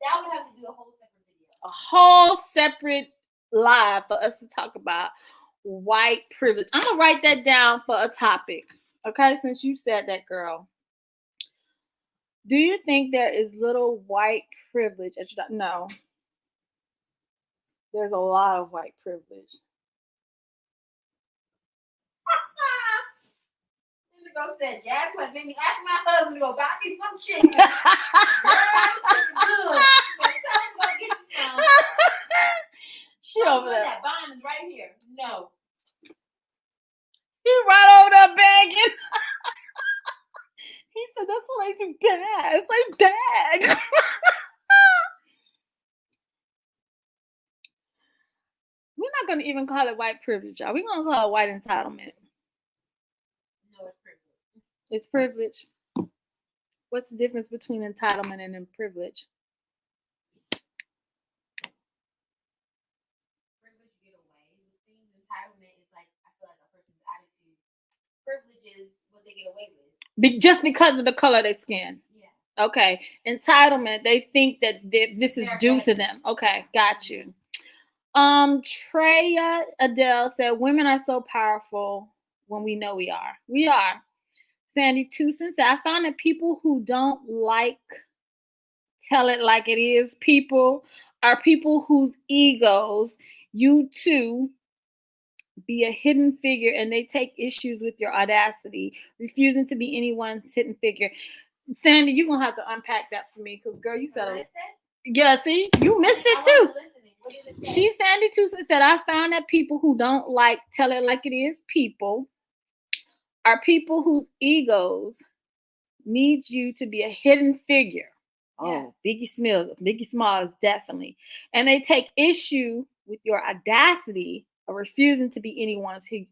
that would have to do a whole separate video. A whole separate live for us to talk about white privilege. I'm gonna write that down for a topic. Okay, since you said that, girl. Do you think there is little white privilege at your job? No. There's a lot of white privilege. Go said, Jasmine made me ask my husband to go buy me some chicken. Girl, good. Tell him go get you some. She over there. That bond is right here. No. He right over there begging. He said, that's what I do best. I beg. We're not going to even call it white privilege, y'all. We're going to call it white entitlement. No, it's privilege. It's privilege. What's the difference between entitlement and privilege? Privilege, you get away with things. Entitlement is like, I feel like a person's attitude. Privilege is what they get away with. Just because of the color of their skin. Yeah. Okay. Entitlement, they think that this is due to them. Okay, got you. Treya Adele said, women are so powerful. when we know we are. We are. Sandy Tucson said, I found that people who don't like tell it like it is people are people whose egos you too be a hidden figure and they take issues with your audacity, refusing to be anyone's hidden figure. Sandy, you're going to have to unpack that for me because, girl, you said, yeah, see, you missed it too. She, Sandy Tucson said, I found that people who don't like tell it like it is people are people whose egos need you to be a hidden figure. Yeah. Oh, Biggie Smalls, definitely. And they take issue with your audacity of refusing to be anyone's hidden.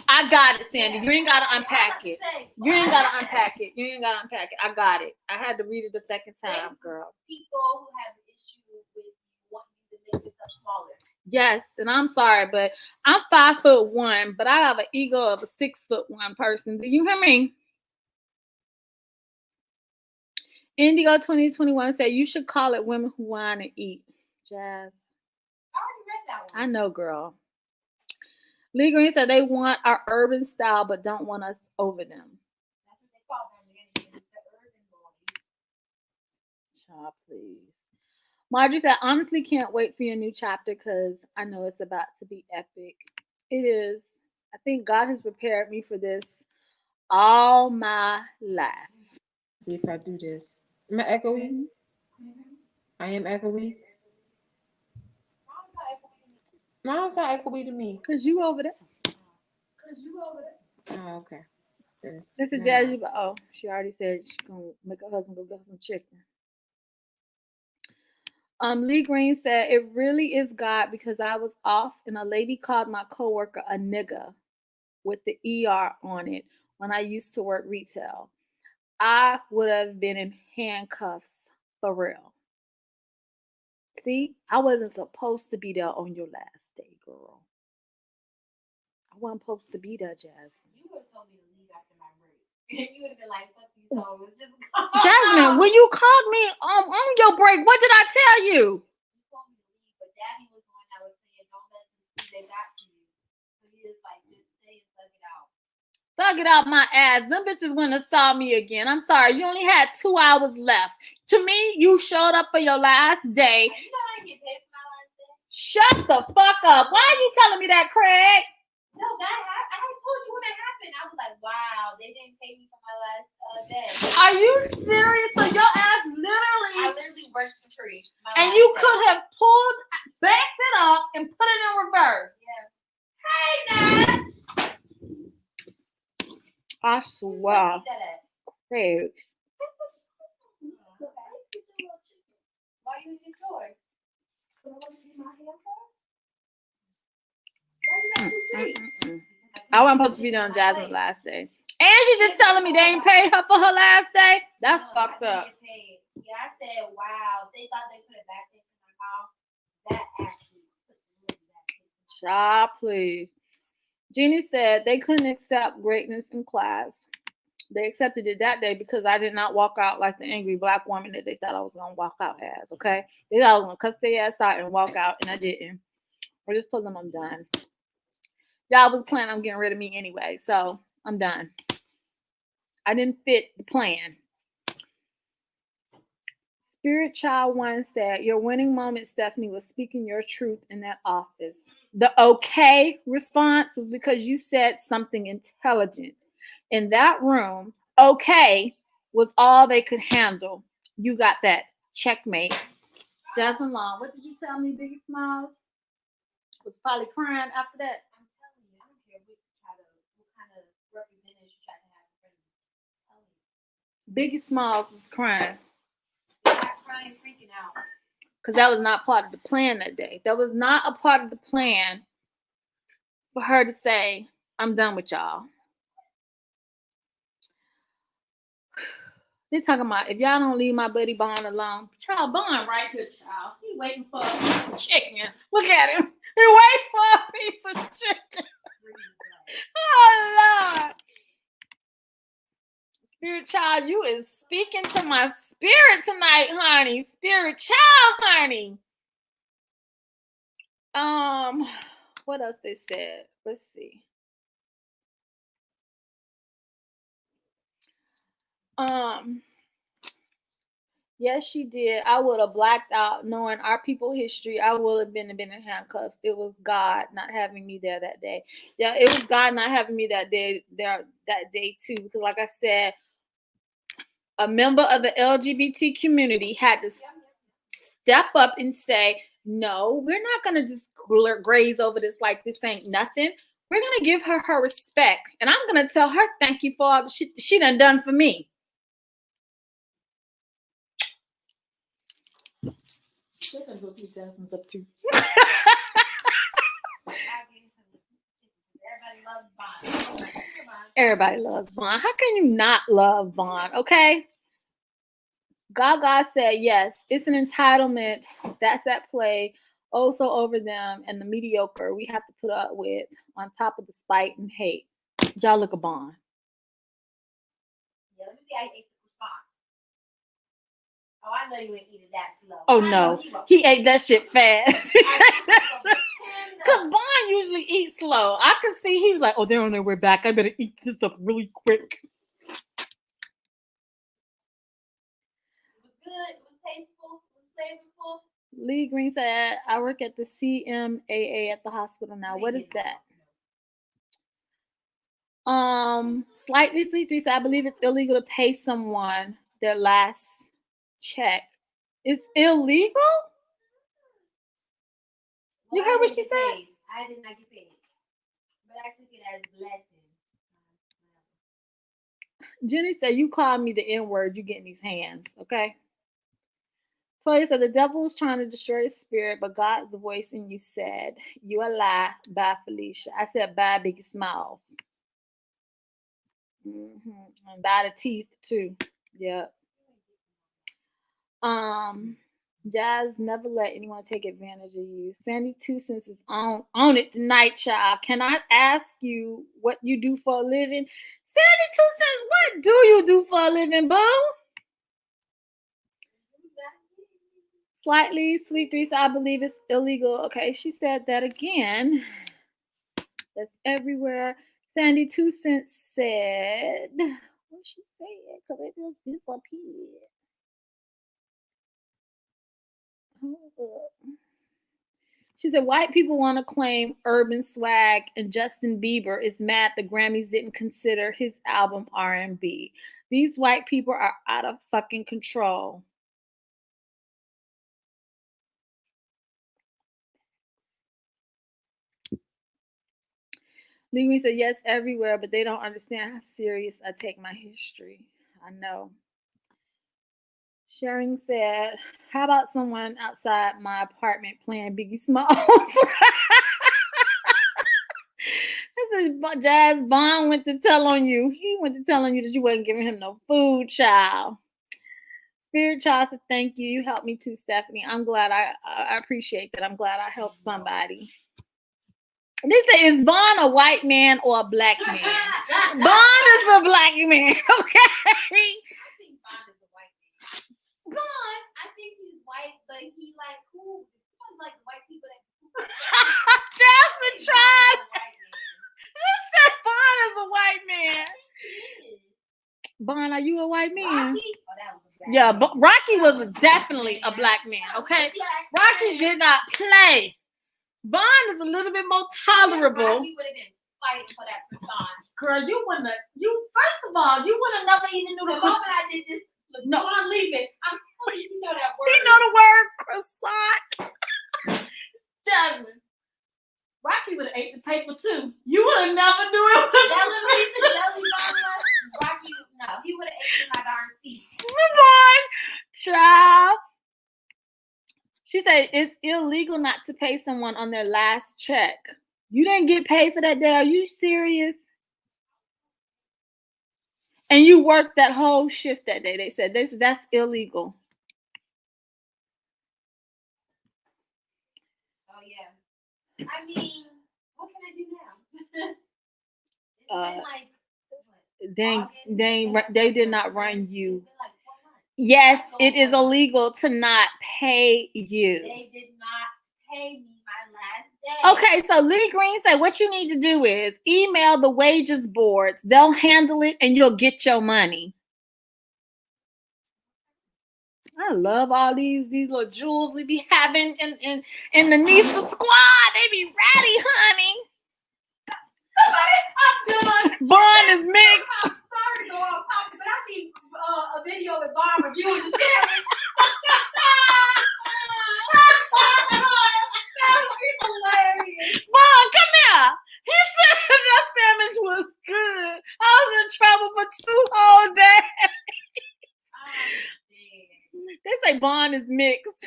I got it, Sandy. You ain't got to unpack it. You ain't got to unpack it. You ain't got to unpack it. I got it. I had to read it the second time, girl. People who have issues with wanting you to make yourself smaller. Yes, and I'm sorry, but I'm 5'1", but I have an ego of a 6'1" person. Do you hear me? Indigo 2021 said you should call it women who whine and eat. Jazz. I already read that one. I know, girl. Lee Green said they want our urban style but don't want us over them. That's what they call them. The urban boys. Child, please. Marjorie said, honestly can't wait for your new chapter because I know it's about to be epic. It is. I think God has prepared me for this all my life. See if I do this. Am I echoey? Mm-hmm. I am echoey. No, it's not echoey to me. Because you over there. Oh, okay. This is Jazz. Oh, she already said she's going to make her husband go get some chicken. Lee Green said, it really is God because I was off and a lady called my coworker a nigga with the ER on it when I used to work retail. I would have been in handcuffs for real. See, I wasn't supposed to be there on your last day, girl. I wasn't supposed to be there, Jasmine. You would have told me to leave after my break. You would have been like, fuck these hoes. Just Jasmine, when you called me on your break, what did I tell you? You told me to leave, but Daddy was the one that was saying, don't let them see they got to you. So he was like, just stay and thug it out. Thug it out my ass. Them bitches wouldn't have saw me again. I'm sorry. You only had 2 hours left. To me, you showed up for your last day. You know I get paid for my last day? Shut the fuck up. Why are you telling me that, Craig? No, I told you when it happened. I was like, wow, they didn't pay me for my last day. Are you serious? So your ass literally... I literally worked for free. And you could have backed it up and put it in reverse. Yeah. Hey, Nat. I swear. Craig. Why you get yours? I wasn't supposed to be doing Jasmine last day. And she just telling me they ain't paid her for her last day. That's fucked up. Yeah, I said, wow. They thought they put it back into my mouth. That actually put it back. Child, please. Jeannie said they couldn't accept greatness in class. They accepted it that day because I did not walk out like the angry black woman that they thought I was going to walk out as, okay? They thought I was going to cuss their ass out and walk out, and I didn't. I just told them I'm done. Y'all was planning on getting rid of me anyway, so I'm done. I didn't fit the plan. Spirit Child 1 said, your winning moment, Stephanie, was speaking your truth in that office. The okay response was because you said something intelligent. In that room, okay was all they could handle. You got that. Checkmate. Jasmine Long, what did you tell me, Biggie Smiles? Was probably crying after that. I'm telling you, I don't care what kind of representatives you try to have in front of me. Biggie Smiles was crying. Not crying, freaking out. Because that was not part of the plan that day. That was not a part of the plan for her to say, I'm done with y'all. They're talking about, if y'all don't leave my buddy Bond alone, child, Bond right here, child. He waiting for a piece of chicken. Look at him. He waiting for a piece of chicken. Oh, Lord. Spirit Child, you is speaking to my spirit tonight, honey. Spirit Child, honey. What else they said? Let's see. Yes, she did. I would have blacked out knowing our people history. I would have been in handcuffs. It was God not having me there that day. Yeah, it was God not having me that day too. Because like I said, a member of the LGBT community had to step up and say, no, we're not gonna just graze over this like this ain't nothing. We're gonna give her her respect. And I'm gonna tell her thank you for all the shit she done for me. Jasmine's up too. Everybody loves Vaughn. How can you not love Vaughn? Okay. Gaga said, yes, it's an entitlement that's at play also over them and the mediocre we have to put up with on top of the spite and hate. Y'all look a Vaughn. Yeah, let me see how you ate the croissant. Oh, I know you ain't eating that slow. Oh, no. He ate that shit fast. Because Vaughn usually eats slow. I could see he was like, oh, they're on their way back. I better eat this up really quick. It was good. It was tasteful. It was flavorful. Lee Green said, I work at the CMAA at the hospital now. What is that? Slightly Sweet 3 said, I believe it's illegal to pay someone their last check. It's illegal? You heard what she said? I did not get paid. But I took it as a blessing. Jenny said, you called me the N-word, you getting these hands, okay? Toya said, the devil was trying to destroy his spirit, but God's voice in you said, you a lie. Bye, Felicia. I said, bye, Biggie Smalls. And bye the teeth, too. Yep. Jazz, never let anyone take advantage of you. Sandy 2 Cents is on it tonight, child. Can I ask you what you do for a living? Sandy 2 Cents, what do you do for a living, boo? Slightly Sweet 3 said, I believe it's illegal. Okay, she said that again. That's everywhere. Sandy 2 Cents said, what she said? Because it just disappeared. She said, white people want to claim urban swag, and Justin Bieber is mad the Grammys didn't consider his album R&B. These white people are out of fucking control. Lee said, yes, everywhere, but they don't understand how serious I take my history. I know. Sharing said, how about someone outside my apartment playing Biggie Smalls? This is Jazz Bond went to tell on you. He went to tell on you that you wasn't giving him no food, child. Spirit Child said, thank you. You helped me too, Stephanie. I'm glad. I appreciate that. I'm glad I helped somebody. They say, is Bond a white man or a black man? Bond is a black man, okay? I think Bond is a white man. Bond, I think he's white, but he like cool. He like white people that. Jasmine tried. She said Bond is a white man. Bond, are you a white man? Rocky? Oh, that was a black yeah, man. but Rocky was definitely a black man, okay? Rocky did not play. Bond is a little bit more tolerable. Rocky would have been fighting for that croissant. Girl, you wouldn't have, first of all, you would have never even knew the moment I did this. No, I'm leaving. I'm telling you, you know that word. You know the word croissant. Jasmine. Rocky would have ate the paper too. You would have never knew it was Rocky, no, he would have ate my darn seat. Come on, child. She said it's illegal not to pay someone on their last check. You didn't get paid for that day. Are you serious? And you worked that whole shift that day. They said that's illegal. Oh yeah. I mean, what can I do now? It's been like they did not run you. Yes, it is illegal to not pay you. They did not pay me my last day. Okay, so Lee Green said what you need to do is email the wages boards. They'll handle it and you'll get your money. I love all these little jewels we be having in the Nista squad. They be ready, honey. I'm done. Bun is mixed. I'm sorry to go off topic, but I need a video with Bob reviewing the sandwich. That would be hilarious. Bun, come here. He said that sandwich was good. I was in trouble for 2 whole days. They say Bond is mixed. I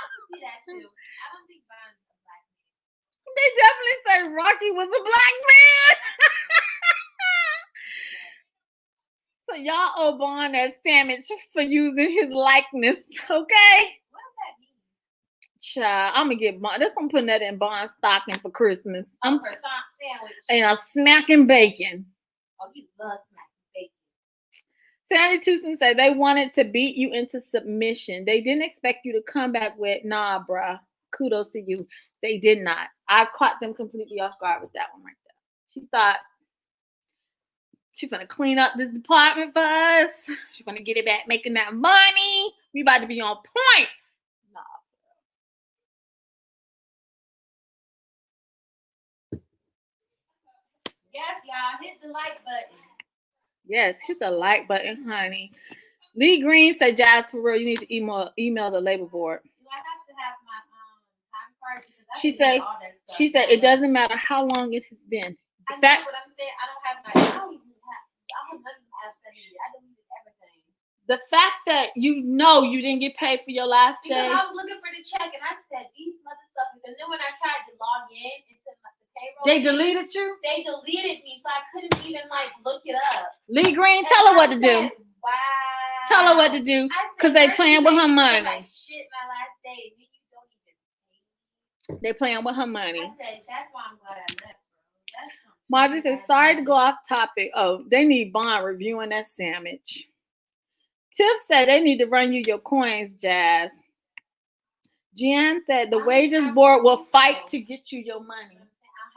can see that too. I don't think Bond's a black man. They definitely say Rocky was a black man. So y'all owe Bond that sandwich for using his likeness, okay? What does that mean? Child, I'm gonna get Bond. I'm putting that in Bond's stocking for Christmas. I'm Croissant sandwich. and a smacking bacon. Oh, you love smacking bacon. Sandy Tucson said they wanted to beat you into submission. They didn't expect you to come back with, nah, bruh. Kudos to you. They did not. I caught them completely off guard with that one right there. She thought she's gonna clean up this department for us. She's gonna get it back, making that money. We about to be on point. Nah. Yes, y'all, hit the like button. Yes, hit the like button, honey. Lee Green said, Jazz, for real, you need to email the labor board. Do I have to have my time card? Because I She didn't said, get all that stuff. She said it doesn't matter how long it has been. I The fact, know what I'm saying. I don't have none of my absentee. I deleted everything. the fact that you know you didn't get paid for your last Because day. I was looking for the check and I said, these motherfuckers. And then when I tried to log in into the payroll, They deleted you? They deleted me, so I couldn't even look it up. Lee Green, And tell her I what to do. said, wow. Tell her what to do. I said, Because they first playing you with make her me feel money. like shit my last day, then you don't even pay me. They playing with her money. I said, that's why I'm glad I left, bro. That's something. Marjorie says, sorry to go off topic. Oh, they need Bond reviewing that sandwich. Tiff said they need to run you your coins, Jazz. Jan said the wages board will fight to get you your money. I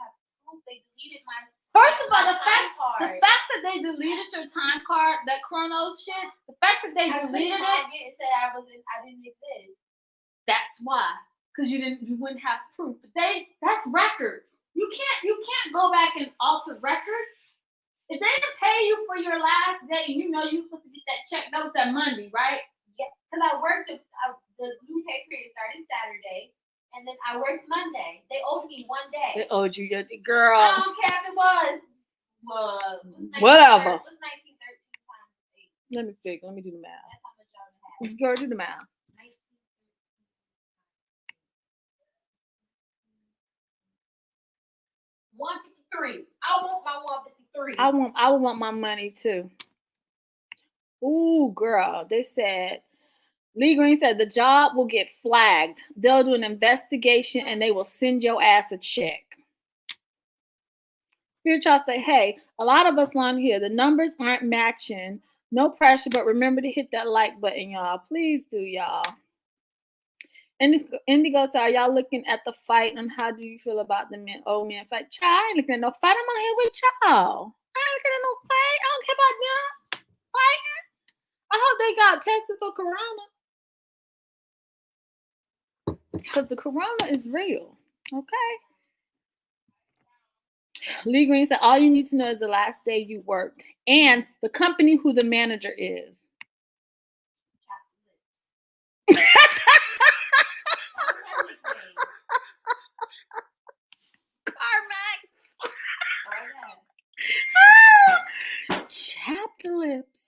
have proof they deleted my. First of all, the time fact card. that they deleted your time card, that Chronos shit, the fact that they I couldn't deleted log it, in and said I didn't exist. that's why. Because you wouldn't have proof. But that's records. You can't go back and alter records. If they didn't pay you for your last day, and you know you're supposed to get that check, that was that Monday, right? Yeah, because I worked the new pay period started Saturday, and then I worked Monday. They owed me 1 day. They owed you your girl. I don't care if it was. Whatever. What's 1913 times 8? Let me think. Let me do the math. That's how much y'all have. Girl, do the math. 153. I want my 153. I would want my money too. Ooh, girl. They said Lee Green said the job will get flagged. They'll do an investigation and they will send your ass a check. Spirit Child say, hey, a lot of us on here, the numbers aren't matching. No pressure, but remember to hit that like button, y'all. Please do, y'all. And this Indigo said, are y'all looking at the fight and how do you feel about the old man fight? Child, I ain't looking at no fight. I'm on here with y'all. I ain't looking at no fight. I don't care about them fighting. I hope they got tested for corona. Because the corona is real. Okay. Lee Green said, all you need to know is the last day you worked and the company who the manager is. Chapped lips.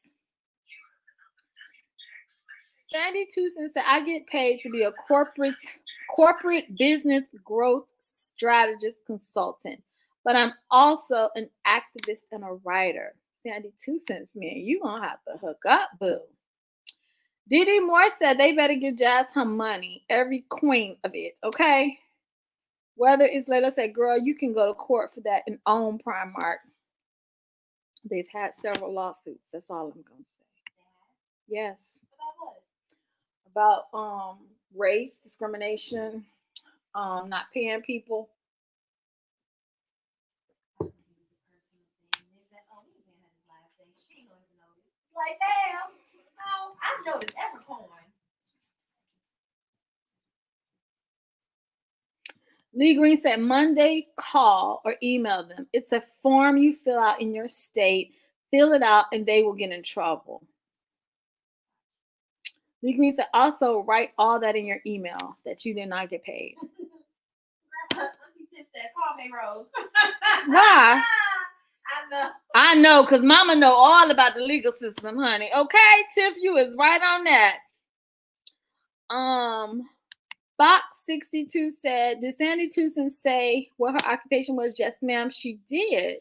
Sandy Tucson said, I get paid to be a corporate business growth strategist consultant, but I'm also an activist and a writer. Sandy Tucson's man, you gonna have to hook up, boo. Didi Moore said they better give Jazz her money, every queen of it, okay? Whether it's, let us say, girl, you can go to court for that and own Primark. They've had several lawsuits. That's all I'm gonna say. Yes. About race discrimination, not paying people. Like, damn, I know it's Evercorn. Lee Green said, Monday, call or email them. It's a form you fill out in your state. Fill it out and they will get in trouble. Lee Green said, also write all that in your email that you did not get paid. Auntie Tiff said, call me Rose. Why? I know. I know, because Mama know all about the legal system, honey. Okay, Tiff, you is right on that. Fox 62 said, did Sandy Tucson say what her occupation was? Yes, ma'am, she did.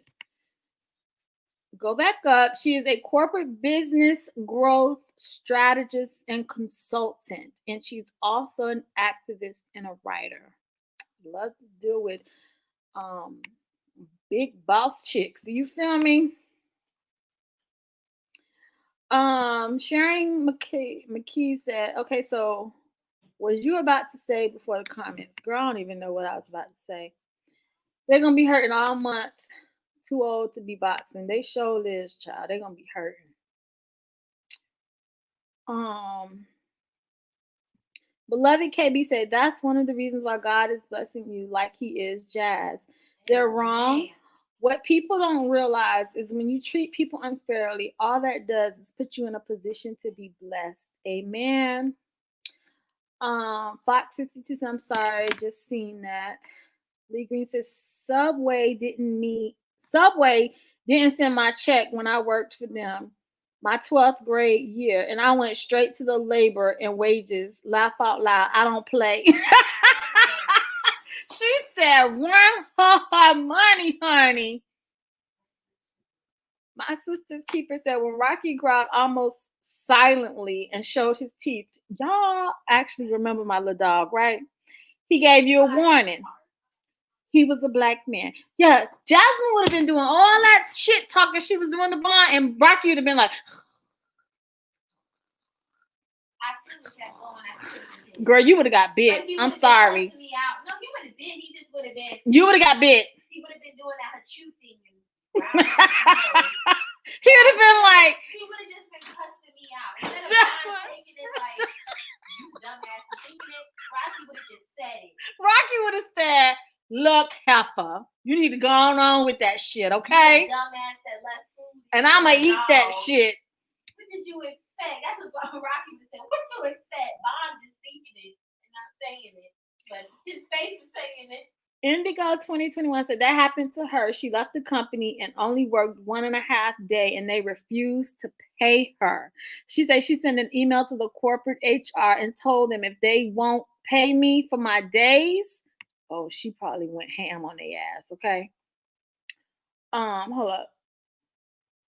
Go back up. She is a corporate business growth strategist and consultant, and she's also an activist and a writer. Love to deal with big boss chicks. Do you feel me? Sharon McKee said, okay, so what you about to say before the comments? Girl, I don't even know what I was about to say. They're gonna be hurting all month. Too old to be boxing. They show this, child. They're gonna be hurting. Beloved KB said, that's one of the reasons why God is blessing you like he is Jazz. They're wrong. What people don't realize is when you treat people unfairly, all that does is put you in a position to be blessed. Amen. Fox 62 said, I'm sorry, just seen that. Lee Green says, Subway didn't send my check when I worked for them my 12th grade year, and I went straight to the labor and wages. Laugh out loud. I don't play. She said, run her money, honey. My sister's keeper said, when Rocky growled almost silently and showed his teeth, y'all actually remember my little dog, right? He gave you a warning. He was a black man. Yeah, Jasmine would have been doing all that shit talking she was doing the bond, and Rocky would have been like, girl, you would have got bit. I'm sorry. Me out. No, he would have been. He just would have been. You would have got bit. He would have been doing that chew thing. He would have been like. He would have just been cussing me out. Instead of taking it like, you dumbass, thinking it, Rocky would have just said it. Rocky would have said, look, heifer, you need to go on with that shit, okay? Dumbass that left food. And I'm going to eat that shit. What did you expect? That's what Rocky would say. What you expect? Bond just thinking it and not saying it. But his face is saying it. Indigo 2021 said that happened to her. She left the company and only worked 1.5 days, and they refused to pay her. She said she sent an email to the corporate HR and told them if they won't pay me for my days, oh, she probably went ham on their ass, okay? Hold up.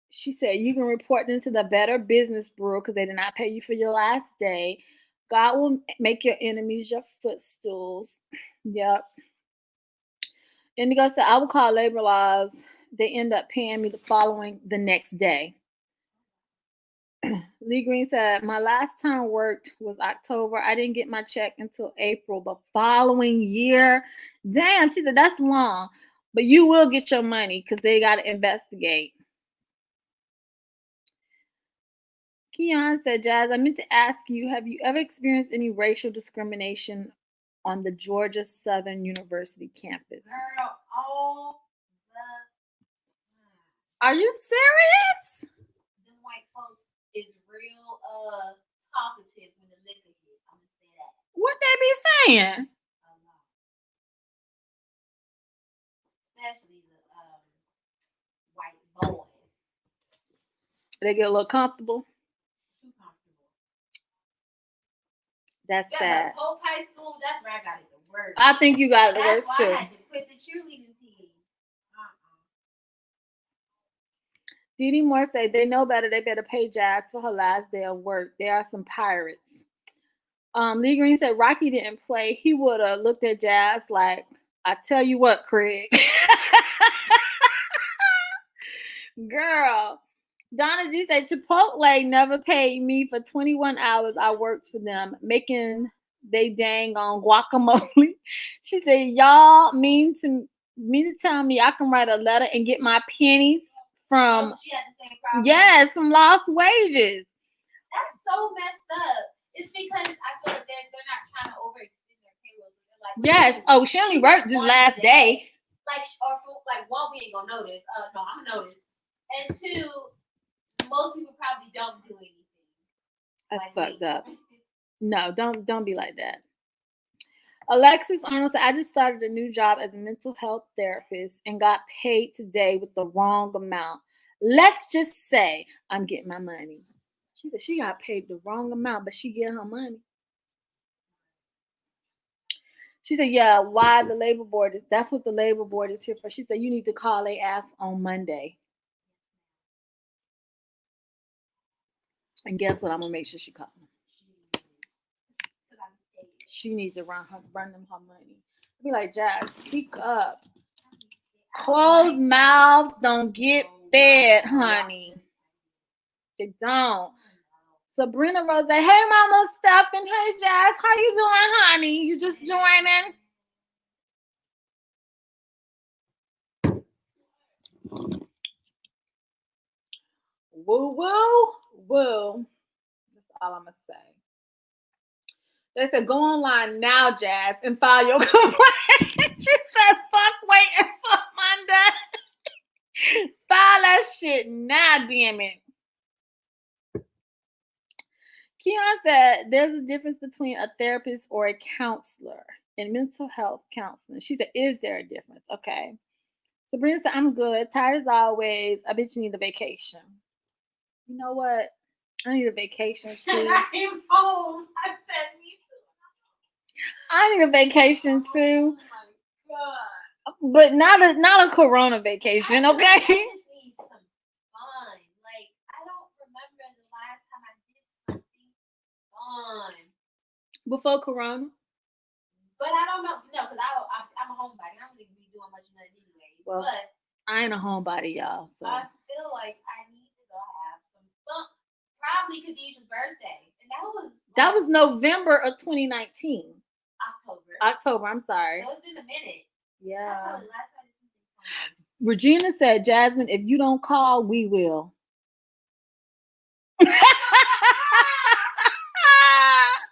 She said you can report them to the Better Business Bureau because they did not pay you for your last day. God will make your enemies your footstools. Yep. Indigo said, I will call labor laws. They end up paying me the next day. Lee Green said, my last time worked was October. I didn't get my check until April the following year. Damn, she said, that's long. But you will get your money because they got to investigate. Keon said, Jazz, I meant to ask you, have you ever experienced any racial discrimination on the Georgia Southern University campus? Girl, all the time. Are you serious? Them white folks is real talkative when the liquor hit. I'm gonna say that. What they be saying? Especially the white boys. They get a little comfortable. Too comfortable. That's sad. Hope High School, that's where I got it the worst. I think you got it the worst too. I had to quit the cheerleading team. Dee Dee Moore said they know better. They better pay Jazz for her last day of work. They are some pirates. Lee Green said Rocky didn't play. He would have looked at Jazz like, I tell you what, Craig. Girl. Donna G said Chipotle never paid me for 21 hours I worked for them, making they dang on guacamole. She said, y'all mean to tell me I can write a letter and get my pennies from she had the same problem. Yes, from lost wages. That's so messed up. It's because I feel like they're not trying to overextend their payroll. They're like, Yes. Oh, she only worked this last day. Like, or like, one, we ain't gonna notice. No, I'm gonna notice. And two, most people probably don't do anything. That's like fucked me. up. No, don't be like that. Alexis Arnold said, I just started a new job as a mental health therapist and got paid today with the wrong amount. Let's just say I'm getting my money. She said she got paid the wrong amount, but she getting her money. She said, yeah, why the labor board is, that's what the labor board is here for. She said, you need to call their ass on Monday. And guess what? I'm going to make sure she calls. She needs to run them her money. Be like, Jazz, speak up. Closed mouths don't get fed, honey. They don't. Sabrina Rose, hey, Mama Steph, and hey, Jazz, how you doing, honey? You just joining? Woo, woo, woo. That's all I'm going to say. They said, go online now, Jazz, and file your complaint. She said, fuck waiting for Monday. File that shit now, damn it. Keon said, there's a difference between a therapist or a counselor in mental health counseling. She said, is there a difference? Okay. Sabrina said, I'm good. Tired as always. I bet you need a vacation. You know what? I need a vacation too. And I came home. I said, me too. I need a vacation too. Oh my God. But not a corona vacation, okay? I just need some fun. Like, I don't remember the last time I did something fun. Before corona? But I don't know, because I'm a homebody. I don't really be doing much of that anyways. Well, but I ain't a homebody, y'all. So I feel like I need to go have some fun. Probably Khadijah's birthday. And that was November of 2019. October, I'm sorry. So it's been a minute. Yeah. Last time Regina said, Jasmine, if you don't call, we will.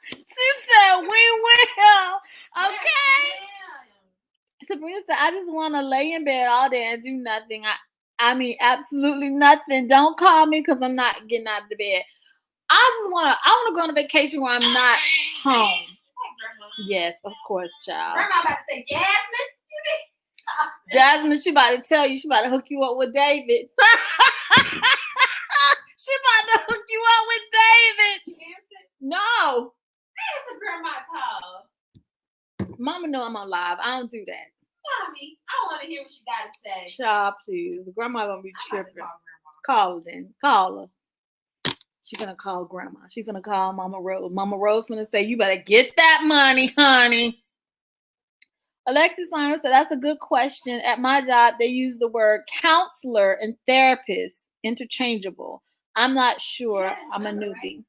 She said, we will. Okay. Yeah. Sabrina said, I just want to lay in bed all day and do nothing. I mean, absolutely nothing. Don't call me because I'm not getting out of the bed. I want to go on a vacation where I'm not home. Yes, of course, child. Grandma about to say, Jasmine. Jasmine, she about to tell you, she about to hook you up with David. She about to hook you up with David. No. That's a grandma call. Mama know I'm on live. I don't do that. Mommy, I don't want to hear what she got to say. Child, please. Grandma gonna be tripping. Call her then. Call her. She's gonna call grandma. She's gonna call Mama Rose. Mama Rose gonna say, you better get that money, honey. Alexis Lerner said, that's a good question. At my job, they use the word counselor and therapist interchangeable. I'm not sure. Yeah, I'm a newbie. right?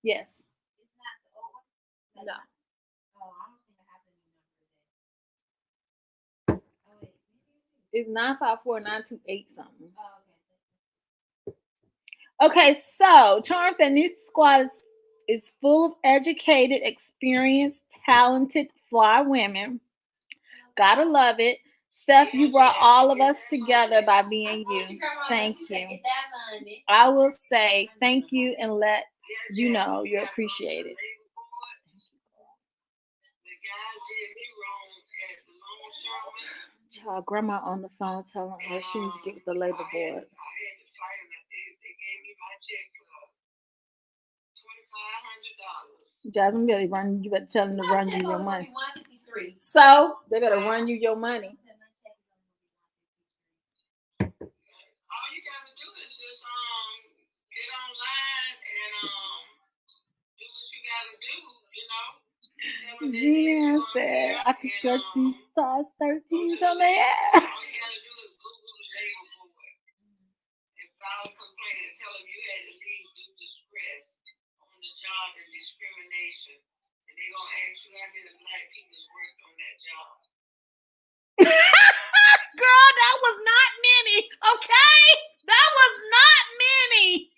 Yes. It's not the old one? No. Oh, I don't think I have the new number. Oh, wait. It's 954-928 something. Oh, Okay, so Charm said Nista Squad is full of educated, experienced, talented, fly women. Gotta love it. Steph, you brought all of us together by being you. Thank you. I will say thank you and let you know you're appreciated. Child, grandma on the phone telling her she needs to get with the labor board. Jasmine, you better tell them to run you your money. So they better run you your money. All you gotta do is just get online and do what you gotta do, you know. Gina said I could stretch these size 13s on their ass. All you gotta do is Google the labor board and file a complaint and tell them you had to leave due to stress on the job and discrimination. And they're gonna ask you how many black people worked on that job. Girl, that was not many, okay? That was not many.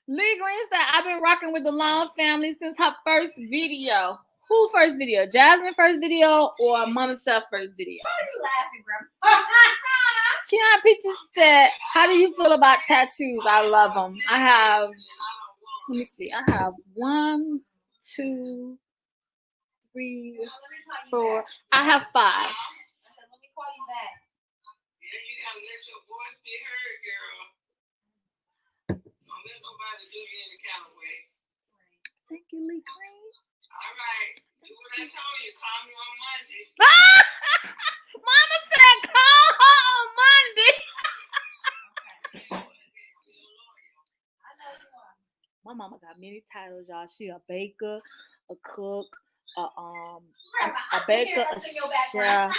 Lee Green been rocking with the Long family since her first video. Who first video? Jasmine first video or Mama Steph first video? Why are you laughing, bro? Keon Peaches said, how do you feel about tattoos? I love them. I have, let me see, I have 1, 2, 3, 4. I have 5. I said, let me call you back. Yeah, you gotta let your voice be heard, girl. Don't let nobody do you any kind of way. Thank you, Lee Green. All right. Do what I told you. Call me on Monday. Mama said call her on Monday. I know you are. My mama got many titles, y'all. She a baker, a cook, a baker, a chef,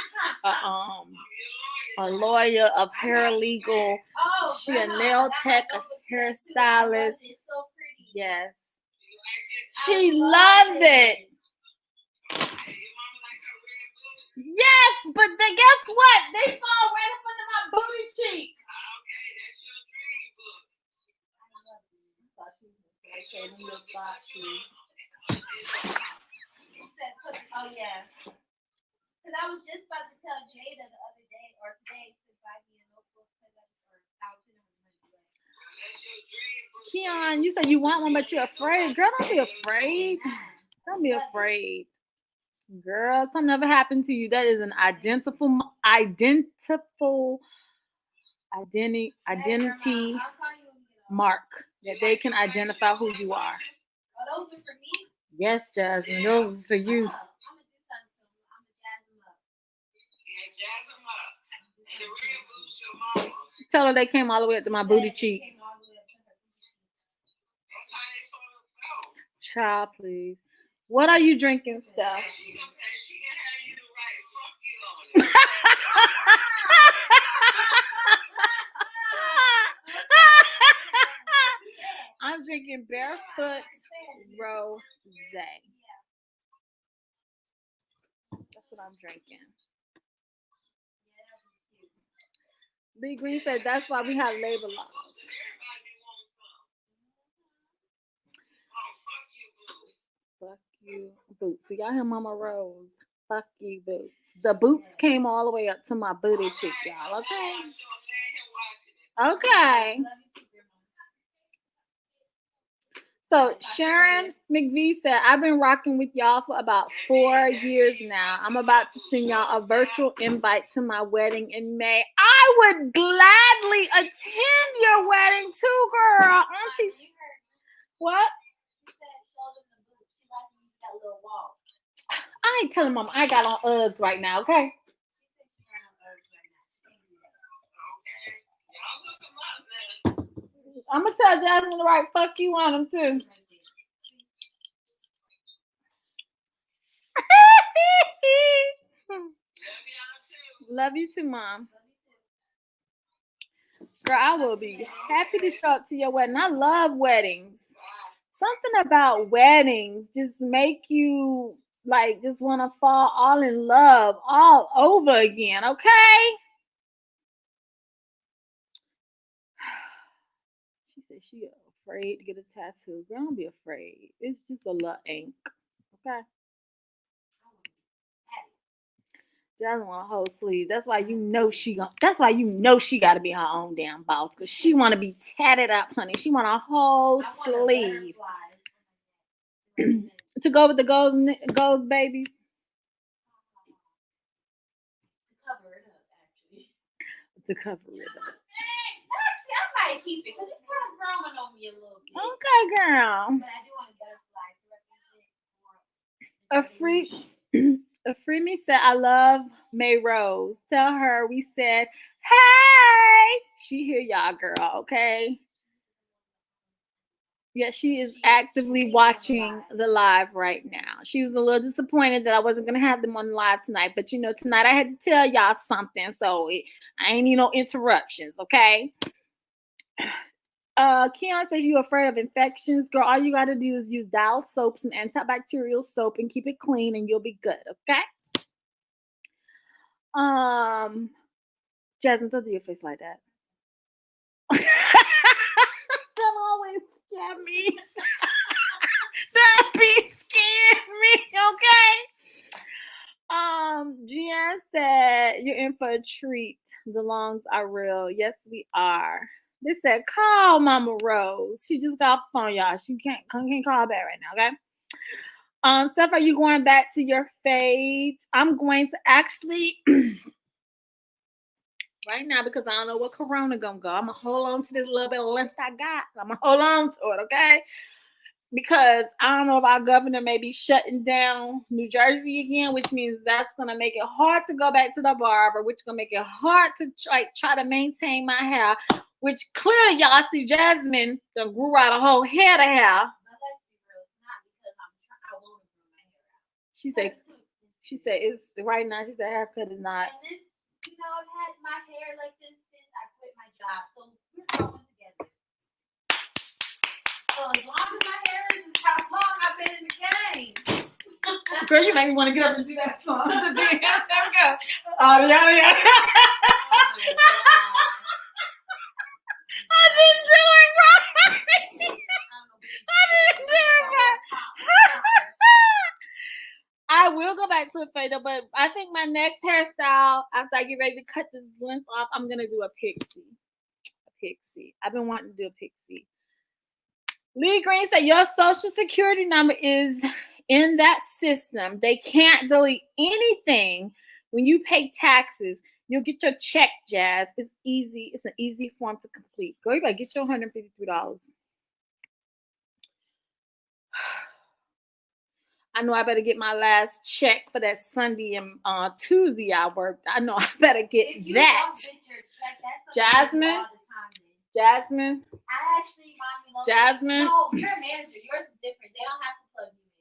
a lawyer, a paralegal. Oh, She a Grandma, nail that tech, was a good too. hairstylist. It's so pretty. Yes. You like it? She loves it. Hey, your mama like her red boots? Yes, but guess what? They fall right up under my booty cheek. Okay, that's your dream book. Oh yeah. Because I was just about to tell Jada the other day or today to buy me a notebook because I was sitting with money. That's your dream book. Keon, you said you want one, but you're afraid. Girl, don't be afraid. Don't be afraid. Girl, something never happened to you. That is an identity mark that they can identify who you are. Oh, those are for me? Yes, Jasmine, those is for you. I'm gonna do something to them. I'm gonna jazz them up. Yeah, jazz them up. And the red boots, your mama's. Tell her they came all the way up to my booty cheek. Came all the way up to her booty cheek. That's how they supposed to go. Child, please. What are you drinking, Steph? And she can have you to write fuck you on it. I'm drinking Barefoot Rose. That's what I'm drinking. Lee Green said that's why we have labor laws. Everybody wants some. Oh, fuck you, Fuck you, boo. boots. So y'all hear Mama Rose? Fuck you, boots. The boots came all the way up to my booty cheek, y'all. Okay. Okay. So Sharon McVie said, I've been rocking with y'all for about 4 years now. I'm about to send y'all a virtual invite to my wedding in May. I would gladly attend your wedding too, girl. Auntie, what? I ain't telling Mama I got on Uggs right now, okay? I'm gonna tell Jasmine to write fuck you on them too. Love you too, Mom. Girl, I will be happy to show up to your wedding. I love weddings. Something about weddings just make you like just want to fall all in love all over again, okay? She said she afraid to get a tattoo. Girl, don't be afraid. It's just a little ink, okay? Jasmine want a whole sleeve. That's why you know she got to be her own damn boss because she want to be tatted up, honey. She want a whole sleeve to go with the goals babies. To cover it up. Actually, I might keep it because it's kind of growing on me a little bit. Okay, girl. But I do want a butterfly to represent more. A free me said, I love May Rose. Tell her we said, hey. She hear y'all, girl, okay? Yeah, she is actively watching the live right now. She was a little disappointed that I wasn't going to have them on live tonight. But, tonight I had to tell y'all something. So I ain't need no interruptions, okay? Keon says you're afraid of infections. Girl, all you got to do is use Dial soaps and antibacterial soap and keep it clean and you'll be good, okay? Jasmine, don't do your face like that. Don't always scare me. be scaring me, okay? Gian said, you're in for a treat. The lungs are real. Yes, we are. They said, call Mama Rose. She just got off the phone, y'all. She can't call back right now, okay? Steph, are you going back to your fades? I'm going to actually right now because I don't know what Corona gonna go. I'm gonna hold on to this little bit of length I got. I'm gonna hold on to it, okay? Because I don't know if our governor may be shutting down New Jersey again, which means that's gonna make it hard to go back to the barber, which is gonna make it hard to try to maintain my hair. Which clearly y'all see Jasmine done grew out a whole head of hair. She said it's right now. She said haircut is not. And this, I've had my hair like this since I quit my job, so we're growing together. So as long as my hair is how long I've been in the game. Girl, you make me want to get up and do that song. There we go. Oh yeah. I didn't do it right. I will go back to a fader, but I think my next hairstyle, after I get ready to cut this length off, I'm going to do a pixie. I've been wanting to do a pixie. Lee Green said, your social security number is in that system. They can't delete anything when you pay taxes. You'll get your check, Jazz. It's easy. It's an easy form to complete. Go, you better get your $153. I know I better get my last check for that Sunday and Tuesday I worked. I know I better get that. Get your check, Jasmine. I actually, Mommy, Jasmine. No, you're a manager. Yours is different. They don't have to plug you in.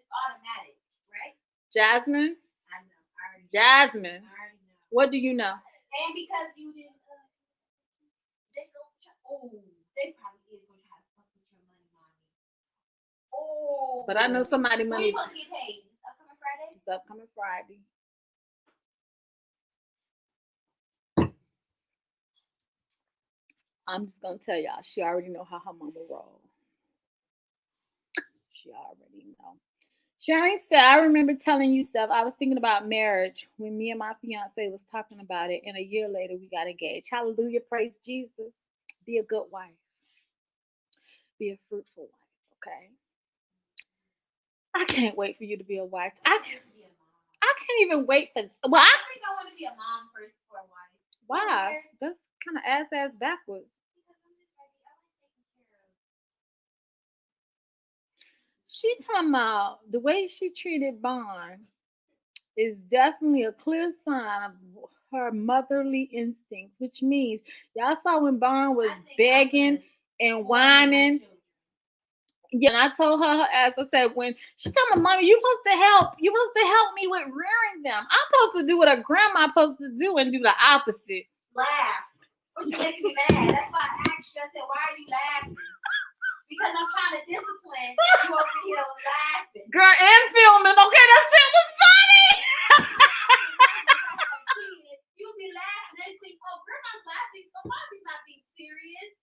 It's automatic, right? Jasmine. I know. I already Jasmine. know. I already know. What do you know? And because you didn't, they probably is going to try to fuck with your money, Mommy. Oh. But I know somebody When money. you supposed to get paid? This upcoming Friday? It's upcoming Friday. I'm just gonna tell y'all, she already know how her mama roll. She already know. Sharon said, I remember telling you stuff. I was thinking about marriage when me and my fiance was talking about it, and a year later we got engaged. Hallelujah, praise Jesus. Be a good wife. Be a fruitful wife, okay? I can't wait for you to be a wife. I can't even wait for. Well, I think I want to be a mom for a wife. Why? That's kind of ass backwards. She talking about the way she treated Bond is definitely a clear sign of her motherly instincts, which means y'all saw when Bond was begging and whining. Yeah, and I told her ass, I said, when she told my mommy, you supposed to help me with rearing them. I'm supposed to do what a grandma supposed to do and do the opposite. Laugh. What you making me mad? That's why I asked you. I said, why are you laughing? Because I'm trying to discipline. You over here laughing. Girl, and filming. Okay, that shit was funny. You'll be laughing and think, oh, grandma's laughing, so mommy's not being serious.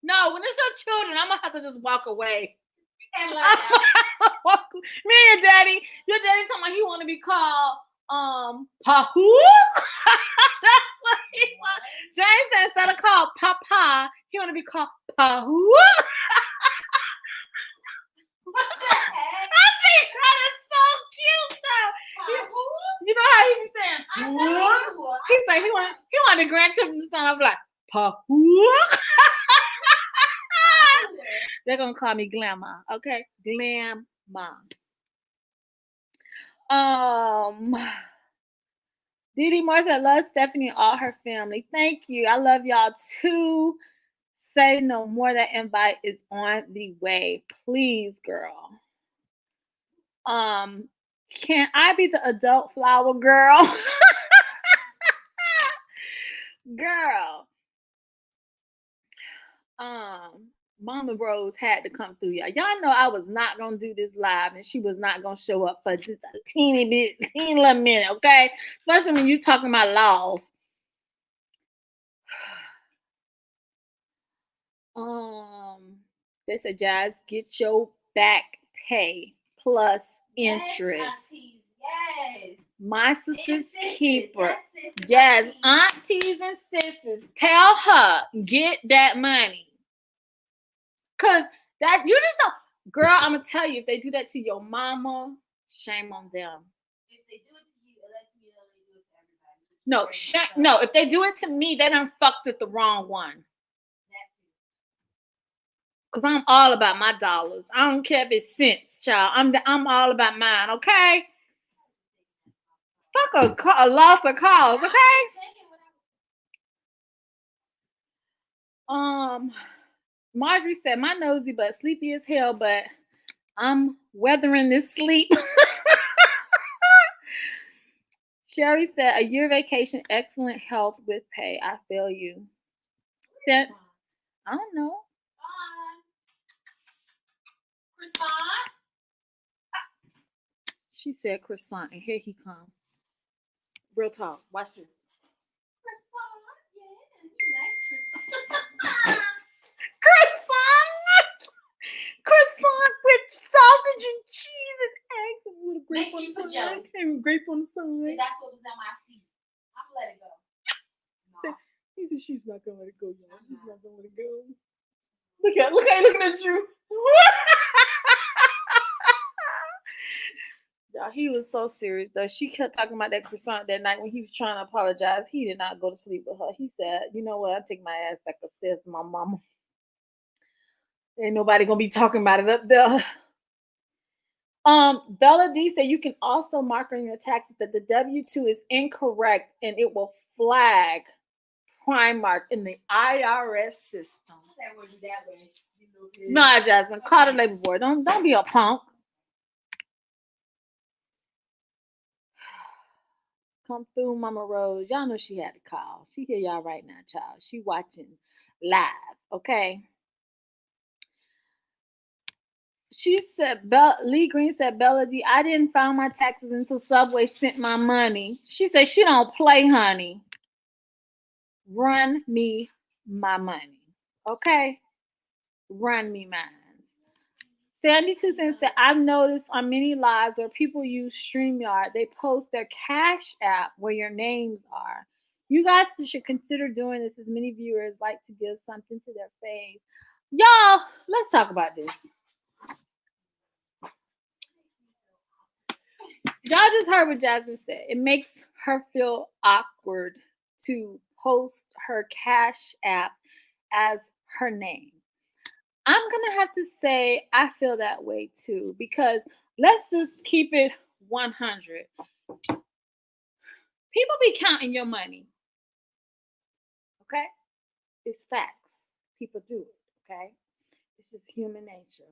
No, when it's your children, I'm gonna have to just walk away. And laugh. Me and your daddy talking about he want to be called Pahu. That's what he wants. James said instead of called Papa, he want to be called Pahu. What the heck? I think that is so cute though. You know how he be saying? He said he wanted the grandchildren to sound like Pahu. They're gonna call me Glamma, okay? Glamma. Didi Moore said, love Stephanie and all her family. Thank you. I love y'all too. Say no more. That invite is on the way. Please, girl. Can I be the adult flower girl? Girl. Mama Rose had to come through, y'all. Y'all know I was not gonna do this live, and she was not gonna show up for just a teeny little minute, okay? Especially when you talking about laws. They said, Jazz, get your back pay plus Yes, interest. aunties, yes. My sister's sisters, keeper. yes, sisters, Yes, aunties and sisters, tell her get that money. Cause that you just don't, girl. I'm gonna tell you, if they do that to your mama, shame on them. If they do it to you, it lets me know they do it to everybody. No, if they do it to me, they done fucked with the wrong one. That too. Cause I'm all about my dollars. I don't care if it's cents, child. I'm all about mine. Okay. Fuck a loss of cause. Okay. Marjorie said, my nosy but sleepy as hell, but I'm weathering this sleep. Sherry said, a year vacation, excellent health with pay. I feel you. Said, I don't know. Croissant. She said croissant, and here he comes. Real talk. Watch this. Croissant. Yeah, you like croissant. Croissant! Croissant with sausage and cheese and eggs and a little grape Make on sure you the put side. jelly. And grape on the side. That's what was on my seat. I'm gonna let it go. No. He said she's not gonna let it go, y'all. She's not gonna let it go. Look at looking at you. Y'all, he was so serious though. She kept talking about that croissant that night when he was trying to apologize. He did not go to sleep with her. He said, you know what, I take my ass back upstairs to my mama. Ain't nobody gonna be talking about it up there. Bella D said you can also mark on your taxes that the W-2 is incorrect and it will flag Primark in the IRS system. That wouldn't be that way. Nah, Jasmine, call the labor board. Don't be a punk. Come through, Mama Rose. Y'all know she had to call. She hear y'all right now, child. She watching live, okay? She said, Lee Green said, Bella D, I didn't file my taxes until Subway sent my money. She said, she don't play, honey. Run me my money, okay? Run me mine. 72 cents said, I've noticed on many lives where people use StreamYard, they post their Cash App where your names are. You guys should consider doing this as many viewers like to give something to their face. Y'all, let's talk about this. Y'all just heard what Jasmine said. It makes her feel awkward to post her Cash App as her name. I'm going to have to say I feel that way too, because let's just keep it 100. People be counting your money. Okay? It's facts. People do it. Okay? It's just human nature.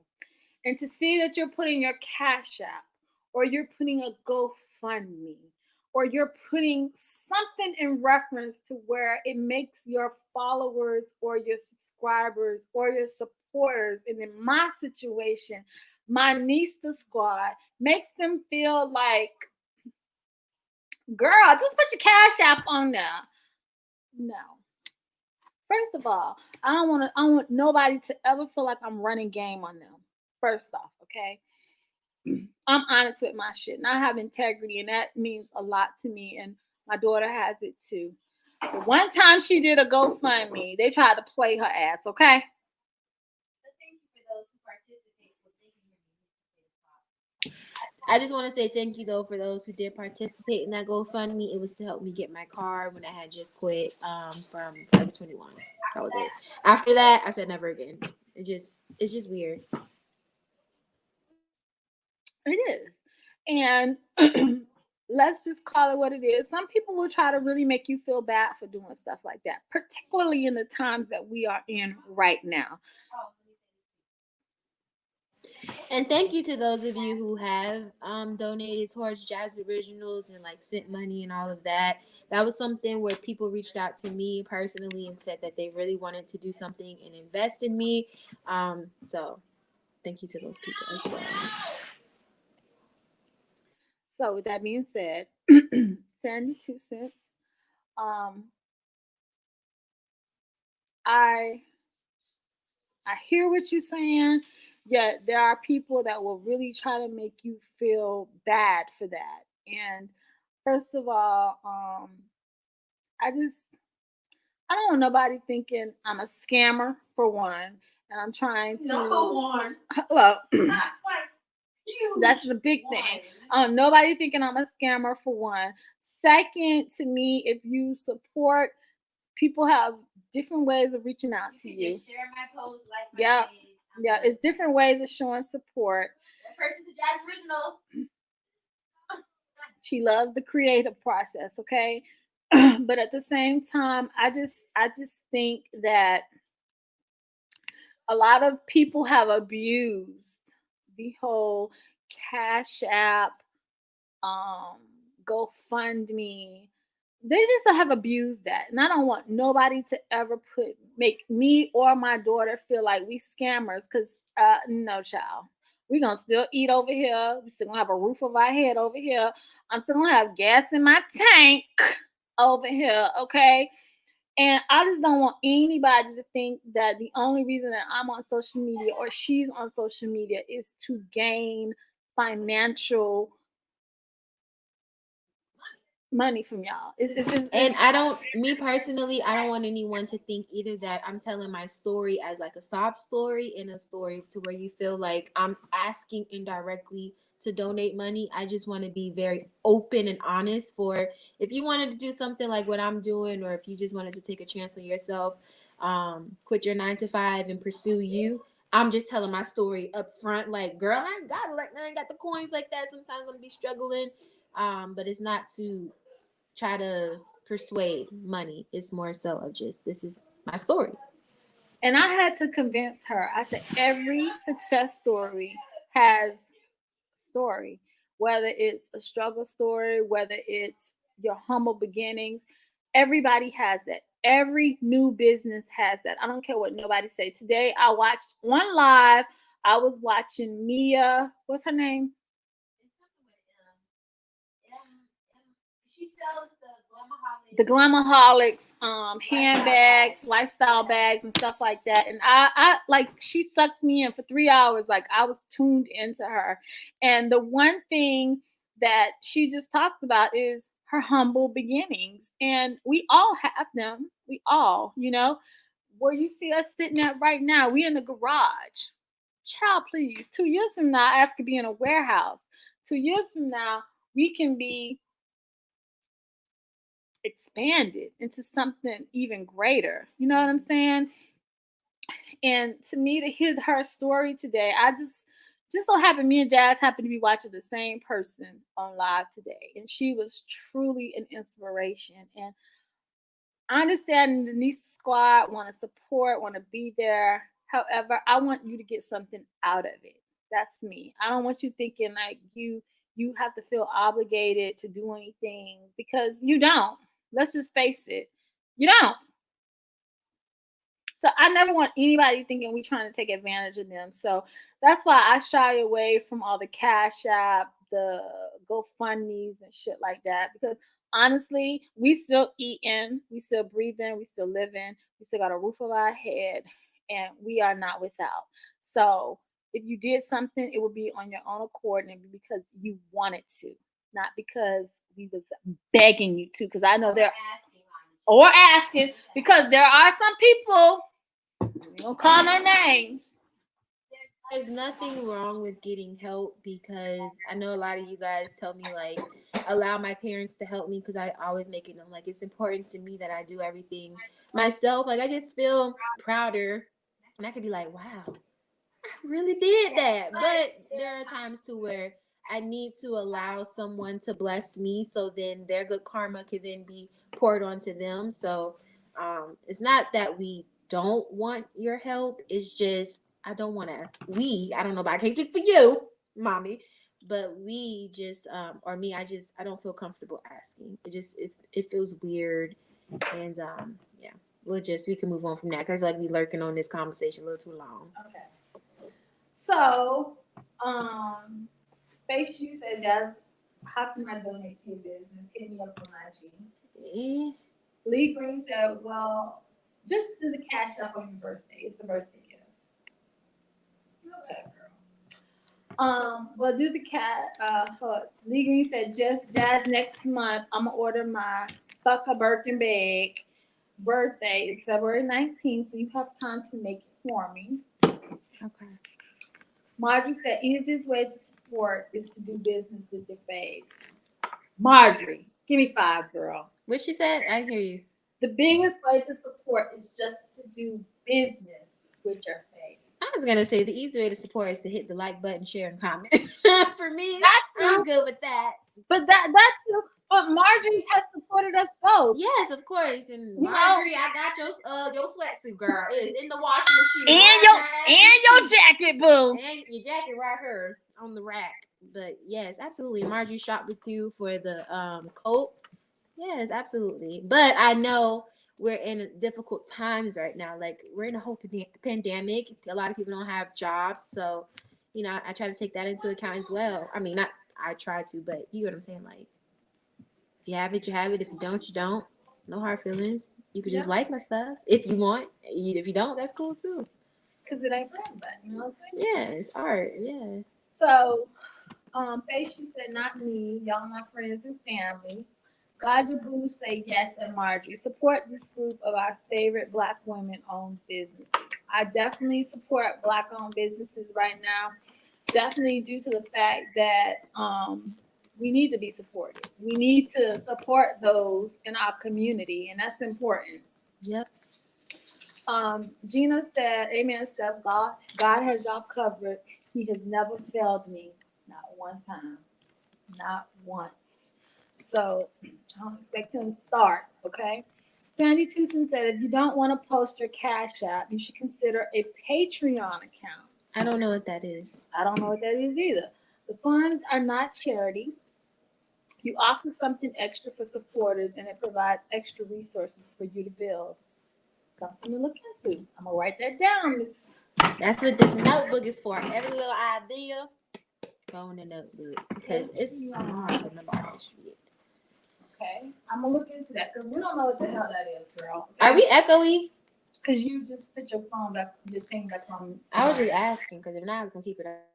And to see that you're putting your Cash App, or you're putting a GoFundMe, or you're putting something in reference to where it makes your followers or your subscribers or your supporters, and in my situation, my Nista squad, makes them feel like, girl, just put your Cash App on there. No. First of all, I don't want nobody to ever feel like I'm running game on them. First off, okay? I'm honest with my shit, and I have integrity, and that means a lot to me, and my daughter has it too. But one time she did a GoFundMe, they tried to play her ass, okay? I just want to say thank you though for those who did participate in that GoFundMe. It was to help me get my car when I had just quit from Forever 21. That was it. After that, I said never again. It's just weird. It is. And let's just call it what it is. Some people will try to really make you feel bad for doing stuff like that, particularly in the times that we are in right now. And thank you to those of you who have donated towards Jazz Originals and like sent money and all of that. That was something where people reached out to me personally and said that they really wanted to do something and invest in me. So thank you to those people as well. So with that being said, 72 cents. I hear what you're saying. Yet there are people that will really try to make you feel bad for that. And first of all, I just I don't want nobody thinking I'm a scammer for one, and I'm trying to. Number one. Well, That's like huge. that's the big thing. Nobody thinking I'm a scammer for one. Second, to me, if you support, people have different ways of reaching out to You you. can just share my post, like my Yeah, page. yeah, it's different ways of showing support. Purchase the Jazz Originals. She loves the creative process, okay? But at the same time, I just think that a lot of people have abused the whole Cash App, um, GoFundMe. They just have abused that, and I don't want nobody to ever make me or my daughter feel like we scammers. Cause no, child, we gonna still eat over here. We still gonna have a roof over our head over here. I'm still gonna have gas in my tank over here. Okay, and I just don't want anybody to think that the only reason that I'm on social media or she's on social media is to gain financial money from y'all. And I don't, me personally, I don't want anyone to think either that I'm telling my story as like a sob story and a story to where you feel like I'm asking indirectly to donate money. I just want to be very open and honest for if you wanted to do something like what I'm doing, or if you just wanted to take a chance on yourself, quit your 9 to 5 and pursue you. I'm just telling my story up front, like, girl, I ain't got the coins like that. Sometimes I'm gonna be struggling. But it's not to try to persuade money. It's more so of just, this is my story. And I had to convince her. I said every success story has story, whether it's a struggle story, whether it's your humble beginnings. Everybody has that. Every new business has that. I don't care what nobody say. Today I watched one live. I was watching Mia. What's her name? She sells The Glamaholics, handbags, lifestyle bags, and stuff like that. And I like she sucked me in for 3 hours. Like I was tuned into her. And the one thing that she just talked about is her humble beginnings, and we all have them. We all, where you see us sitting at right now. We in the garage. Child, please. 2 years from now, I have to be in a warehouse. 2 years from now, we can be expanded into something even greater. You know what I'm saying? And to me, to hear her story today, I just so happened me and Jazz happened to be watching the same person on live today, and she was truly an inspiration. And I understand the Nista squad want to support, want to be there. However, I want you to get something out of it. That's me. I don't want you thinking like you have to feel obligated to do anything, because you don't. Let's just face it. You don't. So I never want anybody thinking we trying to take advantage of them. So that's why I shy away from all the Cash App, the GoFundMe's and shit like that. Because honestly, we still eating, we still breathing, we still living, we still got a roof over our head, and we are not without. So if you did something, it would be on your own accord and it'd be because you wanted to, not because we was begging you to. Because I know there or asking, because there are some people, we don't call no names. There's nothing wrong with getting help, because I know a lot of you guys tell me like allow my parents to help me, because I always make it known like it's important to me that I do everything myself. Like I just feel prouder, and I could be like, wow, I really did that. But there are times to where I need to allow someone to bless me, so then their good karma could then be poured onto them. So it's not that we don't want your help. It's just I don't want to. I don't know, but I can't speak for you, mommy. But we just, or me, I don't feel comfortable asking. It feels weird, and yeah, we can move on from that. Cause I feel like we lurking on this conversation a little too long. Okay. So, Faith, you said that. How can I donate to your business? Hit me up on IG. Lee Green said, well, just do the Cash App on your birthday. It's a birthday gift. Okay. Well, do the cat. Lee Green said, just Jazz next month. I'm gonna order my fuck a Birkin bag. Birthday is February 19th, so you have time to make it for me. Okay. Marjorie said, easiest way to support is to do business with your face. Marjorie, give me 5, girl. What she said? I hear you. The biggest way to support is just to do business with your face. I was gonna say the easy way to support is to hit the like button, share, and comment. For me, That's I'm good with that. But but Marjorie has supported us both. Yes, of course. And You know- Marjorie, I got your sweatsuit, girl. It's in the washing machine. And your jacket, boo. And your jacket right here on the rack. But yes, absolutely. Marjorie shopped with you for the coat. Yes, absolutely. But I know we're in difficult times right now. Like we're in a whole pandemic. A lot of people don't have jobs, so you know I try to take that into account as well. I mean, not I try to, but you know what I'm saying. Like if you have it, you have it. If you don't, you don't. No hard feelings. You can just like my stuff if you want. If you don't, that's cool too. Because it ain't for everybody, you know what I'm saying? Yeah, it's art. Yeah. So, Face, you said not me. Y'all my friends and family. God your boo say yes and Marjorie. Support this group of our favorite Black women-owned businesses. I definitely support Black-owned businesses right now. Definitely due to the fact that we need to be supported. We need to support those in our community, and that's important. Yep. Gina said, Amen, Steph. God has y'all covered. He has never failed me, not one time, not once. So I don't expect him to start, okay? Sandy Tucson said, if you don't want to post your Cash App, you should consider a Patreon account. I don't know what that is. I don't know what that is either. The funds are not charity. You offer something extra for supporters, and it provides extra resources for you to build. Something to look into. I'm gonna write that down, Miss. That's what this notebook is for. Every little idea, go in the notebook because it's hard to remember all that shit. Okay, I'm gonna look into that because we don't know what the hell that is, girl. Okay? Are we echoey? Because you just put your phone back, your thing back on. I was just asking because if not, I was gonna keep it up.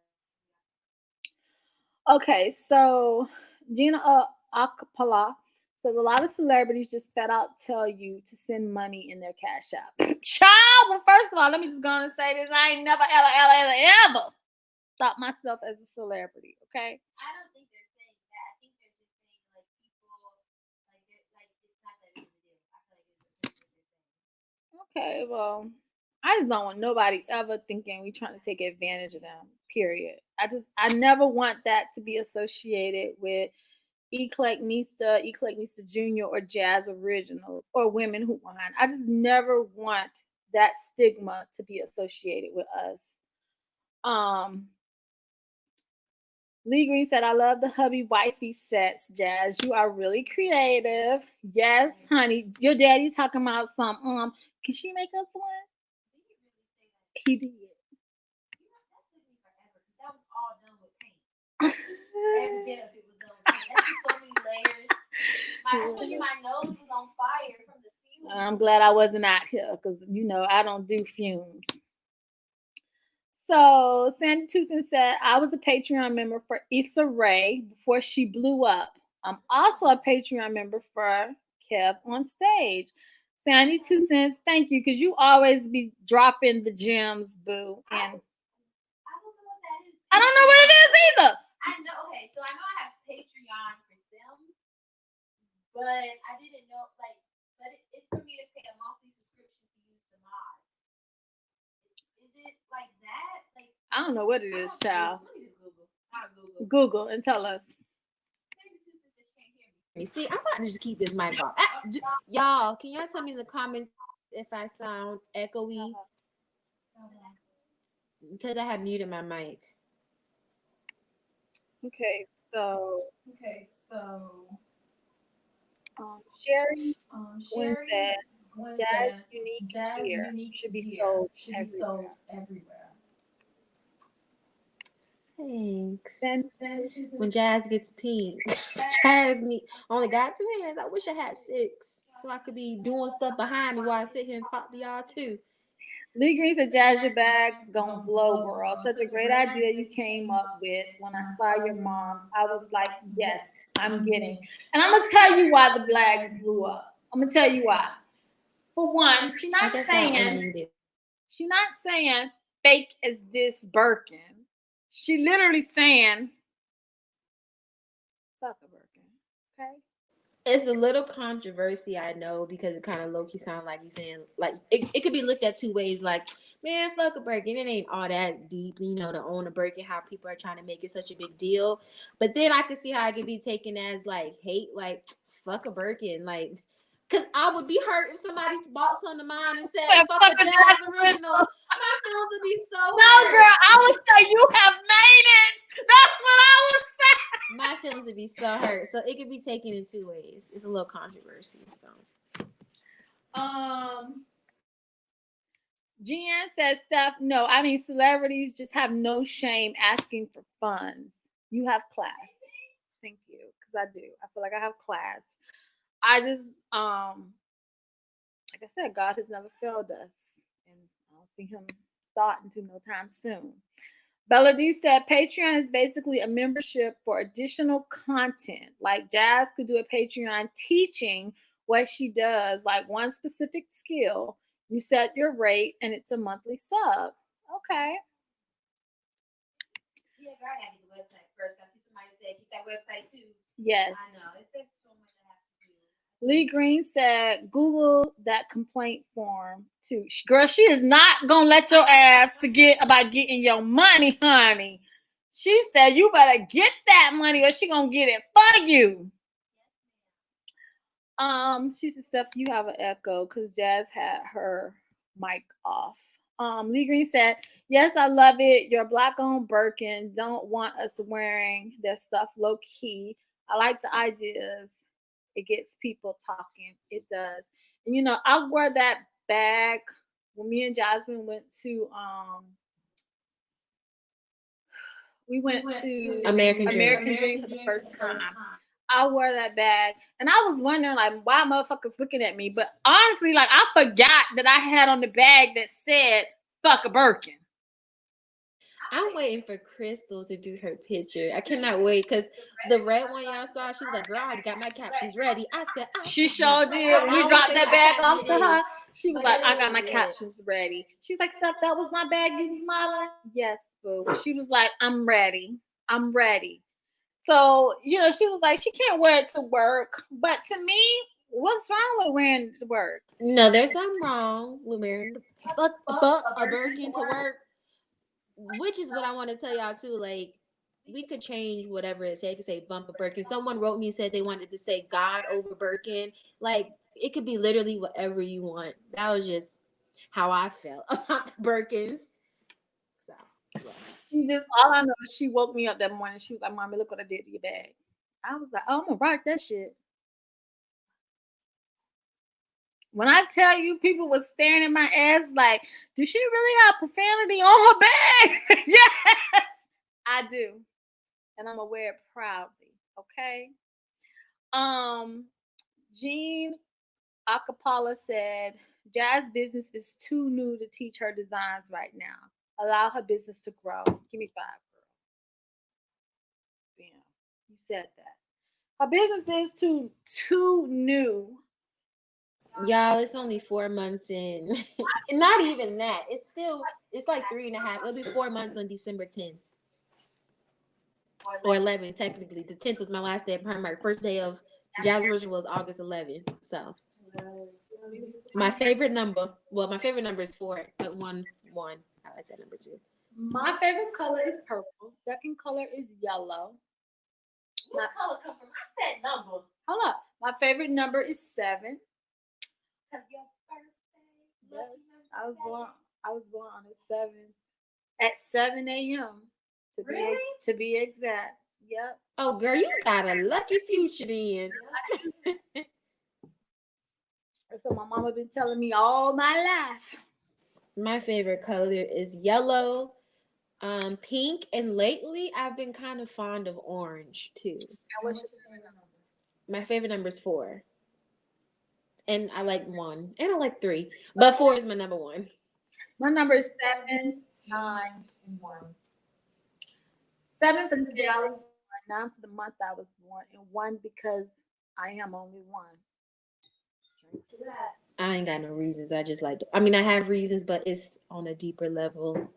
Okay, so Gina Acapella says a lot of celebrities just flat out tell you to send money in their Cash App. Child, well, first of all, let me just go on and say this: I ain't never, ever thought myself as a celebrity. Okay. I don't think they're saying that. I think they're just saying like people like they're like it's not that big of a deal. I feel like it's what they're saying. Okay, well, I just don't want nobody ever thinking we trying to take advantage of them. Period. I never want that to be associated with EclecticNista, EclecticNista Junior, or Jazz Originals, or Women Who Wine. I just never want that stigma to be associated with us. Lee Green said, I love the hubby wifey sets, Jazz. You are really creative. Yes, honey. Your daddy talking about some, can she make us one? He did. You know, that took me forever because that was all done with paint. Every bit of it was done with paint. That's so many layers. My nose was on fire from the fumes. I'm glad I wasn't out here because, you know, I don't do fumes. So Sandy Tucson said, I was a Patreon member for Issa Rae before she blew up. I'm also a Patreon member for Kev on Stage. Sandy Tucson, thank you, because you always be dropping the gems, boo. And I don't know what that is. I don't know what it is either. I know. Okay, so I know I have Patreon for them, but I didn't know but it's for me to pay a monthly subscription to use the mods. Is it like that? Like I don't know what it is, child. Let me just Google. I'll Google. Google and tell us. See, I'm about to just keep this mic off. Y'all, can y'all tell me in the comments if I sound echoey? Because I have muted my mic. Okay, so Sherry said, Jazz Unique Gear should be sold everywhere. Thanks. When Jazz gets a team, Jazz only got 2 hands. I wish I had 6 so I could be doing stuff behind me while I sit here and talk to y'all too. Lee Green said, Jazz, your bag's gonna blow, girl. Such a great idea you came up with. When I saw your mom, I was like, yes, I'm getting. And I'm gonna tell you why the bag blew up. I'm gonna tell you why. For one, she's I not guess I saying unmuted. she's not saying fake as this Birkin. She literally saying fuck a Birkin. Okay. It's a little controversy, I know, because it kind of low-key sounds like you saying, like, it could be looked at two ways, like, man, fuck a Birkin, it ain't all that deep, you know, to own a Birkin, how people are trying to make it such a big deal. But then I could see how it could be taken as, like, hate, like, fuck a Birkin, like, because I would be hurt if somebody bought something of mine and said, fuck a Jazz Original. My feelings would be so No, hurt. girl, I would say you have made it. That's what I would say. My feelings would be so hurt. So it could be taken in two ways. It's a little controversy. So Jen says stuff. No, I mean celebrities just have no shame asking for funds. You have class. Thank you, because I do. I feel like I have class. I just like I said, God has never failed us, and I don't see Him starting to no time soon. Bella D said Patreon is basically a membership for additional content. Like Jazz could do a Patreon teaching what she does, like one specific skill. You set your rate and it's a monthly sub. Okay. Yeah, girl, I gotta get the website first. I see somebody say get that website too. Yes. I know. There's so much I have to do. Lee Green said Google that complaint form too. Girl, she is not gonna let your ass forget about getting your money, honey. She said you better get that money or she gonna get it for you. She said, Steph, you have an echo because Jazz had her mic off. Lee Green said, yes, I love it. Your black-owned Birkin don't want us wearing their stuff low key. I like the ideas. It gets people talking. It does. And you know, I wore that bag when me and Jasmine went to we went to American Dream for the first time. I wore that bag, and I was wondering like why motherfuckers looking at me. But honestly, like I forgot that I had on the bag that said "fuck a Birkin." I'm waiting for Crystal to do her picture. I cannot wait because the red one y'all saw, she was like, "Girl, I got my captions ready." I said, "She sure did." When we dropped that bag off to her, she was like, "I got my captions ready." She's like, "Steph, that was my bag you was modeling." Yes, boo. She was like, "I'm ready. I'm ready." So, you know, she was like, she can't wear it to work. But to me, what's wrong with wearing it to work? No, there's something wrong with wearing a Birkin to work, which is what I want to tell y'all too. Like, we could change whatever it said. It could say bump a Birkin. Someone wrote me and said they wanted to say God over Birkin. Like, it could be literally whatever you want. That was just how I felt about the Birkins. So, yeah. She just, all I know is she woke me up that morning. She was like, Mommy, look what I did to your bag. I was like, oh, I'm going to rock that shit. When I tell you people was staring at my ass like, does she really have profanity on her bag? Yes, I do. And I'm going to wear it proudly. Okay. Jean Acapella said, Jazz business is too new to teach her designs right now. Allow her business to grow. Give me 5, girl. Bam. You said that. Her business is too new. Y'all, it's only 4 months in. Not even that. It's like 3.5. It'll be 4 months on December 10th. Or 11, technically. The 10th was my last day at Primark. First day of Jazz Version was August 11th. So my favorite number is 4, but 1. I like that number too. My favorite color is purple. Second color is yellow. What color come from? I said number. Hold up. My favorite number is 7. Cause your birthday. Yes, I was born on the 7th at 7 a.m. Really? To be exact. Yep. Oh, girl, you got a lucky future then. So my mama been telling me all my life. My favorite color is yellow, pink, and lately I've been kind of fond of orange too. And what's your favorite number? My favorite number is 4. And I like 1. And I like 3. But 4 is my number 1. My number is 7, 9, and 1. 7 for the day I was born, 9 for the month I was born, and 1 because I am only one. Drink to that. I ain't got no reasons. I just like. I mean, I have reasons, but it's on a deeper level.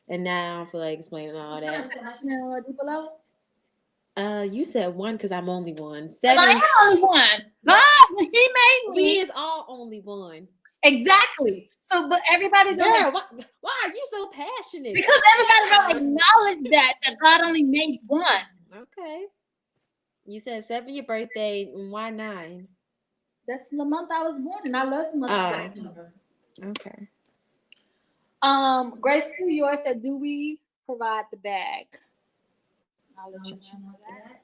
And now I don't feel like explaining all that. No, a deeper level? You said 1 because I'm only one. 'Cause I 7. am only one. God, when He made We me. is all only one. Exactly. So, but everybody don't. Girl, why are you so passionate? Because everybody don't acknowledge that God only made one. Okay. You said 7 your birthday, and why 9? That's the month I was born, and I love the month of September. Okay. Grace to yours said, "Do we provide the bag?" I'll let you answer that.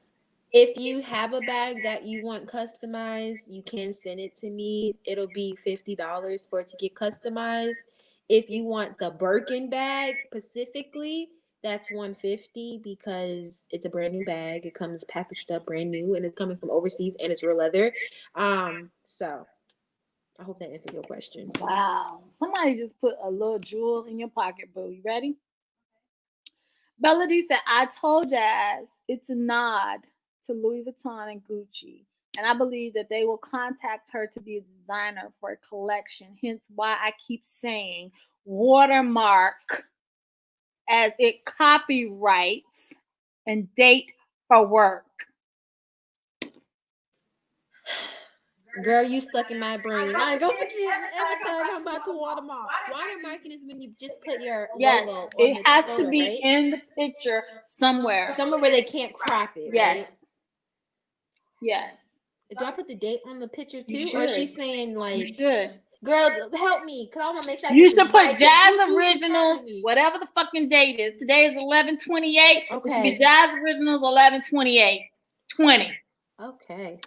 If you have a bag that you want customized, you can send it to me. It'll be $50 for it to get customized. If you want the Birkin bag specifically, that's $150 because it's a brand new bag. It comes packaged up brand new and it's coming from overseas and it's real leather. So I hope that answers your question. Wow. Somebody just put a little jewel in your pocket, boo. You ready? Melody said, I told Jazz it's a nod to Louis Vuitton and Gucci. And I believe that they will contact her to be a designer for a collection. Hence why I keep saying watermark as it copyrights and date for work. Girl, you stuck in my brain. I ain't gonna forget everything I'm about to watermark. Watermarking is when you just put your Yes, logo on it the has photo, to be right? in the picture somewhere. Somewhere where they can't crop it, Yes. right? Yes. Do I put the date on the picture too? You Or is she should. saying You like, should. girl, help me, cause I want to make sure I You get should this put right, 'cause Jazz YouTube is Originals, telling me. whatever the fucking date is. Today is 11/28. It should be Okay. Jazz Originals 11/28. 20. Okay.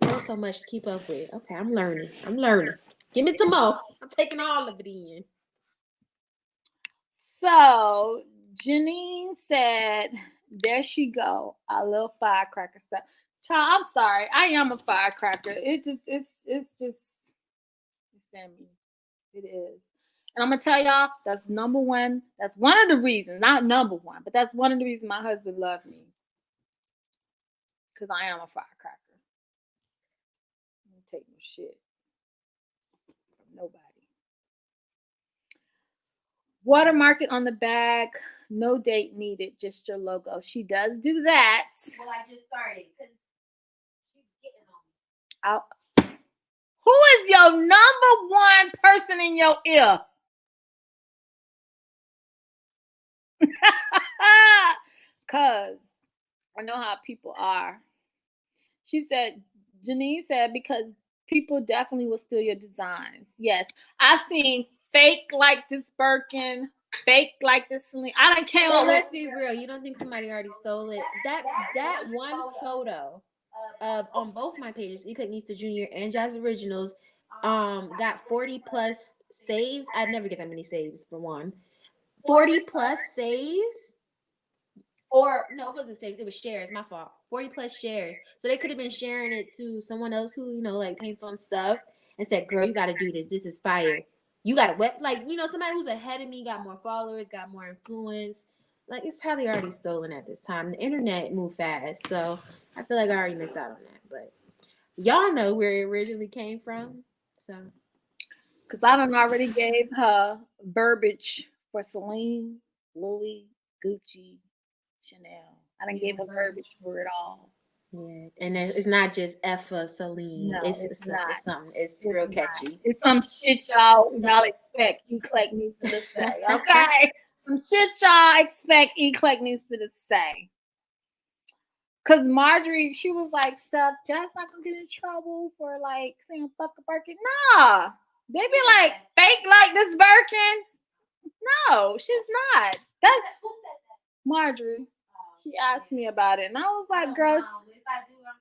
There's so much to keep up with. Okay, I'm learning. Give me some more. I'm taking all of it in. So Janine said, there she go. I love firecracker stuff. Child, I'm sorry. I am a firecracker. It's just it's in me. It is. And I'm gonna tell y'all, that's number one. That's one of the reasons, not number one, but that's one of the reasons my husband loved me. Because I am a firecracker. I don't take no shit from nobody. Watermark it on the bag. No date needed, just your logo. She does do that. Well, I just started because she's getting on me. I'll, who is your number one person in your ear? Cause I know how people are. She said, Janine said, because people definitely will steal your designs. Yes, I've seen fake like this Birkin, fake like this Celine. I don't care. But let's be real. You don't think somebody already stole it? That one photo of on both my pages, EclecticNista Junior and Jazz Originals, got 40 plus saves. I'd never get that many saves for one. 40 plus saves. Or no, it wasn't saves. It was shares. My fault. 40 plus shares. So they could have been sharing it to someone else who like paints on stuff and said, "Girl, you got to do this. This is fire. You got to somebody who's ahead of me, got more followers, got more influence. Like it's probably already stolen at this time. The internet moved fast, so I feel like I already missed out on that. But y'all know where it originally came from, so because I done already gave her verbiage for Celine, Louis, Gucci, Chanel. I done gave her verbiage for it all. yeah. And it's not just F for Celine. No, it's not. It's something. It's It's real not. catchy. It's some shit y'all expect EclecticNista to say, okay? Some shit y'all expect EclecticNista to say. Cause Marjorie, she was like, Steph, Jazz not gonna get in trouble for like saying fuck a Birkin. Nah. They be like, fake like this Birkin. No, she's not. That's Who said that? Marjorie. She asked me about it, and I was like, girl, If I do, I'm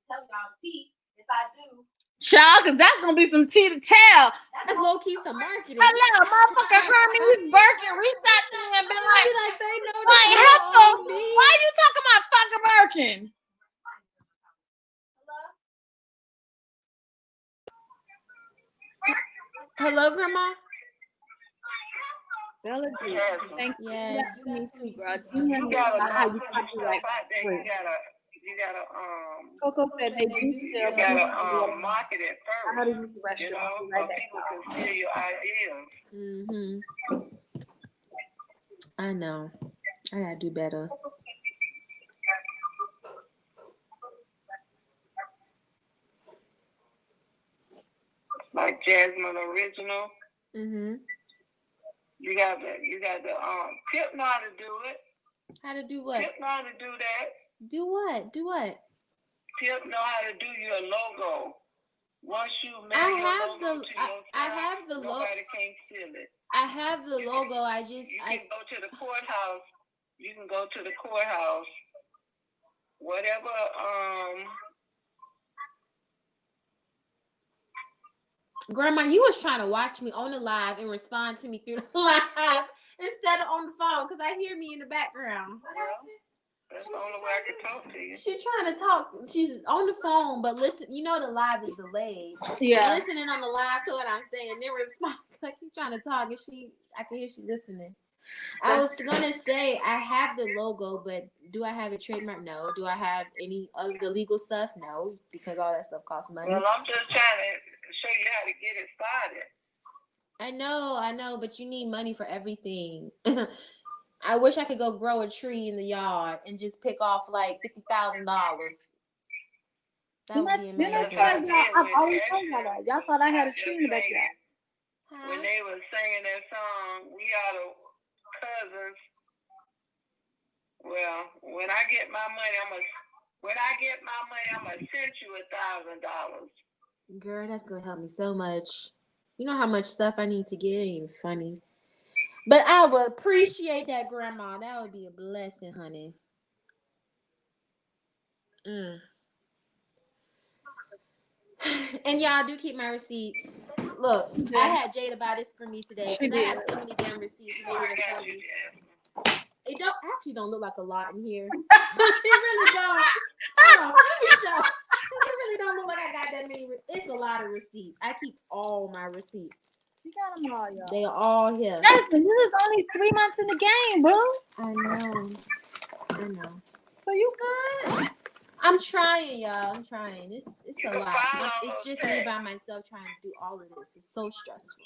telling y'all, see, if I do. child, cause that's gonna be some tea to tell. That's low key some marketing. Hello, motherfucker Hermes Birkin reached out to me and been like, they know like, hello, why you talking about fucking Birkin? Hello, Grandma. Bella G. Jasmine. Thank you. Yes. That to me too, girl. You Demon gotta about how not you put can do yourself right out there. free. You gotta Coco said they do you sell gotta food. market it I know they first. use the You restaurant. know, Be so right back. people can steal your ideas. I know. I gotta do better. Like Jasmine Original. Mm-hmm. You got to Tip know how to do it. How to do what? Tip know how to do that. Do what? Do what? Tip know how to do your logo. Once you make I your have logo to yourself, I have the logo. nobody can steal it. I have the logo. I just You can go to the courthouse. You can go to the courthouse. Whatever. Grandma, you was trying to watch me on the live and respond to me through the live instead of on the phone because I hear me in the background. That's the only way I can talk to you. She's trying to talk. She's on the phone, but listen. You know the live is delayed. Yeah. Listening on the live to what I'm saying, then respond. Like you trying to talk, and I can hear she listening. I was gonna say I have the logo, but do I have a trademark? No. Do I have any of the legal stuff? No, because all that stuff costs money. Well, I'm just trying to show you how to get it started. I know, but you need money for everything. I wish I could go grow a tree in the yard and just pick off like $50,000. That would be amazing. I've always told y'all that. Y'all thought I had a tree in the backyard. When they were singing that song, "We Are the Cousins." Well, when I get my money, I'm gonna send you $1,000. Girl, that's gonna help me so much. You know how much stuff I need to get? It ain't even funny. But I would appreciate that, Grandma. That would be a blessing, honey. And y'all do keep my receipts. Look, I had Jada buy this for me today because I have so many damn receipts. It actually don't look like a lot in here. It really don't. Hold on, let me show. It really don't look like I got that many. It's a lot of receipts. I keep all my receipts. You got them all, y'all. They are all here. Jasmine, this is only 3 months in the game, boo. I know. So you good? I'm trying, y'all. I'm trying. It's a lot. It's just me by myself trying to do all of this. It's so stressful.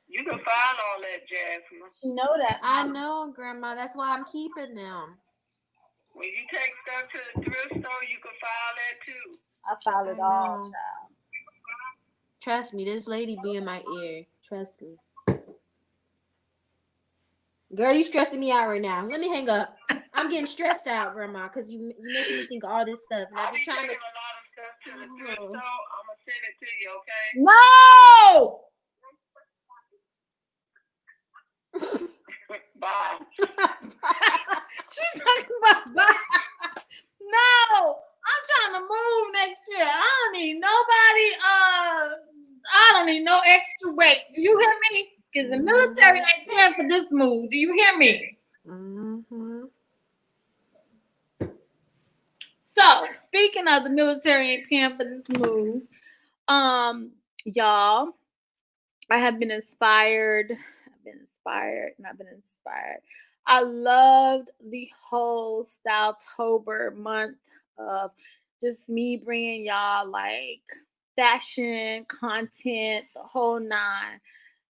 You can file all that, Jasmine. You know that. I know, Grandma. That's why I'm keeping them. When you take stuff to the thrift store, you can file that too. I file it all, child. Trust me, this lady be in my ear. Trust me. Girl, you stressing me out right now. Let me hang up. I'm getting stressed out, Grandma, because you making me think of all this stuff. And I'll I be be trying taking a lot of stuff to the thrift store. I'm gonna send it to you, okay? No! Bye. She's talking about bye. No! I'm trying to move next year. I don't need nobody, I don't need no extra weight. Do you hear me? Because the military ain't paying for this move. Do you hear me? Mm-hmm. So, speaking of the military ain't paying for this move, y'all, I have been inspired. I loved the whole Styletober month of just me bringing y'all like fashion content, the whole nine.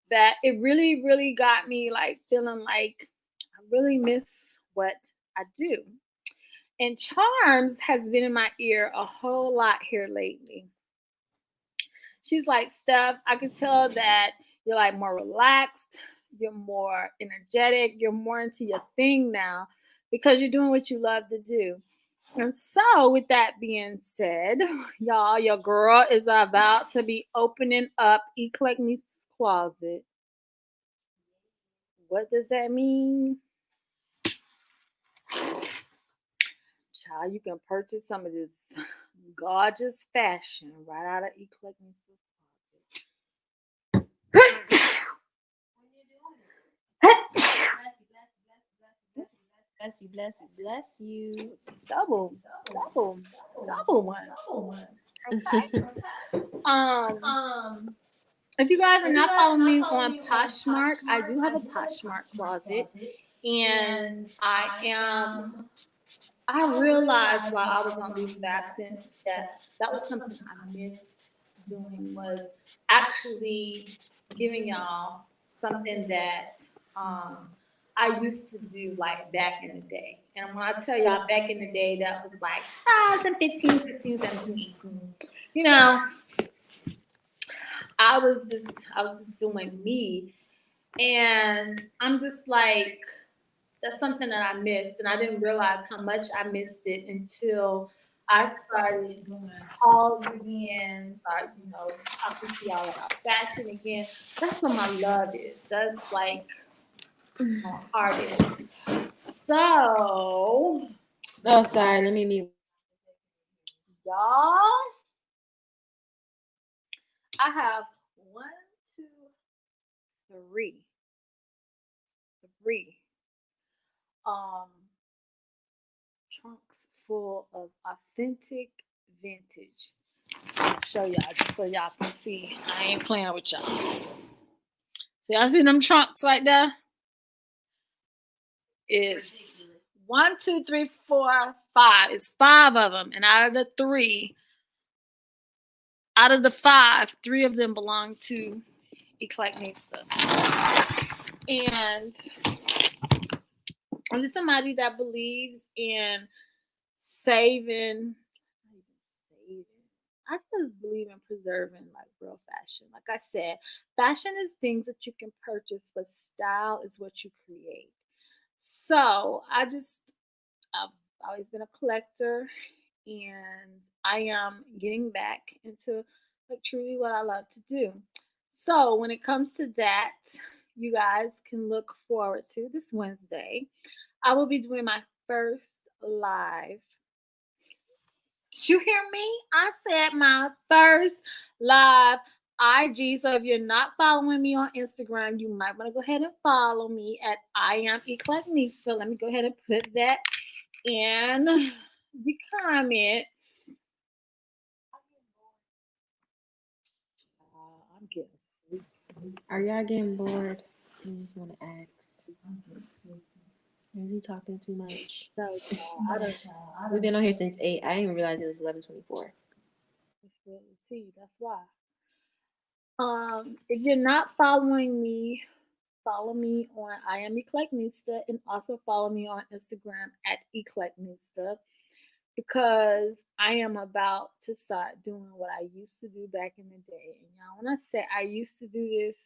That it really, really got me like feeling like I really miss what I do. And Charms has been in my ear a whole lot here lately. She's like, Steph, I can tell that you're like more relaxed, you're more energetic, you're more into your thing now because you're doing what you love to do. And so, with that being said, y'all, your girl is about to be opening up EclecticNista's closet. What does that mean? Child, you can purchase some of this gorgeous fashion right out of EclecticNista's closet. Bless you. Double one. Okay. If you guys are not following me on Poshmark, I do have a Poshmark closet, and I realized while I was on leave of absence that was something I missed doing, was actually giving y'all something that I used to do like back in the day. And when I tell y'all back in the day, that was like 2015, 16, 17, 18. You know, I was just doing me, and I'm just like, that's something that I missed, and I didn't realize how much I missed it until I started doing hauls again. Start, talking to y'all about fashion again. That's what my love is. That's like my heart is. So, Oh, sorry. Let me mute. y'all, I have one, two, three trunks full of authentic vintage. I'll show y'all just so y'all can see. I ain't playing with y'all. So y'all see them trunks right there? It's 1, 2, 3, 4, 5. It's 5 of them, and out of the 5, 3 of them belong to EclecticNista. And I'm just somebody that believes in saving. I just believe in preserving like real fashion. Like I said, fashion is things that you can purchase, but style is what you create. So I've always been a collector, and I am getting back into like truly what I love to do. So when it comes to that, you guys can look forward to this Wednesday. I will be doing my first live. Did you hear me? I said my first live IG. So if you're not following me on Instagram, you might want to go ahead and follow me at I am EclecticNista. Let me go ahead and put that in the comments. I'm getting sleepy. Are y'all getting bored? I just want to ask. Is he talking too much? No, We've been on here since 8. I didn't even realize it was 11:24. That's why. If you're not following me, follow me on I am EclecticNista, and also follow me on Instagram at EclecticNista, because I am about to start doing what I used to do back in the day. And y'all, when I say I used to do this,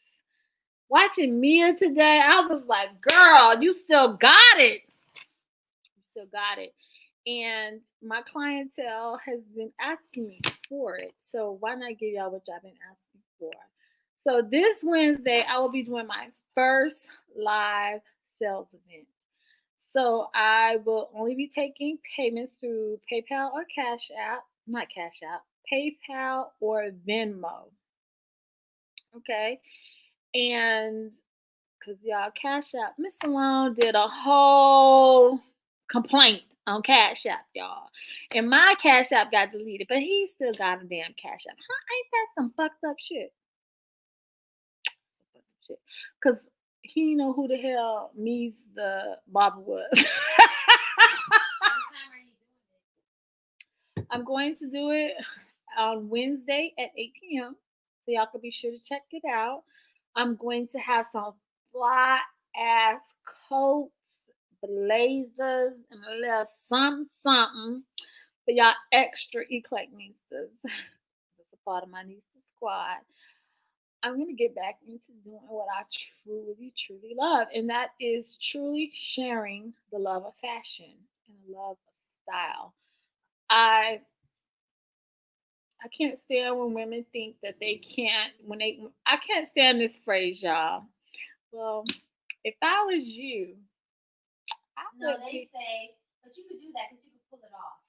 watching Mia today, I was like, girl, you still got it. You still got it. And my clientele has been asking me for it. So why not give y'all what y'all been asking for? So this Wednesday, I will be doing my first live sales event. So I will only be taking payments through PayPal or Cash App, not Cash App, PayPal or Venmo. Okay. And because y'all, Cash App, Mr. Long did a whole complaint on Cash App, y'all. And my Cash App got deleted, but he still got a damn Cash App. Huh? Ain't that some fucked up shit? Because he know who the hell Mies the barber was. I'm going to do it on Wednesday at 8 p.m. So y'all can be sure to check it out. I'm going to have some fly ass coats, blazers, and a little something for y'all extra EclecticNistas. That's a part of my Nista squad. I'm going to get back into doing what I truly love, and that is truly sharing the love of fashion and the love of style. I can't stand when women think that they can't I can't stand this phrase, y'all. Well, if I was you, They say, but you could do that because you could pull it off.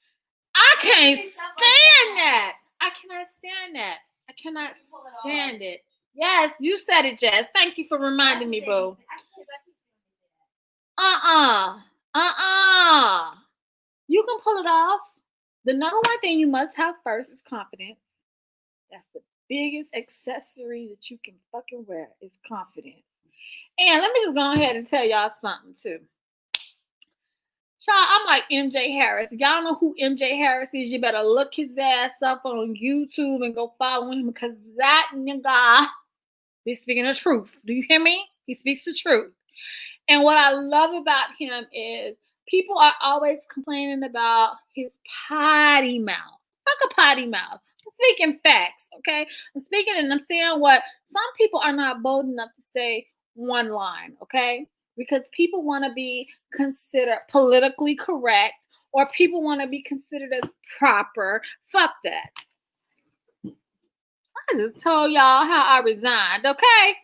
I can't stand that. I cannot stand that. I cannot stand it. Yes, you said it, Jess. Thank you for reminding me, boo. You can pull it off. The number one thing you must have first is confidence. biggest accessory that you can fucking wear is confidence. And let me just go ahead and tell y'all something too. Child, I'm like MJ Harris. Y'all know who MJ Harris is. You better look his ass up on YouTube and go follow him because that nigga is speaking the truth. Do you hear me? He speaks the truth. And what I love about him is people are always complaining about his potty mouth. Fuck a potty mouth. I'm speaking facts, okay? I'm speaking and I'm saying what some people are not bold enough to say one line, okay? Because people want to be considered politically correct or people want to be considered as proper. Fuck that. I just told y'all how I resigned, okay?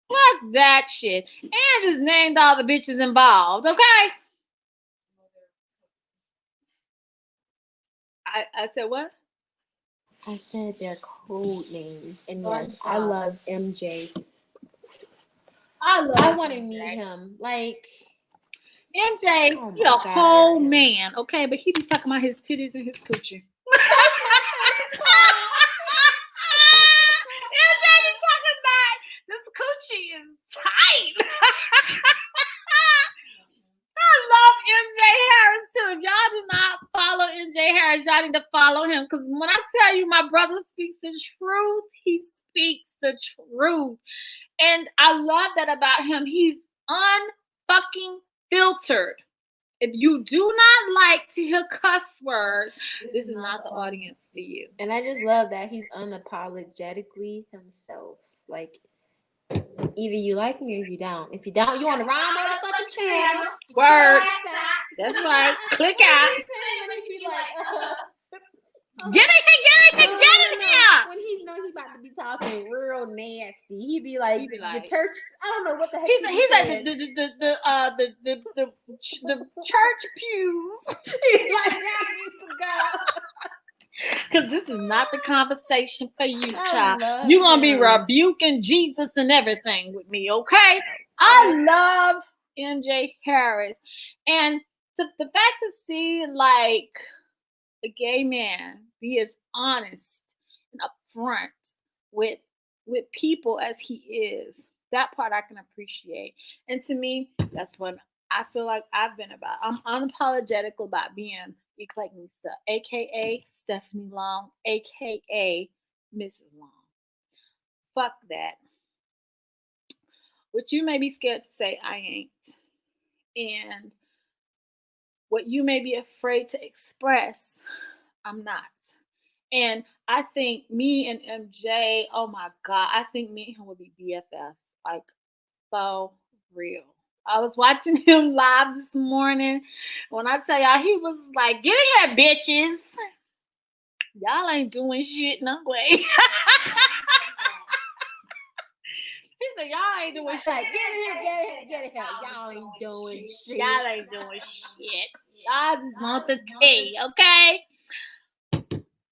Fuck that shit. And just named all the bitches involved, okay? I said what? I said their code names. And yes, I love MJ's. I want to meet him. Like MJ, oh he a my whole God. man, okay? But he be talking about his titties and his coochie. MJ be talking about this coochie is tight. I love MJ Harris too. If y'all do not follow MJ Harris, y'all need to follow him. Because when I tell you my brother speaks the truth, he speaks the truth. And I love that about him. He's unfucking filtered. If you do not like to hear cuss words, this is not the audience for you. And I just love that he's unapologetically himself. Like, either you like me or you don't. If you don't, you on the wrong motherfucking channel. Word. That's right. Click out. Get it here. When he know he about to be talking real nasty, he be like, the church. I don't know what the heck. He's like the church pews. He's like, y'all need to go. Because this is not the conversation for you, I child. love You're gonna be him. rebuking Jesus and everything with me, okay? I love MJ Harris, and the fact to see like a gay man be as honest and upfront with people as he is, that part I can appreciate. And to me, that's what I feel like I've been about. I'm unapologetic about being EclecticNista, aka Stephanie Long, aka Mrs. Long. Fuck that. What you may be scared to say, I ain't. And what you may be afraid to express, I'm not. And I think me and MJ, oh my God, I think me and him would be BFFs. Like, so real. I was watching him live this morning. When I tell y'all, he was like, get in here, bitches. Y'all ain't doing shit no way. He said, y'all ain't doing shit. Like, get in here. Y'all ain't doing shit. Y'all ain't doing shit. Y'all just want the tea, okay?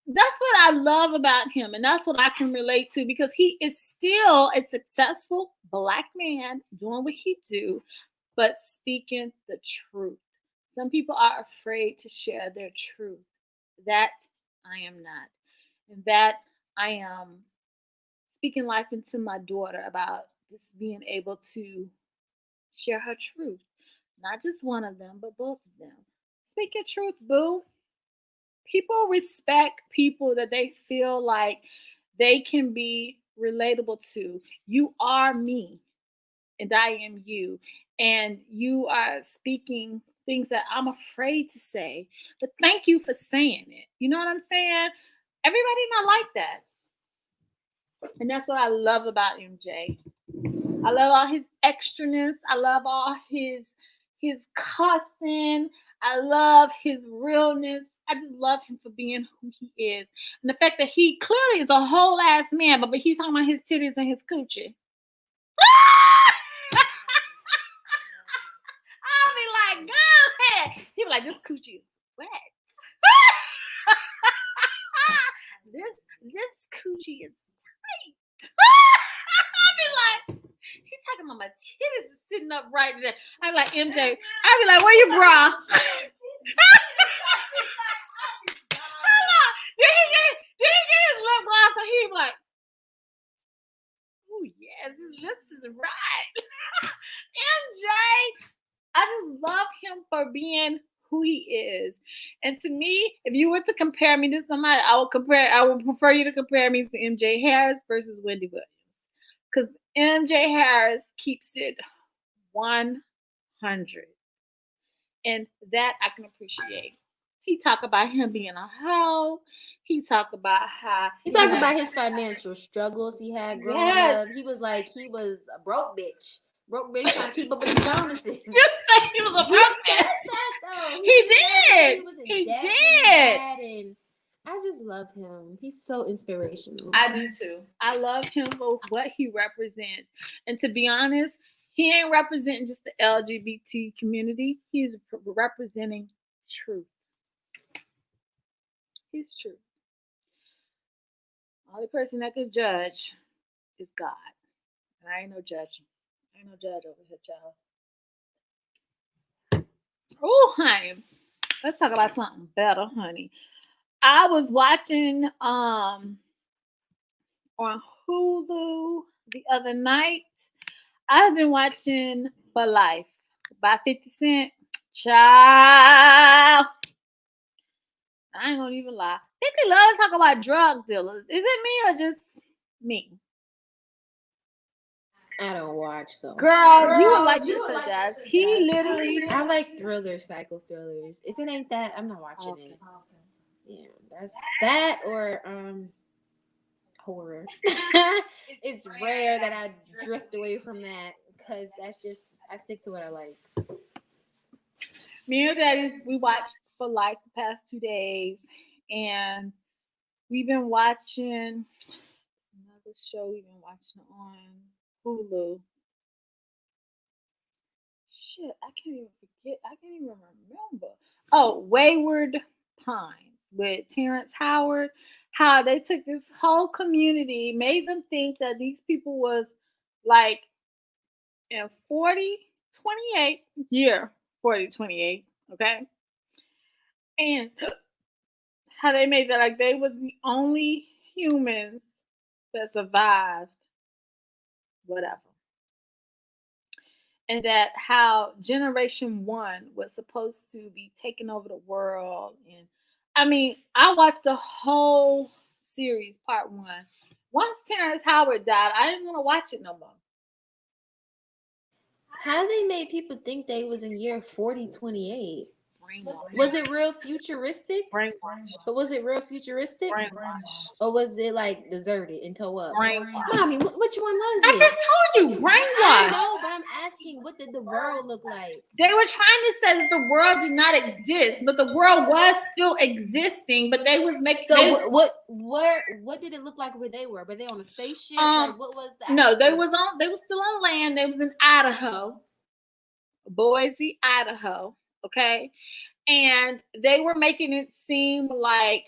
That's what I love about him, and that's what I can relate to because he is still a successful Black man doing what he do, but speaking the truth. Some people are afraid to share their truth. That I am not. And that I am speaking life into my daughter about just being able to share her truth. Not just one of them, but both of them. Speak your truth, boo. People respect people that they feel like they can be relatable to. You are me, and I am you. And you are speaking things that I'm afraid to say. But thank you for saying it. You know what I'm saying? Everybody not like that. And that's what I love about MJ. I love all his extraness. I love all his cussing. I love his realness. I just love him for being who he is. And the fact that he clearly is a whole ass man, but he's talking about his titties and his coochie. I'll be like, go ahead. He'll be like, this coochie is wet. This coochie is tight. I'll be like, he's talking about my titties sitting up right there. I'm like, MJ, I'll be like, where your bra? Did he get his lip gloss? So he his lips is right. MJ, I just love him for being who he is. And to me, if you were to compare me to somebody, I would prefer you to compare me to MJ Harris versus Wendy Williams. Because MJ Harris keeps it 100. And that I can appreciate. He talk about him being a hoe. He talk about how He talked about his financial struggles he had growing up. He was like, he was a broke bitch. Broke bitch trying to keep up with the Joneses. You say he was a broke bitch? Though. He did. He was in He debt did. really bad, and I just love him. He's so inspirational. I do too. I love him for what he represents. And to be honest, he ain't representing just the LGBT community. He's representing truth. He's true. Only person that can judge is God. And I ain't no judge. I ain't no judge over here, child. Oh, honey. Let's talk about something better, honey. I was watching on Hulu the other night. I've been watching For Life by 50 Cent. Child. I ain't gonna even lie. 50 love to talk about drug dealers. Is it me or just me? I don't watch, so. Girl, you would like this, Jazz. He literally. I like thrillers, psycho thrillers. If it ain't that, I'm not watching it. Yeah, that's that or horror. It's rare that I drift away from that because that's just I stick to what I like. Me and Daddy, we watched For Life the past 2 days, and we've been watching another show we've been watching on Hulu. Shit, I can't even forget. I can't even remember. Oh, Wayward Pines with Terrence Howard. How they took this whole community, made them think that these people was like in 4028 year 4028, okay? And how they made that like they was the only humans that survived whatever. And that how Generation 1 was supposed to be taking over the world. And I mean, I watched the whole series, part 1. Once Terrence Howard died, I didn't want to watch it no more. How they made people think they was in year 4028? Was it real futuristic? Brainwash. But was it real futuristic? Brainwash. Or was it like deserted and toe up? Brainwash. Mommy, which one was I it? just told you, brainwash. I know, but I'm asking, what did the world look like? They were trying to say that the world did not exist, but the world was still existing. But they was making. So what did it look like where they were? Were they on a spaceship? Like, what was that? No, they was still on land. They was in Idaho, Boise, Idaho. Okay, and they were making it seem like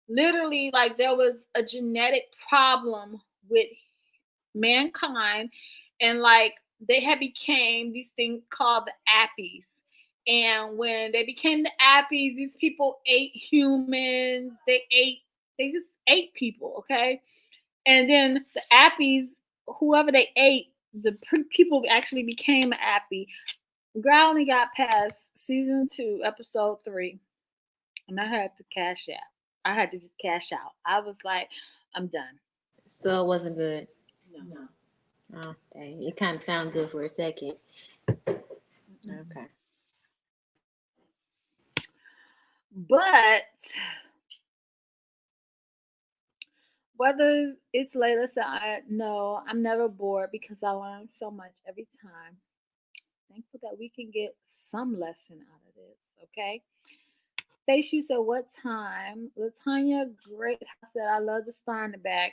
literally like there was a genetic problem with mankind, and like they had became these things called the Appies. And when they became the Appies, these people ate humans. They just ate people, okay? And then the Appies, whoever they ate, the people actually became an Appie. Girl, I only got past season 2, episode 3, and I had to cash out. I had to just cash out. I was like, I'm done. So it wasn't good. No. Oh, dang. It kind of sounded good for a second. Okay. But whether it's Layla said, no, I'm never bored because I learn so much every time. Thankful that we can get some lesson out of this, okay? Stacey said, what time? Latanya Great said, I love the star in the back.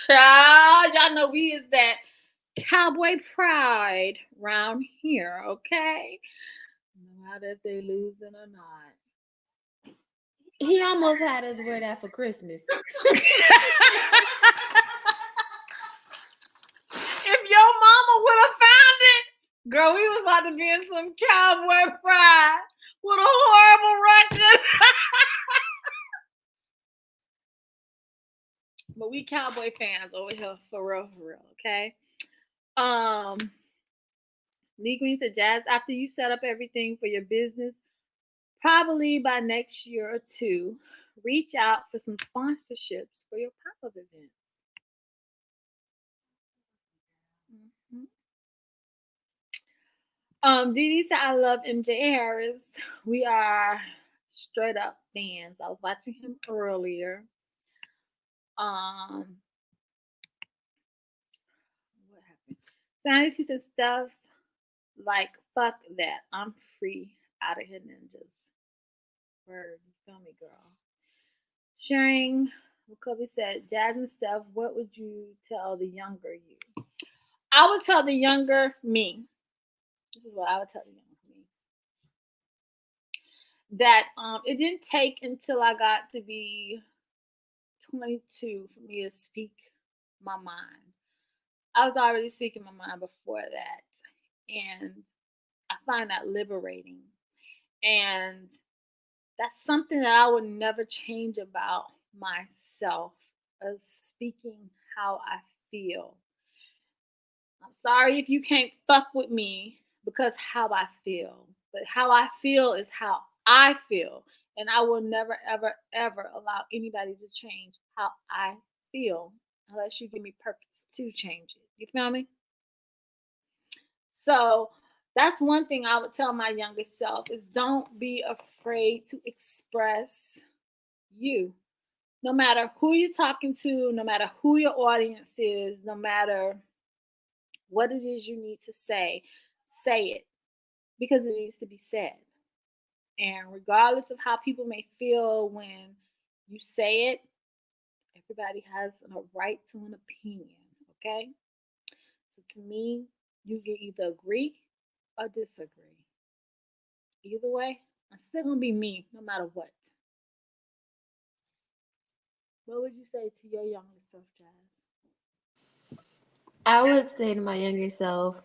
Child, y'all know we is that cowboy pride round here, okay? No matter if they losing or not. He almost had us wear that for Christmas. If your mama would have found it, girl, we was about to be in some cowboy pride with a horrible record. But we cowboy fans over here for real, okay? Lee Green said, Jazz, after you set up everything for your business, probably by next year or two, reach out for some sponsorships for your pop-up event. Mhm. Dee Dee said, I love MJ Harris. We are straight up fans. I was watching him earlier. What happened? Sanity said, Steph, like, fuck that. I'm free out of here, ninjas. Word, you feel me, girl. Sharing, Kobe said, Jazz and Steph, what would you tell the younger you? I would tell the younger me. This is what I would tell the younger me. That it didn't take until I got to be 22 for me to speak my mind. I was already speaking my mind before that. And I find that liberating. And that's something that I would never change about myself, of speaking how I feel. I'm sorry if you can't fuck with me because how I feel. But how I feel is how I feel. And I will never, ever, ever allow anybody to change how I feel unless you give me purpose to change it. You feel me? So that's one thing I would tell my younger self is don't be afraid to express you. No matter who you're talking to, no matter who your audience is, no matter what it is you need to say it because it needs to be said. And regardless of how people may feel when you say it, everybody has a right to an opinion, okay? So to me, you can either agree or disagree. Either way, I'm still gonna be me no matter what. What would you say to your younger self, Jazz? I would say to my younger self,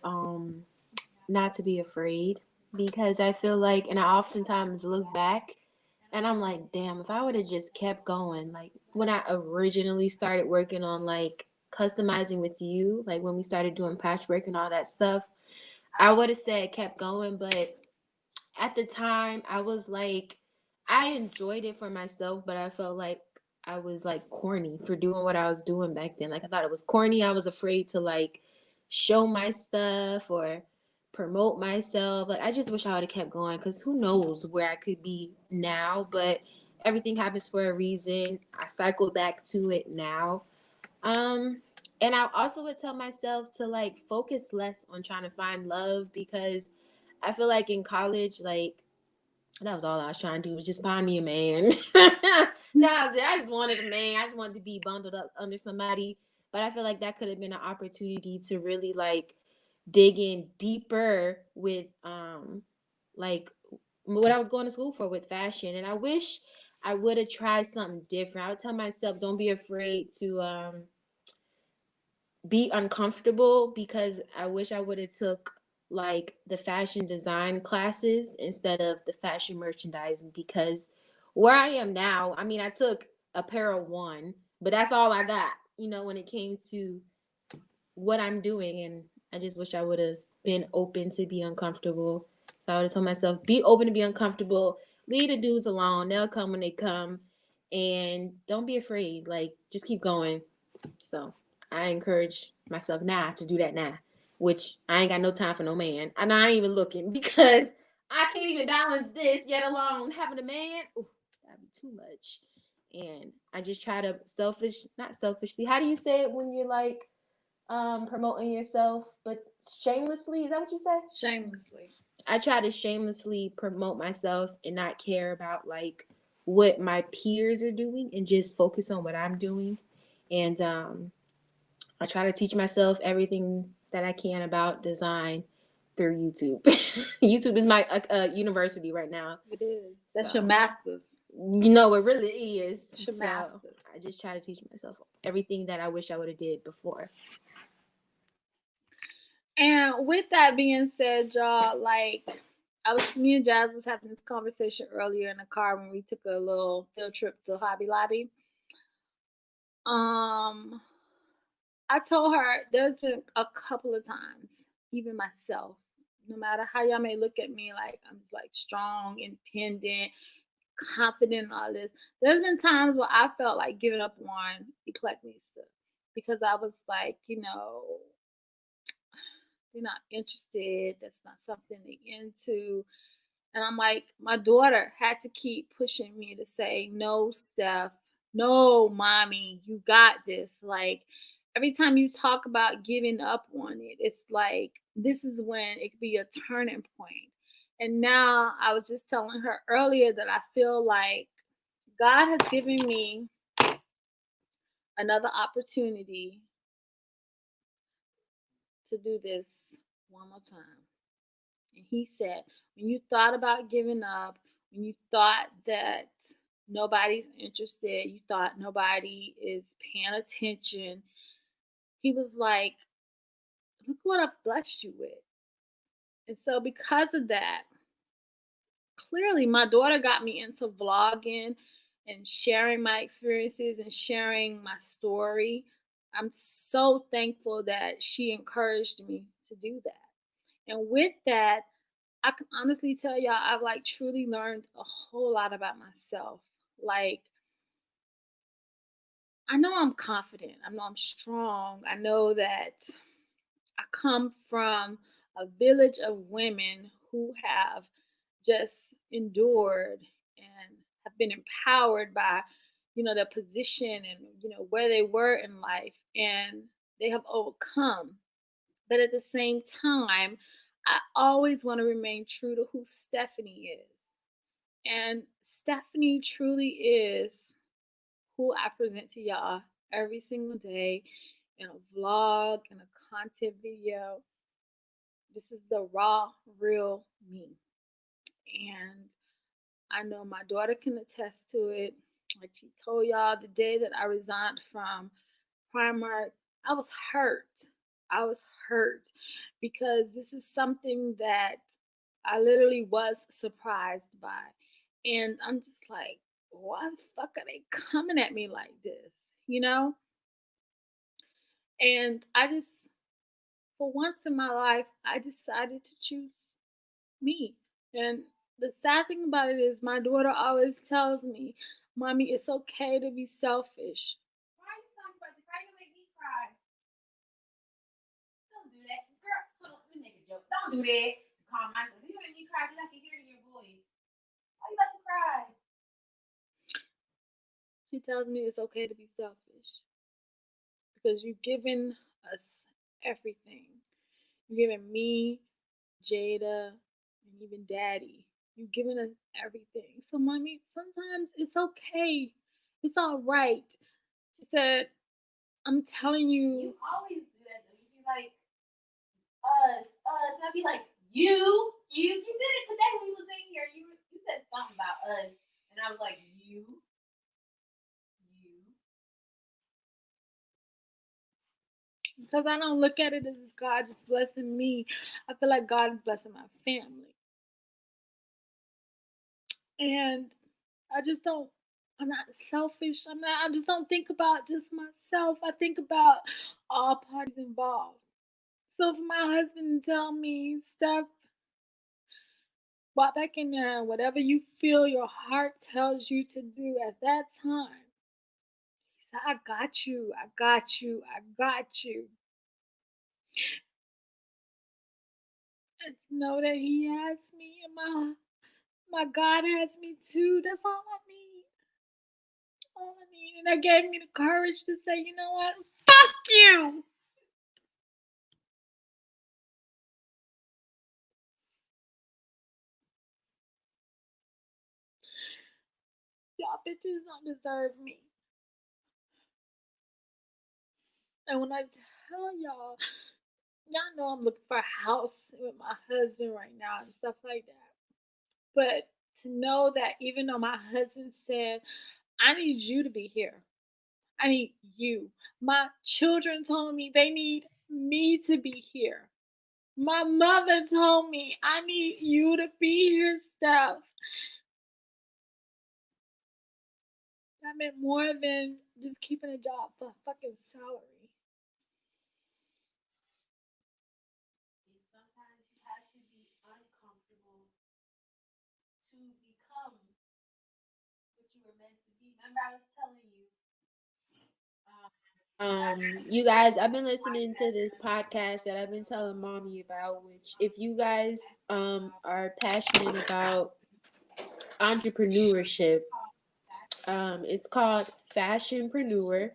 not to be afraid because I feel like, and I oftentimes look back and I'm like, damn, if I would have just kept going, like when I originally started working on like customizing with you, like when we started doing patchwork and all that stuff, I would have said kept going, but at the time I was like, I enjoyed it for myself, but I felt like I was like corny for doing what I was doing back then. Like I thought it was corny. I was afraid to like show my stuff or promote myself. Like I just wish I would have kept going because who knows where I could be now. But everything happens for a reason. I cycled back to it now. Um, and I also would tell myself to like focus less on trying to find love because I feel like in college, like that was all I was trying to do was just find me a man. That was it. I just wanted a man. I just wanted to be bundled up under somebody. But I feel like that could have been an opportunity to really like dig in deeper with like what I was going to school for with fashion. And I wish I would have tried something different. I would tell myself, don't be afraid to be uncomfortable because I wish I would have took like the fashion design classes instead of the fashion merchandising because where I am now, I mean, I took apparel one, but that's all I got, you know, when it came to what I'm doing. And I just wish I would have been open to be uncomfortable. So I would have told myself, be open to be uncomfortable, leave the dudes alone. They'll come when they come. And don't be afraid. Like, just keep going. So I encourage myself now to do that now, which I ain't got no time for no man. And I ain't even looking because I can't even balance this, yet alone having a man. Ooh, that'd be too much. And I just try to not selfishly. How do you say it when you're like promoting yourself, but shamelessly? Is that what you say? Shamelessly. I try to shamelessly promote myself and not care about like what my peers are doing and just focus on what I'm doing. And I try to teach myself everything that I can about design through YouTube. YouTube is my university right now. It is. That's your master's. You know, it really is. It's your so master's. I just try to teach myself everything that I wish I would have did before. And with that being said, y'all, like me and Jazz was having this conversation earlier in the car when we took a little field trip to Hobby Lobby. I told her there's been a couple of times, even myself, no matter how y'all may look at me, like I'm like strong, independent, confident, and all this. There's been times where I felt like giving up on EclecticNista because I was like, they're not interested. That's not something they're into. And I'm like, my daughter had to keep pushing me to say, no, Steph, no, mommy, you got this. Like, every time you talk about giving up on it, it's like, this is when it could be a turning point. And now I was just telling her earlier that I feel like God has given me another opportunity to do this one more time. And he said, when you thought about giving up, when you thought that nobody's interested, you thought nobody is paying attention, he was like, look what I've blessed you with. And so, because of that, clearly my daughter got me into vlogging and sharing my experiences and sharing my story. I'm so thankful that she encouraged me to do that. And with that, I can honestly tell y'all I've like truly learned a whole lot about myself. Like, I know I'm confident. I know I'm strong. I know that I come from a village of women who have just endured and have been empowered by, their position and, where they were in life, and they have overcome. But at the same time, I always want to remain true to who Stephanie is. And Stephanie truly is who I present to y'all every single day in a vlog, in a content video. This is the raw, real me. And I know my daughter can attest to it. Like she told y'all the day that I resigned from Primark, I was hurt. I was hurt because this is something that I literally was surprised by. And I'm just like, why the fuck are they coming at me like this? You know? And I just, for once in my life, I decided to choose me. And the sad thing about it is, my daughter always tells me, Mommy, it's okay to be selfish. Why are you talking about this? Why you make me cry? Don't do that. Girl, hold on, let me make a joke. Don't do that. Calm myself. You make me cry because I can hear it in your voice. Why you about to cry? She tells me it's okay to be selfish because you've given us everything. You've given me, Jada, and even Daddy. You've given us everything. So, Mommy, sometimes it's okay. It's all right. She said, I'm telling You you. always do that though. You be like, us. And I be like, you did it today when we was in here. You said something about us. And I was like, you. Because I don't look at it as God just blessing me. I feel like God is blessing my family. And I just don't, I'm not selfish. I just don't think about just myself. I think about all parties involved. So for my husband to tell me, Steph, walk back in there and whatever you feel your heart tells you to do at that time, he said, I got you. I got you. I got you. And to know that he has me and my God has me too. That's all I need. All I need. And that gave me the courage to say, you know what? Fuck you. Y'all bitches don't deserve me. And when I tell y'all know I'm looking for a house with my husband right now and stuff like that. But to know that even though my husband said, I need you to be here, I need you. My children told me they need me to be here. My mother told me, I need you to be here, Steph. That meant more than just keeping a job for a fucking salary. And sometimes you have to be uncomfortable to become what you were meant to be. Remember, I was telling you. You guys, I've been listening to this podcast that I've been telling mommy about, which if you guys are passionate about entrepreneurship, it's called Fashionpreneur.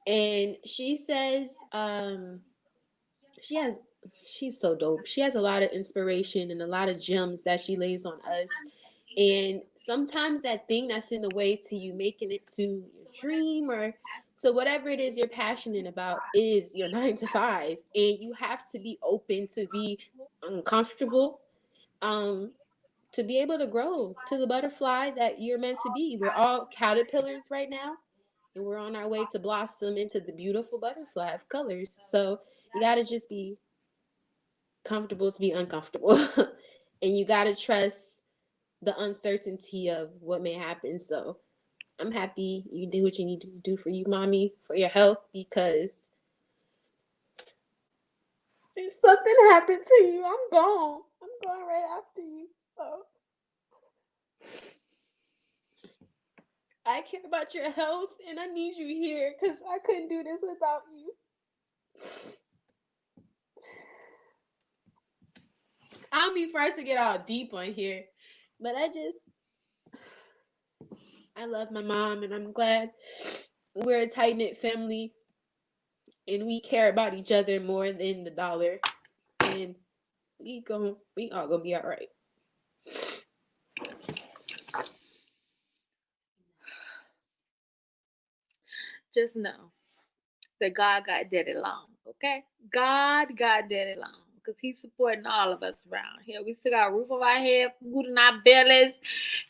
And she says she's so dope. She has a lot of inspiration and a lot of gems that she lays on us. And sometimes that thing that's in the way to you making it to your dream or so whatever it is you're passionate about is your 9 to 5. And you have to be open to be uncomfortable, to be able to grow to the butterfly that you're meant to be. We're all caterpillars right now, and we're on our way to blossom into the beautiful butterfly of colors. So you got to just be comfortable to be uncomfortable. And you got to trust the uncertainty of what may happen. So I'm happy you did what you need to do for you, mommy, for your health, because if something happened to you, I'm gone. I'm going right after you. So I care about your health and I need you here because I couldn't do this without you. I don't mean for us to get all deep on here, but I love my mom and I'm glad we're a tight knit family and we care about each other more than the dollar. And we all gonna be all right. Just know that God got daddy long, okay? God got daddy long because he's supporting all of us around here. We still got a roof over our head, food in our bellies,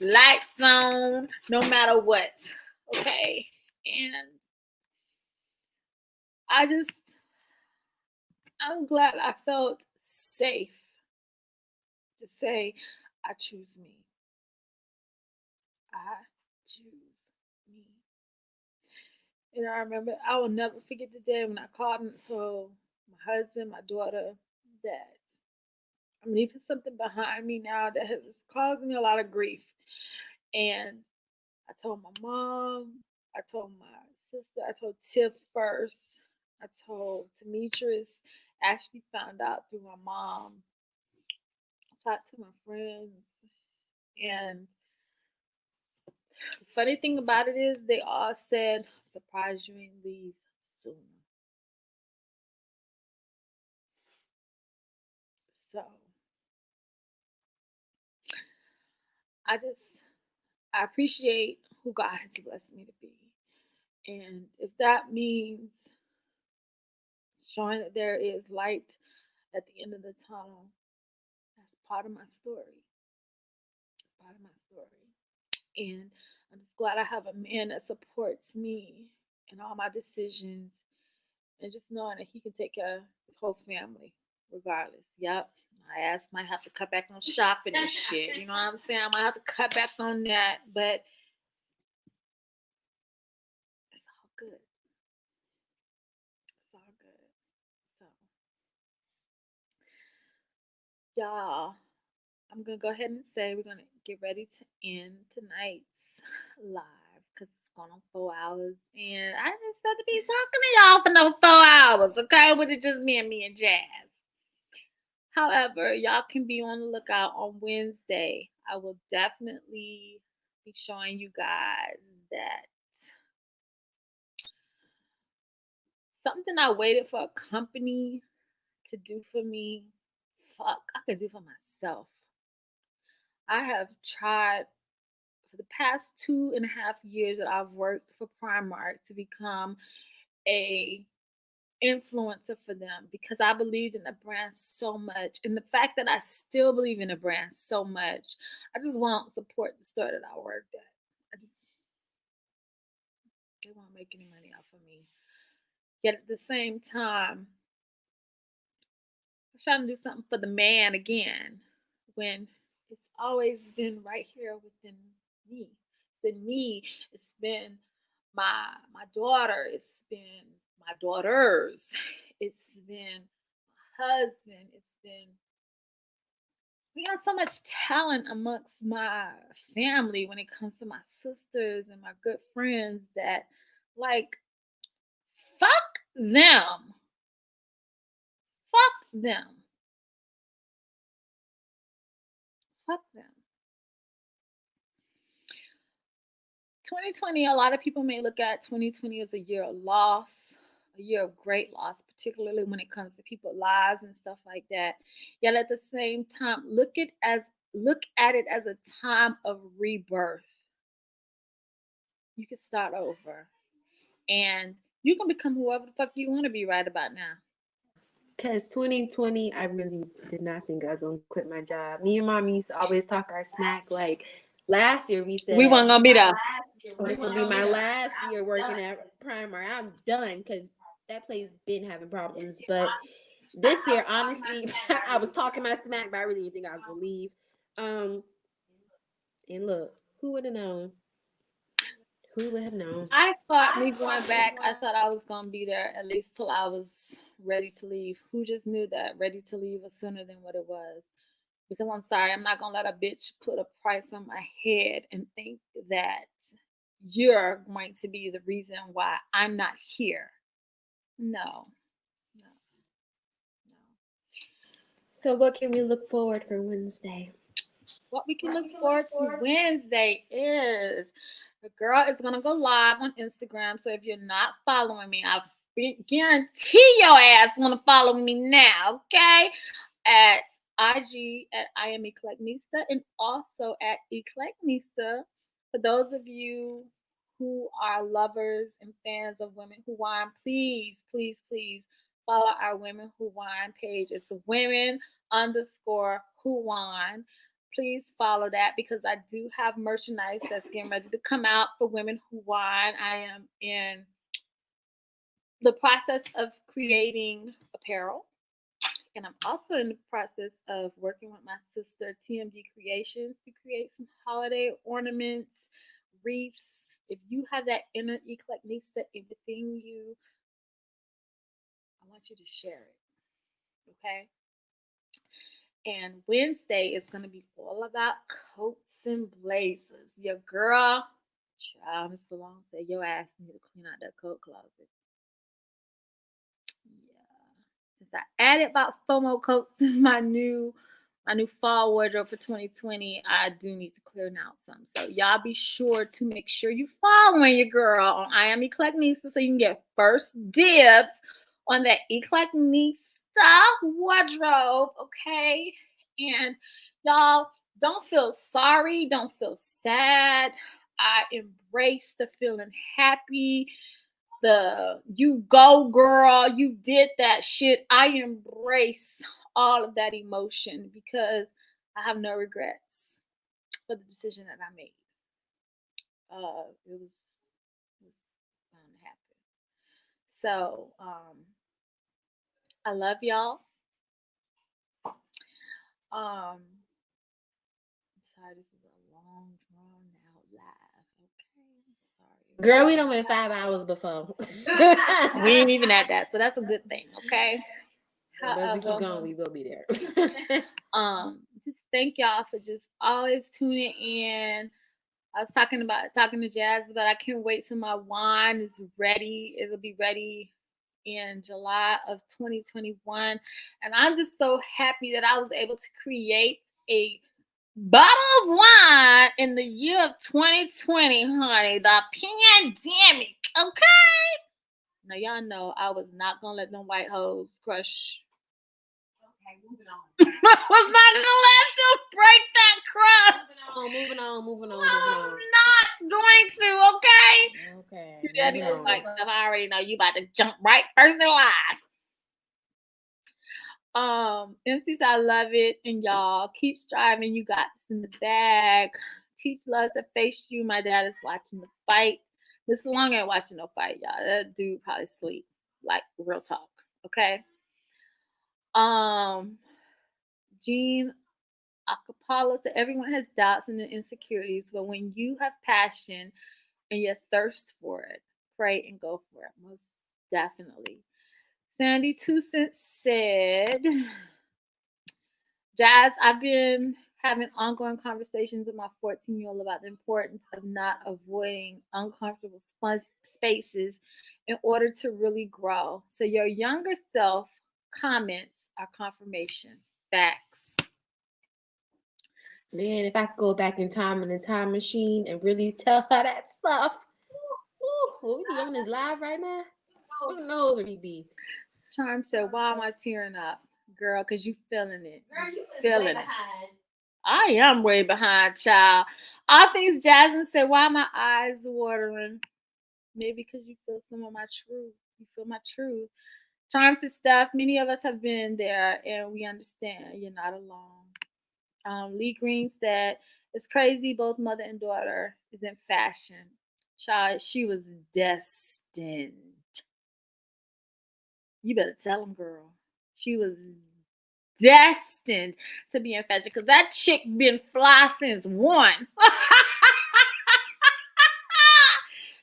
lights on, no matter what, okay? And I'm glad I felt safe to say, I choose me. I choose me. And I remember, I will never forget the day when I called and told my husband, my daughter, that I'm leaving something behind me now that has caused me a lot of grief. And I told my mom, I told my sister, I told Tiff first, I told Demetrius, actually found out through my mom, I talked to my friends, and the funny thing about it is they all said, surprised you ain't leave sooner. So I just I appreciate who God has blessed me to be. And if that means showing that there is light at the end of the tunnel, that's part of my story. It's part of my story. And I'm just glad I have a man that supports me in all my decisions and just knowing that he can take care of his whole family regardless. Yep. My ass might have to cut back on shopping and shit. You know what I'm saying? I might have to cut back on that, but it's all good. It's all good. So, y'all, I'm gonna go ahead and say we're gonna get ready to end tonight's live because it's going on 4 hours, and I didn't expect to be talking to y'all for no 4 hours. Okay, with it just me and Jazz. However, y'all can be on the lookout on Wednesday. I will definitely be showing you guys that something I waited for a company to do for me, fuck, I could do for myself. I have tried for the past 2.5 years that I've worked for Primark to become a influencer for them because I believed in the brand so much. And the fact that I still believe in the brand so much, I just won't support the store that I worked at. They won't make any money off of me. Yet at the same time, I'm trying to do something for the man again when it's always been right here within me. been me. It's been my daughter. It's been my daughters. It's been my husband. It's been we got so much talent amongst my family when it comes to my sisters and my good friends that like fuck them. Fuck them. Fuck them. 2020, a lot of people may look at 2020 as a year of loss, a year of great loss, particularly when it comes to people's lives and stuff like that. Yet at the same time, look at it as a time of rebirth. You can start over. And you can become whoever the fuck you want to be right about now. Because 2020, I really did not think I was going to quit my job. Me and Mommy used to always talk our smack. Like last year, we said, We weren't gonna be there. Oh, this will be my last year working at Primark. I'm done because that place been having problems. But this year, honestly, I was talking my smack, but I really didn't think I was going to leave. And look, who would have known? Who would have known? I thought me going back, I thought I was gonna be there at least till I was ready to leave. Who just knew that ready to leave was sooner than what it was? Because I'm sorry, I'm not gonna let a bitch put a price on my head and think that you're going to be the reason why I'm not here. No, no, no. So what can we look forward for Wednesday? What we can look forward to Wednesday is the girl is gonna go live on Instagram. So if you're not following me, I guarantee your ass wanna follow me now, okay? At IG at I am EclecticNista and also at EclecticNista. For those of you who are lovers and fans of Women Who Wine, please, please, please follow our Women Who Wine page. It's women_who wine. Please follow that because I do have merchandise that's getting ready to come out for Women Who Wine. I am in the process of creating apparel. And I'm also in the process of working with my sister TMD Creations to create some holiday ornaments, wreaths. If you have that inner EclecticNista within you, I want you to share it. Okay? And Wednesday is going to be all about coats and blazers. Your girl, child, Mr. Long said your ass need to clean out that coat closet. Since I added about 4 more coats to my new fall wardrobe for 2020, I do need to clear out some. So y'all be sure to make sure you following your girl on I am EclecticNista so you can get first dibs on that EclecticNista wardrobe, okay? And y'all don't feel sorry, don't feel sad. I embrace the feeling happy. The you go girl, you did that shit. I embrace all of that emotion because I have no regrets for the decision that I made. It was bound to happen. So I love y'all. I'm sorry, this is a long drawn out live. Okay, sorry. Girl, we done went 5 hours before. We ain't even at that, so that's a good thing, okay? But we keep going, we will be there. Just thank y'all for just always tuning in. I was talking to Jazz, but I can't wait till my wine is ready. It'll be ready in July of 2021. And I'm just so happy that I was able to create a bottle of wine in the year of 2020, honey. The pandemic, okay? Now y'all know I was not gonna let them white hoes crush. Okay, moving on. I was not gonna let them break that crust. Moving on. I'm not going to, okay? Okay. You daddy was like stuff. I already know you about to jump right first in line. MC said I love it, and y'all keep striving. You got this in the bag. Teach loves to face you. My dad is watching the fight. Mr. Long ain't watching no fight, y'all. That dude probably sleep. Like real talk, okay? Jean, acapella. So everyone has doubts and insecurities, but when you have passion and your thirst for it, pray and go for it. Most definitely. Sandy Two Cents said, Jazz, I've been having ongoing conversations with my 14-year-old about the importance of not avoiding uncomfortable spaces in order to really grow. So your younger self comments are confirmation. Facts. Man, if I could go back in time in the time machine and really tell her that stuff. Will we be on this live right now? Who knows where he be? Charm said, why am I tearing up? Girl, because you feeling it. Girl, you was Feeling way it. behind. I am way behind, child. All things Jasmine said, why are my eyes watering? Maybe because you feel some of my truth. You feel my truth. Charms and stuff. Many of us have been there, and we understand you're not alone. Lee Green said, "It's crazy. Both mother and daughter is in fashion. Child, she was destined. You better tell them, girl. She was destined to be in fashion because that chick been fly since one."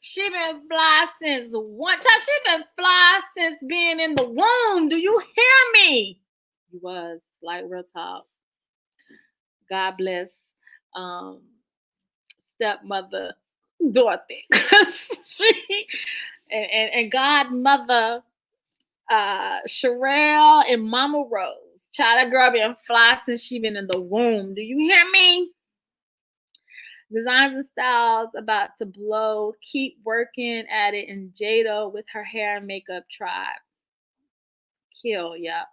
She been fly since one time. She been fly since being in the womb. Do you hear me? You was like real talk. God bless um stepmother Dorothy. she and godmother Sherelle and Mama Rose. Child, that girl been fly since she been in the womb. Do you hear me? Designs and styles about to blow. Keep working at it. And Jada with her hair and makeup tribe. Kill, yeah.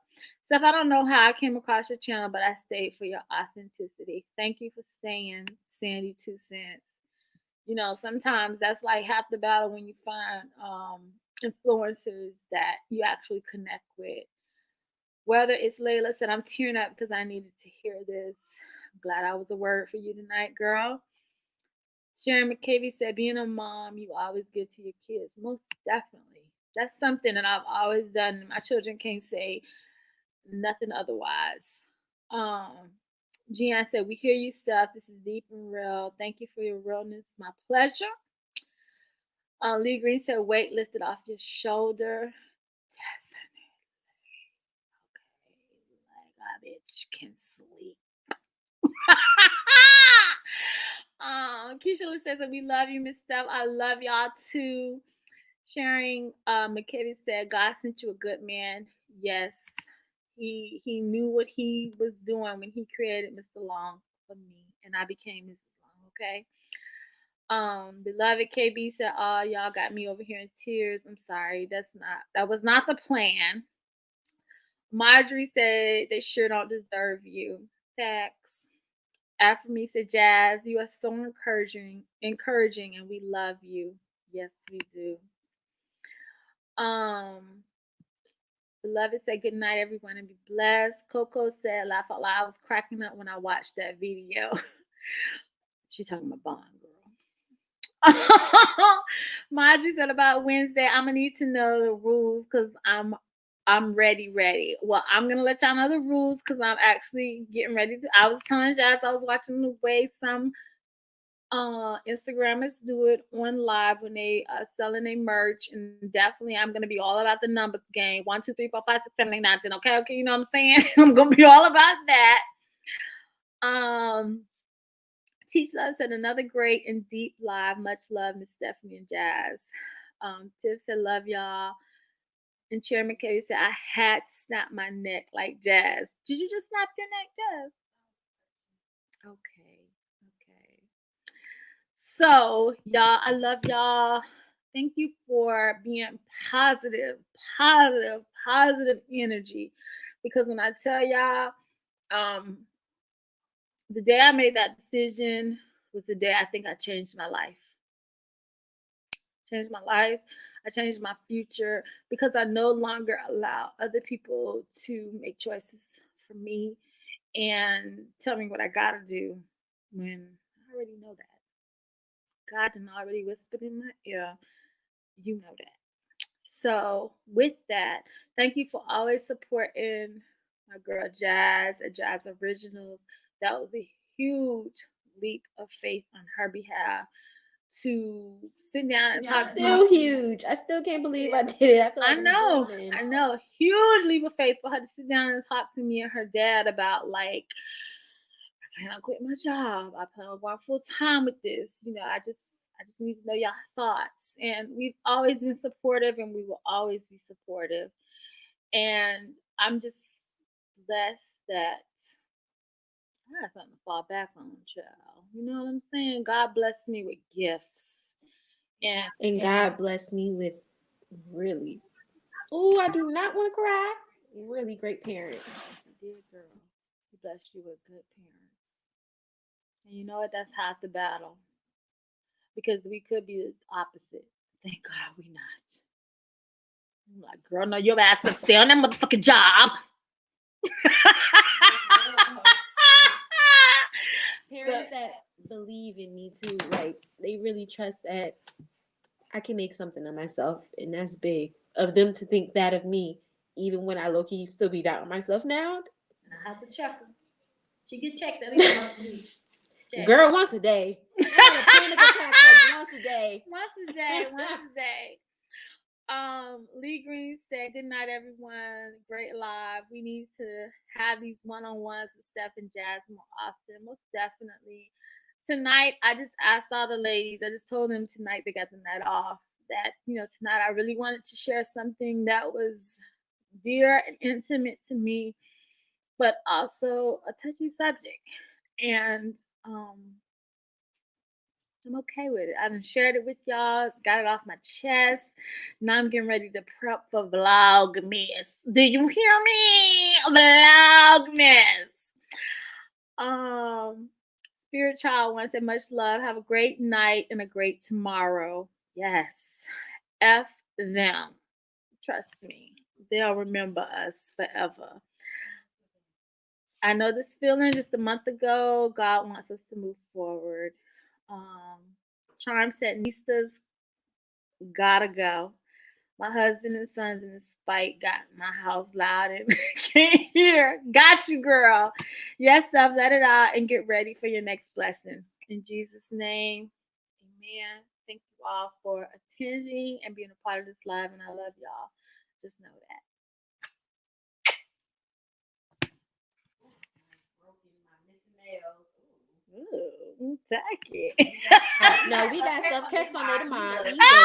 Steph, I don't know how I came across your channel, but I stayed for your authenticity. Thank you for staying, Sandy Two Cents. You know, sometimes that's like half the battle when you find influencers that you actually connect with. Whether it's Layla said, I'm tearing up because I needed to hear this. I'm glad I was a word for you tonight, girl. Sharon McCavey said, being a mom, you always give to your kids. Most definitely. That's something that I've always done. My children can't say nothing otherwise. Gian said, we hear you stuff. This is deep and real. Thank you for your realness. My pleasure. Lee Green said, weight lifted off your shoulder. Definitely. Okay. Like a bitch can sleep. Keisha says that we love you, Miss Steph. I love y'all too. Sharing McKinney said, God sent you a good man. Yes. He knew what he was doing when he created Mr. Long for me. And I became Mrs. Long, okay? Beloved KB said, oh, y'all got me over here in tears. I'm sorry. That was not the plan. Marjorie said they sure don't deserve you. Facts. After me said, Jazz, you are so encouraging, and we love you. Yes, we do. Beloved said, good night, everyone, and be blessed. Coco said, laugh out loud. I was cracking up when I watched that video. She talking about Bond, girl. Marjorie said about Wednesday, I'm gonna need to know the rules because I'm ready. Well, I'm gonna let y'all know the rules because I'm actually getting ready to. I was telling Jazz I was watching the way some Instagrammers do it on live when they selling their merch, and definitely I'm gonna be all about the numbers game. 1, 2, 3, 4, 5, 6, 7, 8, 9, 10. Okay, you know what I'm saying? I'm gonna be all about that. Teach Love said another great and deep live. Much love, Miss Stephanie and Jazz. Tiff said love y'all. And Chairman Katie said I had to snap my neck like Jazz. Did you just snap your neck, Jazz? Okay. So, y'all, I love y'all. Thank you for being positive energy. Because when I tell y'all, the day I made that decision was the day I think I changed my life. I changed my future because I no longer allow other people to make choices for me and tell me what I gotta do when I already know that. God didn't already whispered in my ear. You know that. So with that, thank you for always supporting my girl Jazz at Jazz Originals. that was a huge leap of faith on her behalf to sit down and talk to Still me. huge. I still can't believe I did it. I feel like I know, huge leap of faith for her to sit down and talk to me and her dad about like, I cannot quit my job. I plan on going full time with this. I just need to know y'all thoughts. And we've always been supportive, and we will always be supportive. And I'm just blessed that I got something to fall back on, child. You know what I'm saying? God blessed me with gifts. And God blessed me with really, I do not want to cry, really great parents. Dear girl, He blessed you with good parents. And you know what? That's half the battle. Because we could be the opposite. Thank God we not. I'm like, girl, no, your ass gonna stay on that motherfucking job. Parents that believe in me too, like they really trust that I can make something of myself, and that's big. Of them to think that of me, even when I low key still be doubting myself now. I have to check her. She get checked at least once a week. Girl, once a day. Panic attack like once a day. Once a day. Lee Green said, good night, everyone. Great live. We need to have these one-on-ones with Steph and Jasmine more often. Most definitely. Tonight, I just asked all the ladies, I just told them tonight they got the night off, that, tonight I really wanted to share something that was dear and intimate to me, but also a touchy subject. And I'm okay with it. I done shared it with y'all, got it off my chest. Now I'm getting ready to prep for Vlogmas. Do you hear me? Vlogmas. Spirit Child wants to say much love. Have a great night and a great tomorrow. Yes. F them. Trust me. They'll remember us forever. I know this feeling just a month ago. God wants us to move forward. Charm said, Nista's gotta go. My husband and sons in this fight got my house loud and can't hear. Got you, girl. Yes, Steph, let it out and get ready for your next blessing. In Jesus' name, amen. Thank you all for attending and being a part of this live, and I love y'all. Just know that. Ooh, tacky. No, we got stuff cursed on there tomorrow.